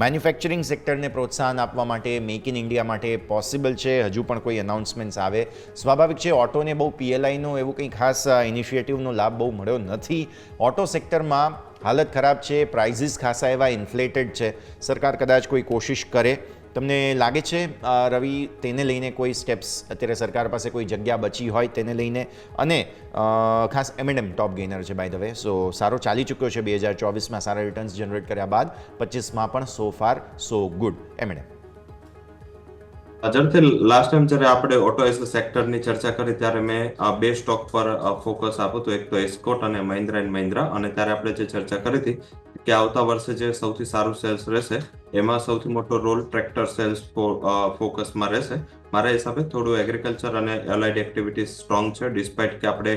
મેન્યુફેક્ચરિંગ સેક્ટરને પ્રોત્સાહન આપવા માટે, મેક ઇન ઇન્ડિયા માટે પોસિબલ છે હજુ પણ કોઈ અનાઉન્સમેન્ટ્સ આવે. સ્વાભાવિક છે ઓટોને બહુ પીએલઆઈનો એવું કંઈ ખાસ ઇનિશિયેટિવનો લાભ બહુ મળ્યો નથી. ઓટો સેક્ટરમાં હાલત ખરાબ છે, પ્રાઇઝીસ ખાસા એવા ઇન્ફ્લેટેડ છે. સરકાર કદાચ કોઈ કોશિશ કરે. તમને લાગે છે રવિ તેને લઈને કોઈ સ્ટેપ્સ અત્યારે સરકાર પાસે કોઈ જગ્યા બચી હોય તેને લઈને? અને ખાસ M&M ટોપ ગેઇનર છે બાય ધ વે, સો સારો ચાલી ચૂક્યો છે 2024માં, સારા રિટર્ન્સ જનરેટ કર્યા બાદ 25માં પણ સો ફાર સો ગુડ. M&M ઝડપથી લાસ્ટ ટાઈમ જ્યારે આપણે ઓટો એસ સેક્ટરની ચર્ચા કરી ત્યારે મેં બે સ્ટોક પર ફોકસ આપ્યું હતું, એક તો એસ્કોટ અને મહિન્દ્રા એન્ડ મહિન્દ્રા. અને ત્યારે આપણે જે ચર્ચા કરી હતી કે આવતા વર્ષે જે સૌથી સારું સેલ્સ રહેશે એમાં સૌથી મોટો રોલ ટ્રેક્ટર સેલ્સ ફોકસમાં રહેશે. મારા હિસાબે થોડું એગ્રીકલ્ચર અને એલાઇડ એક્ટિવિટીઝ સ્ટ્રોંગ છે, ડિસ્પાઇટ કે આપણે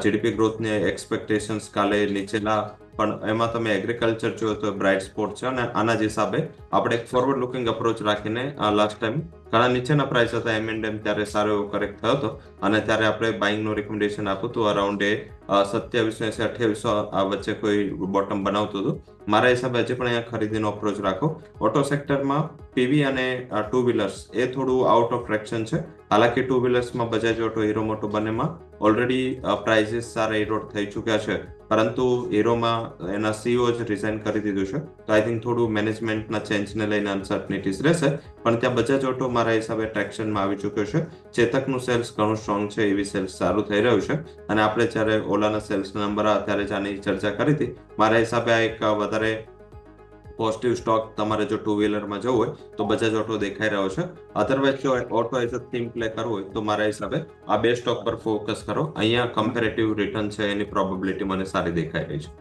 જીડીપી ગ્રોથની એક્સપેક્ટેશન્સ કાલે નીચેના, પણ એમાં તમે એગ્રીકલ્ચર જોયો તો બ્રાઇટ સ્પોટ છે. અને આના જ હિસાબે આપણે એક ફોરવર્ડ લુકિંગ અપ્રોચ રાખીને લાસ્ટ ટાઈમ ઘણા નીચેના પ્રાઇસ હતા M&M ત્યારે સારો એવો કરેક્ટ થયો હતો અને ત્યારે આપણે બાઇંગનું રિકમેન્ડેશન આપ્યું હતું અરાઉન્ડ 2700-2800 આ વચ્ચે કોઈ બોટમ બનાવતું હતું. મારા હિસાબે હજી પણ અહીંયા ખરીદીનો અપ્રોચ રાખો. ઓટો સેક્ટરમાં પીવી અને ટુ વ્હીલર્સ એ થોડું આઉટ ઓફ ટ્રેક્શન છે. હાલાકી ટુ વ્હીલર્સમાં બજાજ ઓટો, હીરો મોટો બંનેમાં ઓલરેડી પ્રાઇઝીસ સારા ઇરોડ થઈ ચૂક્યા છે, પરંતુ હીરોમાં એના CEO જ રિઝાઇન કરી દીધું છે. તો આઈ થિંક થોડું મેનેજમેન્ટના ચેન્જને લઈને અનસર્ટનિટીઝ રહેશે, પણ ત્યાં બજાજ ઓટો મારા હિસાબે ટ્રેક્શનમાં આવી ચૂક્યો છે. ચેતકનું સેલ્સ ઘણું સ્ટ્રોંગ છે, એવી સેલ્સ સારું થઈ રહ્યું છે અને આપણે જ્યારે ઓલાના સેલ્સના નંબર આવ્યા ત્યારે જ આની ચર્ચા કરી હતી. મારા હિસાબે આ એક વધારે પોઝિટિવ સ્ટોક તમારે જો ટુ વ્હીલરમાં જવું હોય તો બજાજ ઓટો દેખાઈ રહ્યો છે. અધરવાઇઝ જો auto as a theme play કરવું હોય તો મારા હિસાબે આ બે સ્ટોક પર ફોકસ કરો. અહીંયા કમ્પેરેટિવ રિટર્ન છે એની પ્રોબેબિલિટી મને સારી દેખાઈ રહી છે.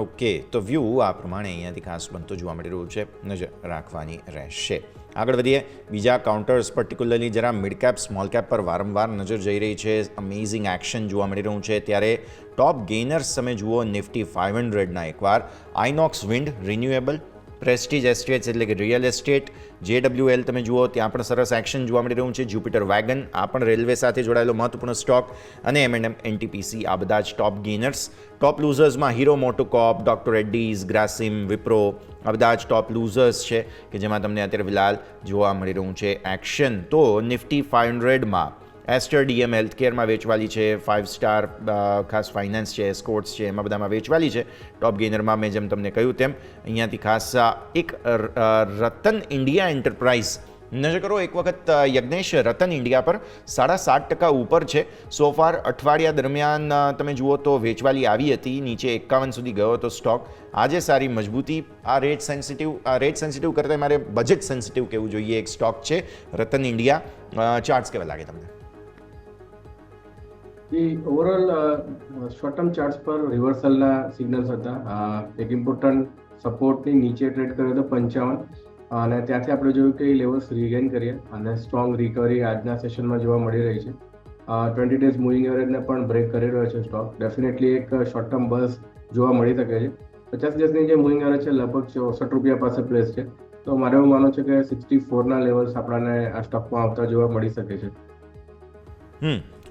ઓકે, તો વ્યૂ આ પ્રમાણે અહીંયાથી ખાસ બનતો જોવા મળી રહ્યું છે, નજર રાખવાની રહેશે. આગળ વધીએ બીજા કાઉન્ટર્સ, પર્ટિક્યુલરલી જરા મિડ કેપ સ્મોલ કેપ પર વારંવાર નજર જઈ રહી છે. અમેઝિંગ એક્શન જોવા મળી રહ્યું છે. ત્યારે ટોપ ગેઇનર્સ તમે જુઓ નિફ્ટી 500ના એકવાર આઇનોક્સ વિન્ડ, રિન્યુએબલ, પ્રેસ્ટીજ એસ્ટેટ્સ એટલે કે રિયલ એસ્ટેટ, JWL તમે જુઓ ત્યાં પણ સરસ એક્શન જોવા મળી રહ્યું છે. જુપિટર વેગન આ પણ રેલવે સાથે જોડાયેલો મહત્વપૂર્ણ સ્ટોક અને M&M, NTPC આ બધા જ ટોપ ગેઇનર્સ. ટોપ લૂઝર્સમાં Hero MotoCorp, doctor Reddy's, Grasim, Wipro આ બધા જ ટોપ લૂઝર્સ છે કે જેમાં તમને અત્યારે ફિલહાલ જોવા મળી રહ્યું છે એક્શન. તો નિફ્ટી 500માં એસ્ટર DM હેલ્થકેરમાં વેચવાલી છે, 5 સ્ટાર ખાસ ફાઇનાન્સ છે, સ્કોર્ટ્સ છે, એમાં બધામાં વેચવાલી છે. ટોપ ગેઇનરમાં મેં જેમ તમને કહ્યું તેમ અહીંયાથી ખાસ એક રતન ઇન્ડિયા એન્ટરપ્રાઇઝ નજર કરો એક વખત. યજ્ઞેશ, રતન ઇન્ડિયા પર 7.5% ઉપર છે. સોફાર અઠવાડિયા દરમિયાન તમે જુઓ તો વેચવાલી આવી હતી, નીચે 51 સુધી ગયો હતો સ્ટોક. આજે સારી મજબૂતી. આ રેટ સેન્સિટિવ કરતાં મારે બજેટ સેન્સિટિવ કહેવું જોઈએ એક સ્ટોક છે રતન ઇન્ડિયા. ચાર્ટ્સ કેવા લાગે તમને? ઓવરઓલ શોર્ટ ટર્મ ચાર્ટ્સ પર રિવર્સલના સિગ્નલ્સ હતા. એક ઇમ્પોર્ટન્ટ સપોર્ટની નીચે ટ્રેડ કર્યો હતો 55 અને ત્યાંથી આપણે જોયું કે એ લેવલ્સ રિગેન કરીએ અને સ્ટ્રોંગ રિકવરી આજના સેશનમાં જોવા મળી રહી છે. 20 ડેઝ મૂવિંગ એવરેજને પણ બ્રેક કરી રહ્યો છે સ્ટોક. ડેફિનેટલી એક શોર્ટ ટર્મ બસ જોવા મળી શકે છે. 50 ડેઝની જે મૂવિંગ એવરેજ છે લગભગ 64 રૂપિયા પાસે પ્લેસ છે. તો મારે એવું માનવું છે કે 64ના લેવલ્સ આપણને આ સ્ટોકમાં આવતા જોવા મળી શકે છે.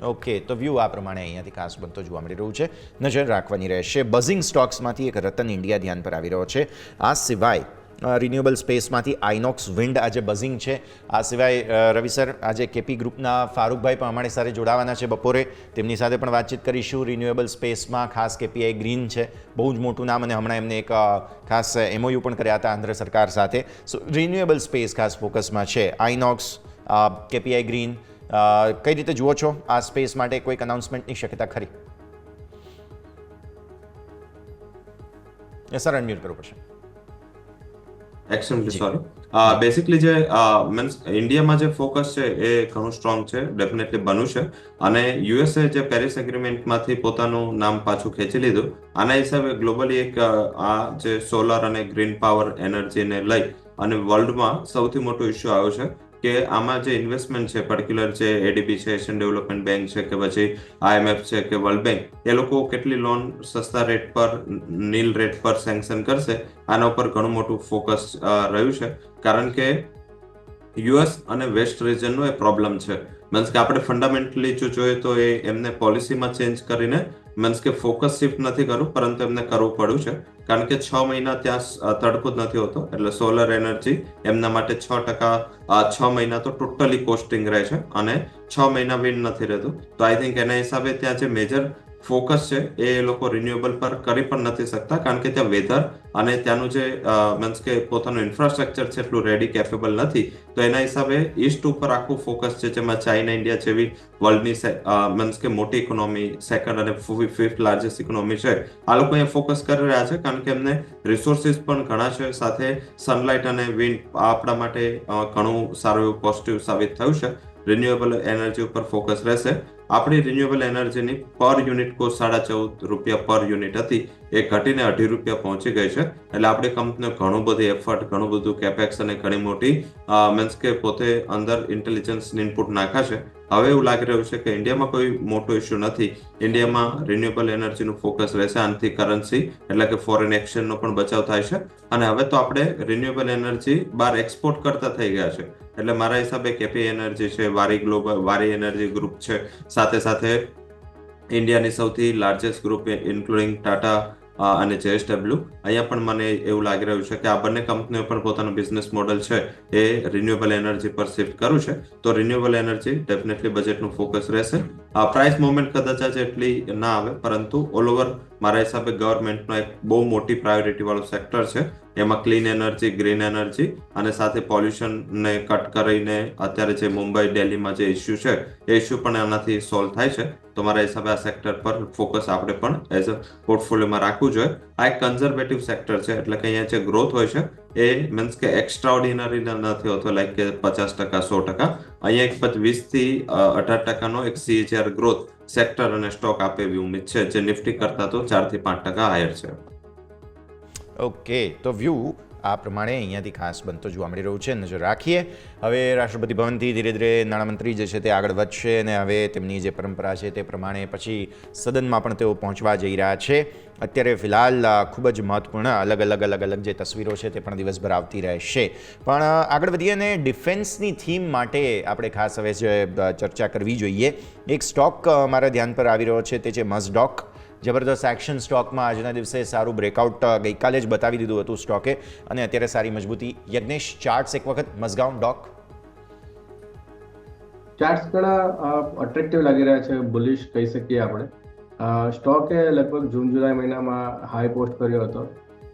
ઓકે, તો વ્યૂ આ પ્રમાણે અહીંયાથી ખાસ બનતો જોવા મળી રહ્યું છે, નજર રાખવાની રહેશે. બઝિંગ સ્ટોક્સમાંથી એક રતન ઇન્ડિયા ધ્યાન પર આવી રહ્યો છે. આ સિવાય રિન્યુએબલ સ્પેસમાંથી આઇનોક્સ વિન્ડ આજે બઝિંગ છે. આ સિવાય રવિ સર આજે KP ગ્રુપના ફારૂકભાઈ પણ અમારી સાથે જોડાવાના છે બપોરે, તેમની સાથે પણ વાતચીત કરીશું. રિન્યુએબલ સ્પેસમાં ખાસ KPI ગ્રીન છે, બહુ જ મોટું નામ અને હમણાં એમને એક ખાસ MOU પણ કર્યા હતા આંધ્ર સરકાર સાથે. સો રિન્યુએબલ સ્પેસ ખાસ ફોકસમાં છે. આઇનોક્સ, KPI ગ્રીન, કઈ રીતે જુઓ છો આ સ્પેસ માટે કોઈક અનાઉન્સમેન્ટની શક્યતા ખરી? સર અનમ્યુટ કરવું પડશે. એક્સટ્રીમલી સોરી. બેસિકલી જે મીન્સ ઇન્ડિયામાં જે ફોકસ છે એ ઘણું સ્ટ્રોંગ છે, ડેફિનેટલી બન્યું છે અને USA જે પેરિસ એગ્રીમેન્ટમાંથી પોતાનું નામ પાછું ખેંચી લીધું. આના હિસાબે ગ્લોબલી એક આ જે સોલર અને ગ્રીન પાવર એનર્જીને લઈ અને વર્લ્ડમાં સૌથી મોટો ઇસ્યુ આવ્યો છે કે આમાં જે ઇન્વેસ્ટમેન્ટ છે, પર્ટિક્યુલર જે ADB છે, એશિયન ડેવલપમેન્ટ બેંક છે કે પછી IMF છે કે વર્લ્ડ બેંક, એ લોકો કેટલી લોન સસ્તા રેટ પર, નીલ રેટ પર સેન્કશન કરશે, આના ઉપર ઘણું મોટું ફોકસ રહ્યું છે. કારણ કે US અને વેસ્ટ રિજનનો એ પ્રોબ્લેમ છે. મીન્સ કે આપણે ફંડામેન્ટલી જો જોઈએ તો એ એમને પોલિસીમાં ચેન્જ કરીને મીન્સ કે ફોકસ શિફ્ટ નથી કરવું, પરંતુ એમને કરવું પડ્યું છે. કારણ કે 6 મહિના ત્યાં તડકો જ નથી હોતો, એટલે સોલર એનર્જી એમના માટે 6% 6 મહિના તો ટોટલી કોસ્ટિંગ રહે છે અને 6 મહિના વિન્ડ નથી રહેતું. તો આઈ થિંક એના હિસાબે ત્યાં જે મેજર ફોકસ છે એ લોકો રિન્યુએબલ પર કરી પણ નથી શકતા, કારણ કે ત્યાં વેધર અને ત્યાંનું જે મીન્સ કે પોતાનું ઇન્ફ્રાસ્ટ્રક્ચર છે એટલું રેડી કેપેબલ નથી. તો એના હિસાબે ઈસ્ટ ઉપર આખું ફોકસ છે, જેમાં ચાઇના, ઇન્ડિયા જેવી વર્લ્ડની મીન્સ કે મોટી ઇકોનોમી, સેકન્ડ અને ફિફ્થ લાર્જેસ્ટ ઇકોનોમી છે, આ લોકો અહીંયા ફોકસ કરી રહ્યા છે. કારણ કે એમને રિસોર્સિસ પણ ઘણા છે, સાથે સનલાઇટ અને વિન્ડ આપણા માટે ઘણું સારું એવું પોઝિટિવ સાબિત થયું છે. રિન્યુએબલ એનર્જી ઉપર ફોકસ રહેશે. આપણી રિન્યુએબલ એનર્જીની પર યુનિટ કોસ્ટ 14.5 રૂપિયા પર યુનિટ હતી, એ ઘટીને 2.5 રૂપિયા પહોંચી ગઈ છે. એટલે આપણી કંપનીઓ ઘણું બધું એફર્ટ, ઘણું બધું કેપેક્સ અને ઘણી મોટી મીન્સ કે પોતે અંદર ઇન્ટેલિજન્સની ઇનપુટ નાખે છે હવે એવું લાગી રહ્યું છે કે ઇન્ડિયામાં કોઈ મોટો ઇસ્યુ નથી. ઇન્ડિયામાં રિન્યુએબલ એનર્જીનું ફોકસ રહેશે. આનાથી કરન્સી એટલે કે ફોરેન એક્સચેન્જનો પણ બચાવ થાય છે. અને હવે તો આપણે રિન્યુએબલ એનર્જી બહાર એક્સપોર્ટ કરતા થઈ ગયા છે. એટલે મારા હિસાબે કેપી એનર્જી છે, વારી એનર્જી ગ્રુપ છે, સાથે સાથે ઇન્ડિયાની સૌથી લાર્જેસ્ટ ગ્રુપ ઇન્ક્લુડિંગ ટાટા અને JSW, અહીંયા પણ મને એવું લાગી રહ્યું છે કે આ બંને કંપનીઓ પણ પોતાનું બિઝનેસ મોડલ છે એ રિન્યુએબલ એનર્જી પર શિફ્ટ કર્યું છે. તો રિન્યુએબલ એનર્જી ડેફિનેટલી બજેટનું ફોકસ રહેશે. પ્રાઇસ મુવમેન્ટ કદાચ આજે એટલી ના આવે, પરંતુ ઓલ ઓવર મારા હિસાબે ગવર્મેન્ટનો એક બહુ મોટી પ્રાયોરિટી વાળો સેક્ટર છે. એમાં ક્લીન એનર્જી, ગ્રીન એનર્જી અને સાથે પોલ્યુશનને કટ કરીને અત્યારે જે મુંબઈ, દિલ્હીમાં જે ઇસ્યુ છે એ ઇસ્યુ પણ આનાથી સોલ્વ થાય છે. તો મારા હિસાબે આ સેક્ટર પર ફોકસ આપણે પણ એઝ અ પોર્ટફોલિયોમાં રાખવું જોઈએ. આ એક કન્ઝર્વેટિવ સેક્ટર છે, એટલે કે અહીંયા જે ગ્રોથ હોય છે એ મીન્સ કે એક્સ્ટ્રાઓર્ડિનરી નથી હોતો, લાઈક કે 50%, 100%. અહીંયા એક 20 થી 18% એક CAGR ગ્રોથ સેક્ટર અને સ્ટોક આપે એવી ઉમ્મીદ છે, જે નિફ્ટી કરતા તો 4 થી 5% હાયર છે. ઓકે, તો વ્યૂ આ પ્રમાણે અહીંયાથી ખાસ બનતો જોવા મળી રહ્યું છે. નજર રાખીએ. હવે રાષ્ટ્રપતિ ભવનથી ધીરે ધીરે નાણામંત્રી જે છે તે આગળ વધશે અને હવે તેમની જે પરંપરા છે તે પ્રમાણે પછી સદનમાં પણ તેઓ પહોંચવા જઈ રહ્યા છે. અત્યારે ફિલહાલ ખૂબ જ મહત્વપૂર્ણ અલગ અલગ જે તસવીરો છે તે પણ દિવસભર આવતી રહેશે. પણ આગળ વધીએ અને ડિફેન્સની થીમ માટે આપણે ખાસ હવે જે ચર્ચા કરવી જોઈએ. એક સ્ટોક મારા ધ્યાન પર આવી રહ્યો છે, તે છે મઝડોક. જબરદસ્ત એક્શન સ્ટોકમાં આજના દિવસે સારું બ્રેકઆઉટ ગઈકાલે જ બતાવી દીધું હતું સ્ટોકે, અને અત્યારે સારી મજબૂતી. યજ્ઞેશ, ચાર્ટ્સ એક વખત મઝગાઉન ડોક. ચાર્ટ્સ ઘણા અટ્રેક્ટિવ લાગી રહ્યા છે, બુલિશ કહી શકીએ આપણે. સ્ટોકે લગભગ જૂન જુલાઈ મહિનામાં હાઈ પોસ્ટ કર્યો હતો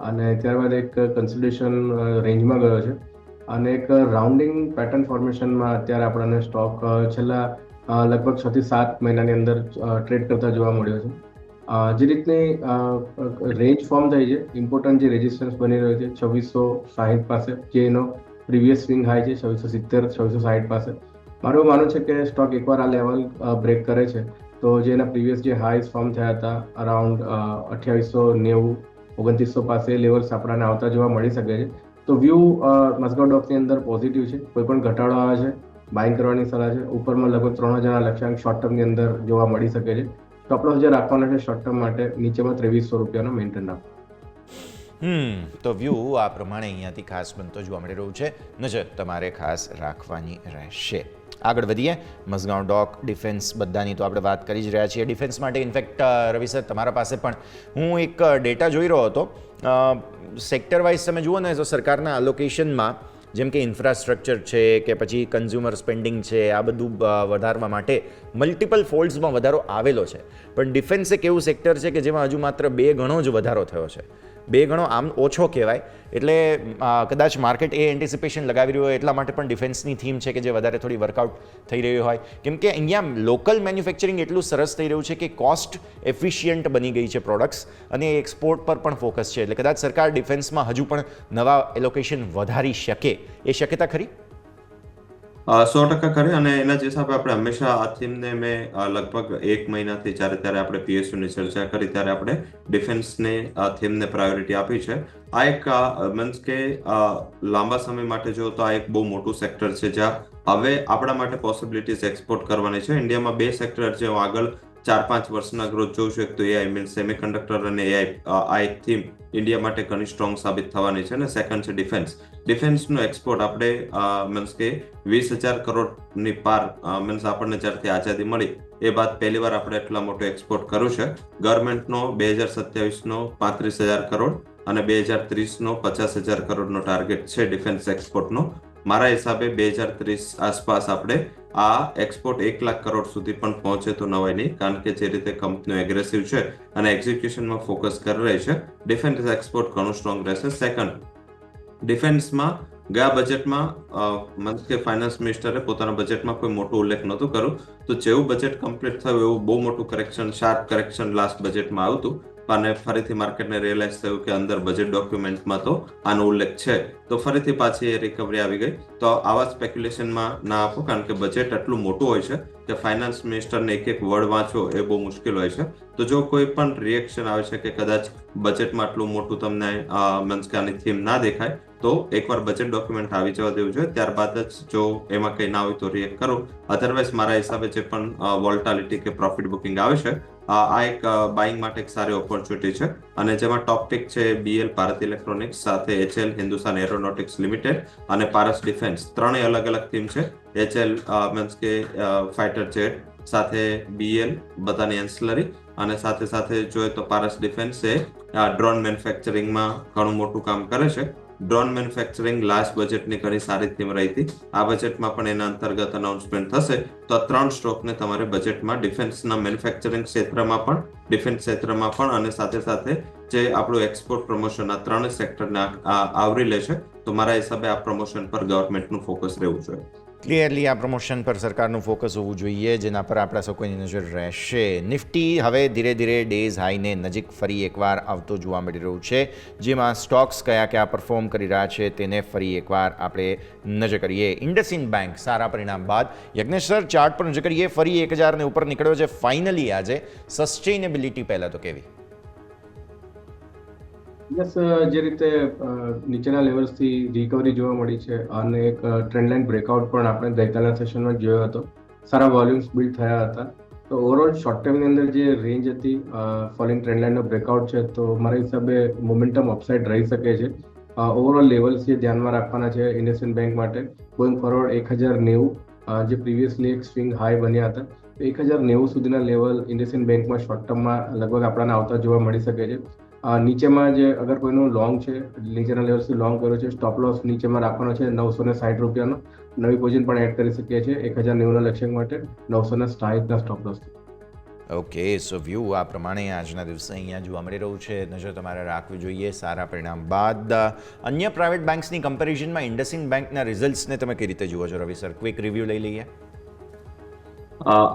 અને ત્યારબાદ એક કન્સોલિડેશન રેન્જમાં ગયો છે અને એક રાઉન્ડિંગ પેટર્ન ફોર્મેશનમાં અત્યારે આપણને સ્ટોક છેલ્લા લગભગ 6 થી 7 મહિનાની અંદર ટ્રેડ કરતા જોવા મળ્યો છે. જે રીતની રેન્જ ફોર્મ થઈ છે, ઇમ્પોર્ટન્ટ જે રેઝિસ્ટન્સ બની રહ્યો છે 2660 પાસે, જે એનો પ્રીવિયસ સ્વિંગ હાઈ છે 2670, 2660 પાસે. મારું માનવું છે કે સ્ટોક એકવાર આ લેવલ બ્રેક કરે છે તો જે એના પ્રીવિયસ જે હાઈસ ફોર્મ થયા હતા અરાઉન્ડ 2890, 2900 પાસે લેવલ્સ આપણને આવતા જોવા મળી શકે છે. તો વ્યૂ મઝગાઉન ડોકની અંદર પોઝિટિવ છે. કોઈ પણ ઘટાડો આવે છે, બાઇંગ કરવાની સલાહ છે. ઉપરમાં લગભગ 3000 લક્ષ્યાંક શોર્ટ ટર્મની અંદર જોવા મળી શકે છે. સ્ટોપ લોસ જે રાખવાનો છે શોર્ટ ટર્મ માટે નીચેમાં 2300 રૂપિયાનો મેન્ટેન રાખો. તો વ્યૂ આ પ્રમાણે અહીંયાથી ખાસ બનતો જોવા મળી રહ્યું છે. નજર તમારે ખાસ રાખવાની રહેશે. આગળ વધીએ. મઝગાઉન ડોક, ડિફેન્સ બધાની તો આપણે વાત કરી જ રહ્યા છીએ. ડિફેન્સ માટે ઇનફેક્ટ રવિ સર તમારા પાસે પણ હું એક ડેટા જોઈ રહ્યો હતો. સેક્ટર વાઇઝ તમે જુઓ ને તો સરકારના અલોકેશનમાં જેમ કે ઇન્ફ્રાસ્ટ્રક્ચર છે કે પછી કન્ઝ્યુમર સ્પેન્ડિંગ છે, આ બધું વધારવા માટે મલ્ટિપલ ફોલ્ડ્સમાં વધારો આવેલો છે. પણ ડિફેન્સ એક એવું સેક્ટર છે કે જેમાં હજુ માત્ર 2 ગણો જ વધારો થયો છે. 2 ગણો આમ ઓછો કહેવાય. એટલે કદાચ માર્કેટ એ એન્ટિસિપેશન લગાવી રહ્યું હોય એટલા માટે પણ ડિફેન્સની થીમ છે કે જે વધારે થોડી વર્કઆઉટ થઈ રહ્યું હોય. કેમ કે અહીંયા લોકલ મેન્યુફેક્ચરિંગ એટલું સરસ થઈ રહ્યું છે કે કોસ્ટ એફિશિયન્ટ બની ગઈ છે પ્રોડક્ટ્સ, અને એક્સપોર્ટ પર પણ ફોકસ છે. એટલે કદાચ સરકાર ડિફેન્સમાં હજુ પણ નવા એલોકેશન વધારી શકે, એ શક્યતા ખરી? 100% ખરી. અને એના જ હિસાબે આપણે હંમેશા આ થીમને મેં લગભગ 1 મહિનાથી જ્યારે ત્યારે આપણે PSUની ચર્ચા કરી ત્યારે આપણે ડિફેન્સને થીમને પ્રાયોરિટી આપી છે. આ એક મીન્સ કે લાંબા સમય માટે જો તો આ એક બહુ મોટું સેક્ટર છે જ્યાં હવે આપણા માટે પોસિબિલિટીઝ એક્સપોર્ટ કરવાની છે. ઇન્ડિયામાં 2 સેક્ટર છે હું આગળ 4-5 વર્ષના ગ્રોથ જોઉં છું. એક તો AI મીન્સ સેમિકન્ડક્ટર અને AI. આ એક થીમ ઇન્ડિયા માટે ઘણી સ્ટ્રોંગ સાબિત થવાની છે. અને સેકન્ડ છે ડિફેન્સ. ડિફેન્સનો એક્સપોર્ટ આપણે મીન્સ કે 20,000 કરોડની પાર મીન્સ આપણને જ્યારથી આઝાદી મળી એ બાદ પહેલી વાર આપણે એટલા મોટો એક્સપોર્ટ કર્યું છે. ગવર્મેન્ટનો 2027નો 35,000 કરોડ અને 2030નો 50,000 કરોડનો ટાર્ગેટ છે ડિફેન્સ એક્સપોર્ટનો. મારા હિસાબે 2030 આસપાસ આપણે આ એક્સપોર્ટ 1 લાખ કરોડ સુધી પણ પહોંચે તો નવાઈ નહીં, કારણ કે જે રીતે કંપનીઓ એગ્રેસિવ છે અને એક્ઝિક્યુશનમાં ફોકસ કરી રહી છે, ડિફેન્સ એક્સપોર્ટ ઘણું સ્ટ્રોંગ રહેશે. સેકન્ડ, ડિફેન્સમાં ગયા બજેટમાં મતલબ કે ફાઇનાન્સ મિનિસ્ટરે પોતાના બજેટમાં કોઈ મોટો ઉલ્લેખ નહોતું કર્યું. તો જેવું બજેટ કમ્પ્લીટ થયું એવું બહુ મોટું કરેક્શન, શાર્પ કરેક્શન લાસ્ટ બજેટમાં આવ્યું હતું. અને ફરીથી માર્કેટને રિયલાઇઝ થયું કે અંદર બજેટ ડોક્યુમેન્ટમાં તો આનો ઉલ્લેખ છે, તો ફરીથી પાછી એ રિકવરી આવી ગઈ. તો આવા સ્પેક્યુલેશનમાં ના આપો, કારણ કે બજેટ એટલું મોટું હોય છે કે ફાઇનાન્સ મિનિસ્ટરને એક એક વર્ડ વાંચવો એ બહુ મુશ્કેલ હોય છે. તો જો કોઈ પણ રિએક્શન આવે છે કે કદાચ બજેટમાં આટલું મોટું તમને મીન્સ કે આની થીમ ના દેખાય, તો એકવાર બજેટ ડોક્યુમેન્ટ આવી જવા દેવું જોઈએ, ત્યારબાદ જ જો એમાં કંઈ ના હોય તો રિએક્ટ કરો. અધરવાઇઝ મારા હિસાબે જે પણ વોલ્ટાલિટી કે પ્રોફિટ બુકિંગ આવે છે, આ એક બાઇંગ માટે એક સારી ઓપોર્ચ્યુનિટી છે. અને જેમાં ટોપ પિક છે BL ભારત ઇલેક્ટ્રોનિક્સ, સાથે HL હિન્દુસ્તાન એરોનોટિક્સ લિમિટેડ અને પારસ ડિફેન્સ. ત્રણેય અલગ અલગ થીમ છે. HL મીન્સ કે ફાઇટર જેટ, સાથે BL બધાની એન્સલરી, અને સાથે સાથે જોઈએ તો પારસ ડિફેન્સ એ ડ્રોન મેન્યુફેક્ચરિંગમાં ઘણું મોટું કામ કરે છે. ડ્રોન મેન્યુફેક્ચરિંગ લાસ્ટ બજેટની ઘણી સારી થીમ રહી હતી. આ બજેટમાં પણ એના અંતર્ગત અનાઉન્સમેન્ટ થશે. તો આ 3 સ્ટોકને તમારે બજેટમાં ડિફેન્સના મેન્યુફેક્ચરિંગ ક્ષેત્રમાં પણ, ડિફેન્સ ક્ષેત્રમાં પણ, અને સાથે સાથે જે આપણું એક્સપોર્ટ પ્રમોશન, આ 3 સેક્ટરને આવરી લે છે. તો મારા હિસાબે આ પ્રમોશન પર ગવર્મેન્ટનું ફોકસ રહેવું જોઈએ. ક્લિયરલી આ પ્રમોશન પર સરકારનું ફોકસ હોવું જોઈએ, જેના પર આપણા સૌ કોઈની નજર રહેશે. નિફ્ટી હવે ધીરે ધીરે ડેઝ હાઈને નજીક ફરી એકવાર આવતો જોવા મળી રહ્યું છે, જેમાં સ્ટોક્સ કયા પરફોર્મ કરી રહ્યા છે તેને ફરી એકવાર આપણે નજર કરીએ. ઇન્ડસઇન્ડ બેંક સારા પરિણામ બાદ યજ્ઞેશ સર ચાર્ટ પર નજર કરીએ, ફરી 1000 ઉપર નીકળ્યો છે ફાઇનલી આજે. સસ્ટેનેબિલિટી પહેલાં તો કેવી? યસ, જે રીતે નીચેના લેવલ્સથી રિકવરી જોવા મળી છે અને એક ટ્રેન્ડ લાઇન બ્રેકઆઉટ પણ આપણે ગઈકાલના સેશનમાં જોયો હતો. સારા વોલ્યુમ્સ બિલ્ડ થયા હતા. તો ઓવરઓલ શોર્ટ ટર્મની અંદર જે રેન્જ હતી, ફોલિંગ ટ્રેન્ડ લાઇનનો બ્રેકઆઉટ છે, તો મારા હિસાબે મોમેન્ટમ અપસાઇડ રહી શકે છે. ઓવરઓલ લેવલ્સ જે ધ્યાનમાં રાખવાના છે ઇન્ડસઇન્ડ બેંક માટે, ગોઈંગ ફોરવર્ડ 1090 જે પ્રીવિયસલી એક સ્વિંગ હાઈ બન્યા હતા, 1090 સુધીના લેવલ ઇન્ડસઇન્ડ બેંકમાં શોર્ટ ટર્મમાં લગભગ આપણને આવતા જોવા મળી શકે છે. નીચેમાં જે અગર કોઈનું લોંગ છે, નીચેના લેવલથી લોંગ કર્યો છે, સ્ટોપ લોસ નીચેમાં રાખવાનો છે 960 રૂપિયાનો. નવી પોઝિશન પણ એડ કરી શકીએ છીએ 1090 લક્ષ્યાંક માટે 960 સ્ટોપ લોસ. ઓકે, સો વ્યૂ આ પ્રમાણે આજના દિવસે અહીંયા જોવા મળી રહ્યું છે. નજર તમારે રાખવી જોઈએ સારા પરિણામ બાદ. અન્ય પ્રાઇવેટ બેંક્સની કમ્પેરિઝનમાં ઇન્ડસઇન્ડ બેંકના રિઝલ્ટ્સને તમે કઈ રીતે જુઓ છો રવિ સર? ક્વિક રિવ્યૂ લઈ લઈએ.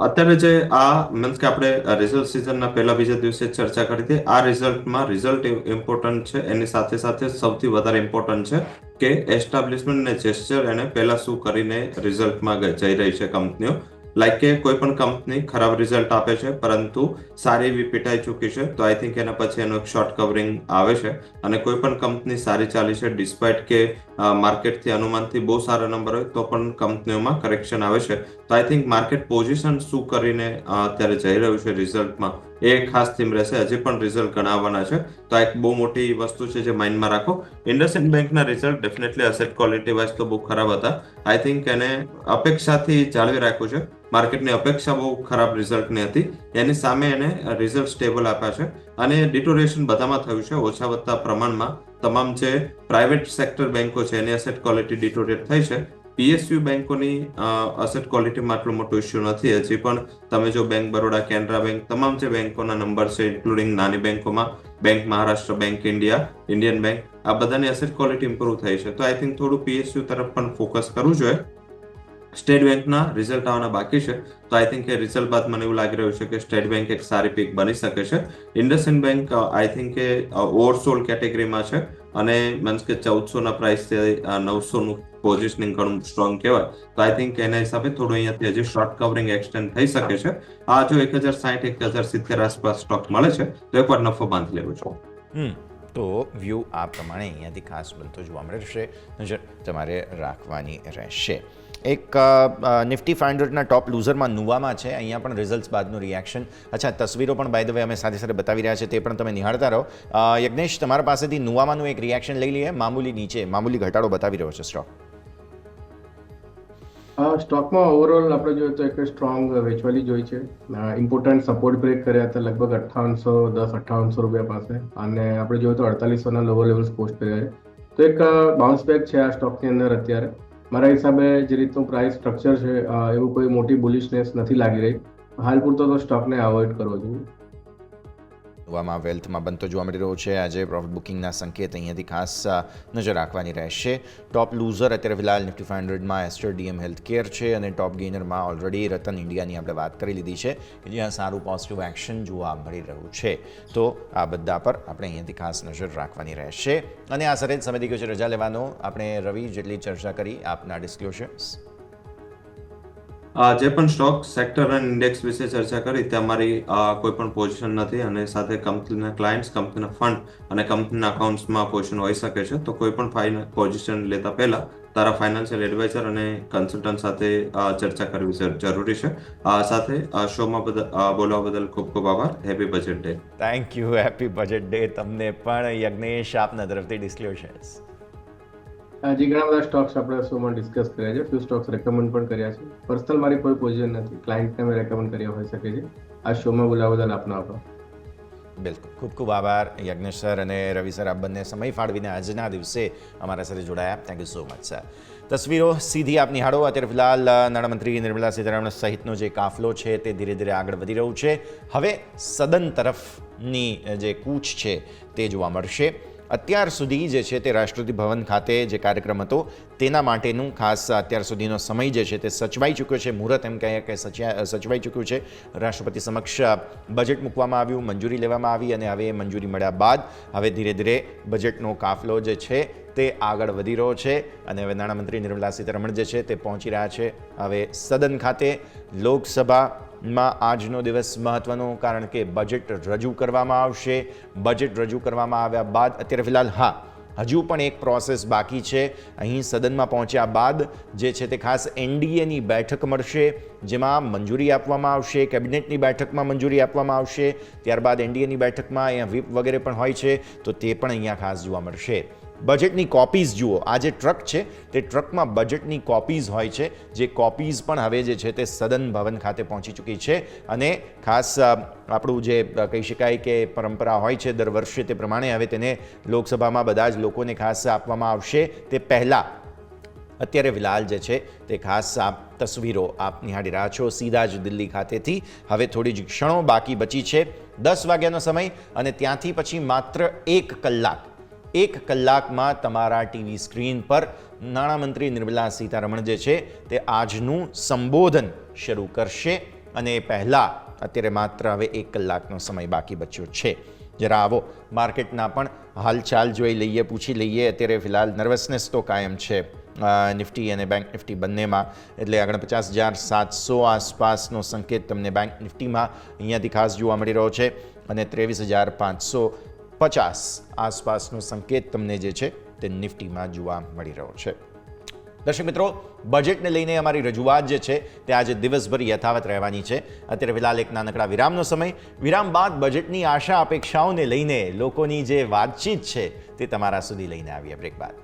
અત્યારે જે આ મીન્સ કે આપણે રિઝલ્ટ સિઝનના પહેલા બીજા દિવસે ચર્ચા કરી હતી, આ રિઝલ્ટમાં રિઝલ્ટ ઇમ્પોર્ટન્ટ છે, એની સાથે સાથે સૌથી વધારે ઇમ્પોર્ટન્ટ છે કે એસ્ટાબ્લિશમેન્ટ ને જેસ્ચર એને પહેલા શું કરીને રિઝલ્ટમાં જઈ રહી છે કંપનીઓ. લાઈક કે કોઈ પણ કંપની ખરાબ રિઝલ્ટ આપે છે પરંતુ સારી એવી પીટાઈ ચૂકી છે, તો આઈ થિંક એના પછી એનું એક શોર્ટ કવરિંગ આવે છે. અને કોઈ પણ કંપની સારી ચાલી છે, ડિસ્પાઇટ કે માર્કેટથી અનુમાનથી બહુ સારા નંબર હોય તો પણ કંપનીઓમાં કરેક્શન આવે છે. તો આઈ થિંક માર્કેટ પોઝિશન શું કરીને અત્યારે જઈ રહ્યું છે રિઝલ્ટમાં, એ ખાસ થીમ રહેશે. હજી પણ રિઝલ્ટ ગણાવવાના છે, તો આ એક બહુ મોટી વસ્તુ છે જે માઇન્ડમાં રાખો. ઇન્ડસઇન્ડ બેંકના result definitely asset quality wise તો બહુ ખરાબ હતા. આઈ થિંક એને અપેક્ષાથી જાળવી રાખ્યું છે. માર્કેટની અપેક્ષા બહુ ખરાબ રિઝલ્ટની હતી, એની સામે એને રિઝલ્ટ સ્ટેબલ આપ્યા છે. અને ડિટોરેશન બધામાં થયું છે, ઓછા વધતા પ્રમાણમાં. તમામ જે પ્રાઇવેટ સેક્ટર બેંકો છે એની અસેટ ક્વોલિટી ડિટોરેટ થઈ છે. PSU બેંકોની અસેટ ક્વોલિટીમાં આટલો મોટો ઇસ્યુ નથી. હજી પણ તમે જો બેંક બરોડા, કેનરા બેંક, તમામ જે બેંકોના નંબર છે, ઇન્ક્લુડિંગ નાની બેંકોમાં bank Maharashtra, bank India, Indian bank, આ બધાની અસેટ ક્વોલિટી ઇમ્પ્રુવ થઈ છે. તો આઈ થિંક થોડું PSU તરફ પણ ફોકસ કરવું જોઈએ. સ્ટેટ બેંકના રિઝલ્ટ આવવાના બાકી છે, તો આઈ થિંક એ રિઝલ્ટ બાદ મને એવું લાગી રહ્યું છે કે સ્ટેટ બેંક એક સારી પીક બની શકે છે. IndusInd bank I think A oversold કેટેગરીમાં છે અને મીન્સ કે 1400 પ્રાઇસથી 900 પોઝિશનિંગ ઘણું સ્ટ્રોંગ કહેવાય. તો આઈ થિંક એના હિસાબે થોડું અહીંયાથી હજી શોર્ટ કવરિંગ એક્સટેન્ડ થઈ શકે છે. આ જો 1060 1070 આસપાસ સ્ટોક મળે છે તો એકવાર નફો બાંધી લેવો છે. તો વ્યૂ આ પ્રમાણે અહીંયાથી ખાસ બનતો જોવા મળશે, નજર તમારે રાખવાની રહેશે. એક નિફ્ટી 500ના ટોપ લૂઝરમાં નુવામાં છે. અહીંયા પણ રિઝલ્ટ્સ બાદનું રિએક્શન. અચ્છા, તસવીરો પણ બાય ધ વે અમે સાથે સાથે બતાવી રહ્યા છે, તે પણ તમે નિહાળતા રહો. યજ્ઞેશ, તમારા પાસેથી નુવામાંનું એક રિએક્શન લઈ લઈએ. મામૂલી નીચે, મામૂલી ઘટાડો બતાવી રહ્યો છે સ્ટોક. સ્ટોકમાં ઓવરઓલ આપણે જોઈએ તો એક સ્ટ્રોંગ વેચવાલી જોઈ છે. ઇમ્પોર્ટન્ટ સપોર્ટ બ્રેક કર્યા હતા લગભગ 5810-5800 રૂપિયા પાસે, અને આપણે જોઈએ તો 4800ના લોવર લેવલ્સ પોસ્ટ કર્યા છે. તો એક બાઉન્સ બેક છે આ સ્ટોકની અંદર અત્યારે. મારા હિસાબે જે રીતનું પ્રાઇસ સ્ટ્રક્ચર છે એવું કોઈ મોટી બુલિશનેસ નથી લાગી રહી. હાલ પૂરતો તો સ્ટોકને અવોઇડ કરવો જોઈએ. આમાં વેલ્થમાં બનતો જોવા મળી રહ્યો છે. આજે પ્રોફિટ બુકિંગના સંકેત અહીંયાથી ખાસ નજર રાખવાની રહેશે. ટોપ લૂઝર અત્યારે ફિલહાલ નિફ્ટી 500માં એસ્ટર ડીએમ હેલ્થ કેર છે અને ટોપ ગેઇનરમાં ઓલરેડી રતન ઇન્ડિયાની આપણે વાત કરી લીધી છે કે જ્યાં સારું પોઝિટિવ એક્શન જોવા મળી રહ્યું છે. તો આ બધા પર આપણે અહીંયાથી ખાસ નજર રાખવાની રહેશે. અને આ સરેજ સમય ગયો છે રજા લેવાનો. આપણે રવિ જેટલી ચર્ચા કરી આપના ડિસ્ક્લોઝર્સ. જે પણ સ્ટોક સેક્ટર અને ઇન્ડેક્સ વિશે ચર્ચા કરી તે અમારી કોઈ પણ પોઝિશન નથી અને સાથે કંપનીના ક્લાયન્ટ્સ, કંપનીના ફંડ અને કંપનીના અકાઉન્ટ્સમાં પોઝિશન હોઈ શકે છે. તો કોઈ પણ પોઝિશન લેતા પહેલા તારા ફાઇનાન્શિયલ એડવાઇઝર અને કન્સલ્ટન્ટ સાથે ચર્ચા કરવી જરૂરી છે. સાથે શોમાં બોલવા બદલ ખૂબ ખૂબ આભાર. Happy budget day. Thank you. Happy budget day તમને પણ. યજ્ઞેશ, આપના તરફથી ડિસ્ક્લોઝર્સ. હજી ઘણા બધા સ્ટોક્સ આપણે શોમાં ડિસ્કસ કર્યા છે. ફ્યુ સ્ટોક્સ રેકમેન્ડ પણ કર્યા છે. પર્સનલ મારી કોઈ પોઝિશન નથી, ક્લાયન્ટને મેં રેકમેન્ડ કર્યા હોઈ શકે છે. આ શોમાં બોલાવવા બદલ આપનો આભાર. બિલકુલ, ખૂબ ખૂબ આભાર યજ્ઞેશ સર અને રવિ સર. આપ બંને સમય ફાળવીને આજના દિવસે અમારા સાથે જોડાયા. Thank you so much sir. તસવીરો સીધી આપ નિહાળો. અત્યારે ફિલહાલ નાણામંત્રી નિર્મલા સીતારમણ સહિતનો જે કાફલો છે તે ધીરે ધીરે આગળ વધી રહ્યું છે. હવે સદન તરફની જે કૂચ છે તે જોવા મળશે. અત્યાર સુધી જે છે તે રાષ્ટ્રપતિ ભવન ખાતે જે કાર્યક્રમ હતો તેના માટેનું ખાસ અત્યાર સુધીનો સમય જે છે તે સચવાઈ ચૂક્યો છે. મુહૂર્ત એમ કહીએ કે સચવાઈ ચૂક્યું છે. રાષ્ટ્રપતિ સમક્ષ બજેટ મૂકવામાં આવ્યું, મંજૂરી લેવામાં આવી અને હવે મંજૂરી મળ્યા બાદ હવે ધીરે ધીરે બજેટનો કાફલો જે છે તે આગળ વધી રહ્યો છે અને હવે નાણામંત્રી નિર્મલા સીતારમણ જે છે તે પહોંચી રહ્યા છે હવે સદન ખાતે. લોકસભામાં આજનો દિવસ મહત્વનો, કારણ કે બજેટ રજૂ કરવામાં આવશે. બજેટ રજૂ કરવામાં આવ્યા બાદ અત્યારે ફિલહાલ હજુ પણ એક પ્રોસેસ બાકી છે. અહીં સદનમાં પહોંચ્યા બાદ જે છે તે ખાસ એનડીએની બેઠક મળશે જેમાં મંજૂરી આપવામાં આવશે. કેબિનેટની બેઠકમાં મંજૂરી આપવામાં આવશે. ત્યારબાદ એનડીએની બેઠકમાં અહીંયા વ્હીપ વગેરે પણ હોય છે તો તે પણ અહીંયા ખાસ જોવા મળશે. બજેટની કોપીઝ જુઓ. આ જે ટ્રક છે તે ટ્રકમાં બજેટની કોપીઝ હોય છે, જે કોપીઝ પણ હવે જે છે તે સદન ભવન ખાતે પહોંચી ચૂકી છે અને ખાસ આપણું જે કહી શકાય કે પરંપરા હોય છે દર વર્ષે તે પ્રમાણે હવે તેને લોકસભામાં બધા જ લોકોને ખાસ આપવામાં આવશે. તે પહેલાં અત્યારે ફિલહાલ જે છે તે ખાસ તસવીરો આપ નિહાળી રહ્યા છો સીધા જ દિલ્હી ખાતેથી. હવે થોડી જ ક્ષણો બાકી બચી છે. 10 વાગ્યાનો સમય અને ત્યાંથી પછી માત્ર 1 કલાકમાં તમારા ટીવી સ્ક્રીન પર નાણામંત્રી નિર્મલા સીતારમણ જે છે તે આજનું સંબોધન શરૂ કરશે અને પહેલાં અત્યારે માત્ર હવે 1 કલાકનો સમય બાકી બચ્યો છે. જરા આવો માર્કેટના પણ હાલચાલ જોઈ લઈએ, પૂછી લઈએ. અત્યારે ફિલહાલ નર્વસનેસ તો કાયમ છે નિફ્ટી અને બેંક નિફ્ટી બંનેમાં. એટલે 49,700 આસપાસનો સંકેત તમને બેંક નિફ્ટીમાં અહીંયાથી ખાસ જોવા મળી રહ્યો છે અને 23,550 આસપાસનો સંકેત તમને જે છે તે નિફ્ટીમાં જોવા મળી રહ્યો છે. દર્શક મિત્રો, બજેટને લઈને અમારી રજૂઆત જે છે તે આજે દિવસભર યથાવત રહેવાની છે. અત્યારે ફિલહાલ એક નાનકડા વિરામનો સમય. વિરામ બાદ બજેટની આશા અપેક્ષાઓને લઈને લોકોની જે વાતચીત છે તે તમારા સુધી લઈને આવીએ બ્રેક બાદ.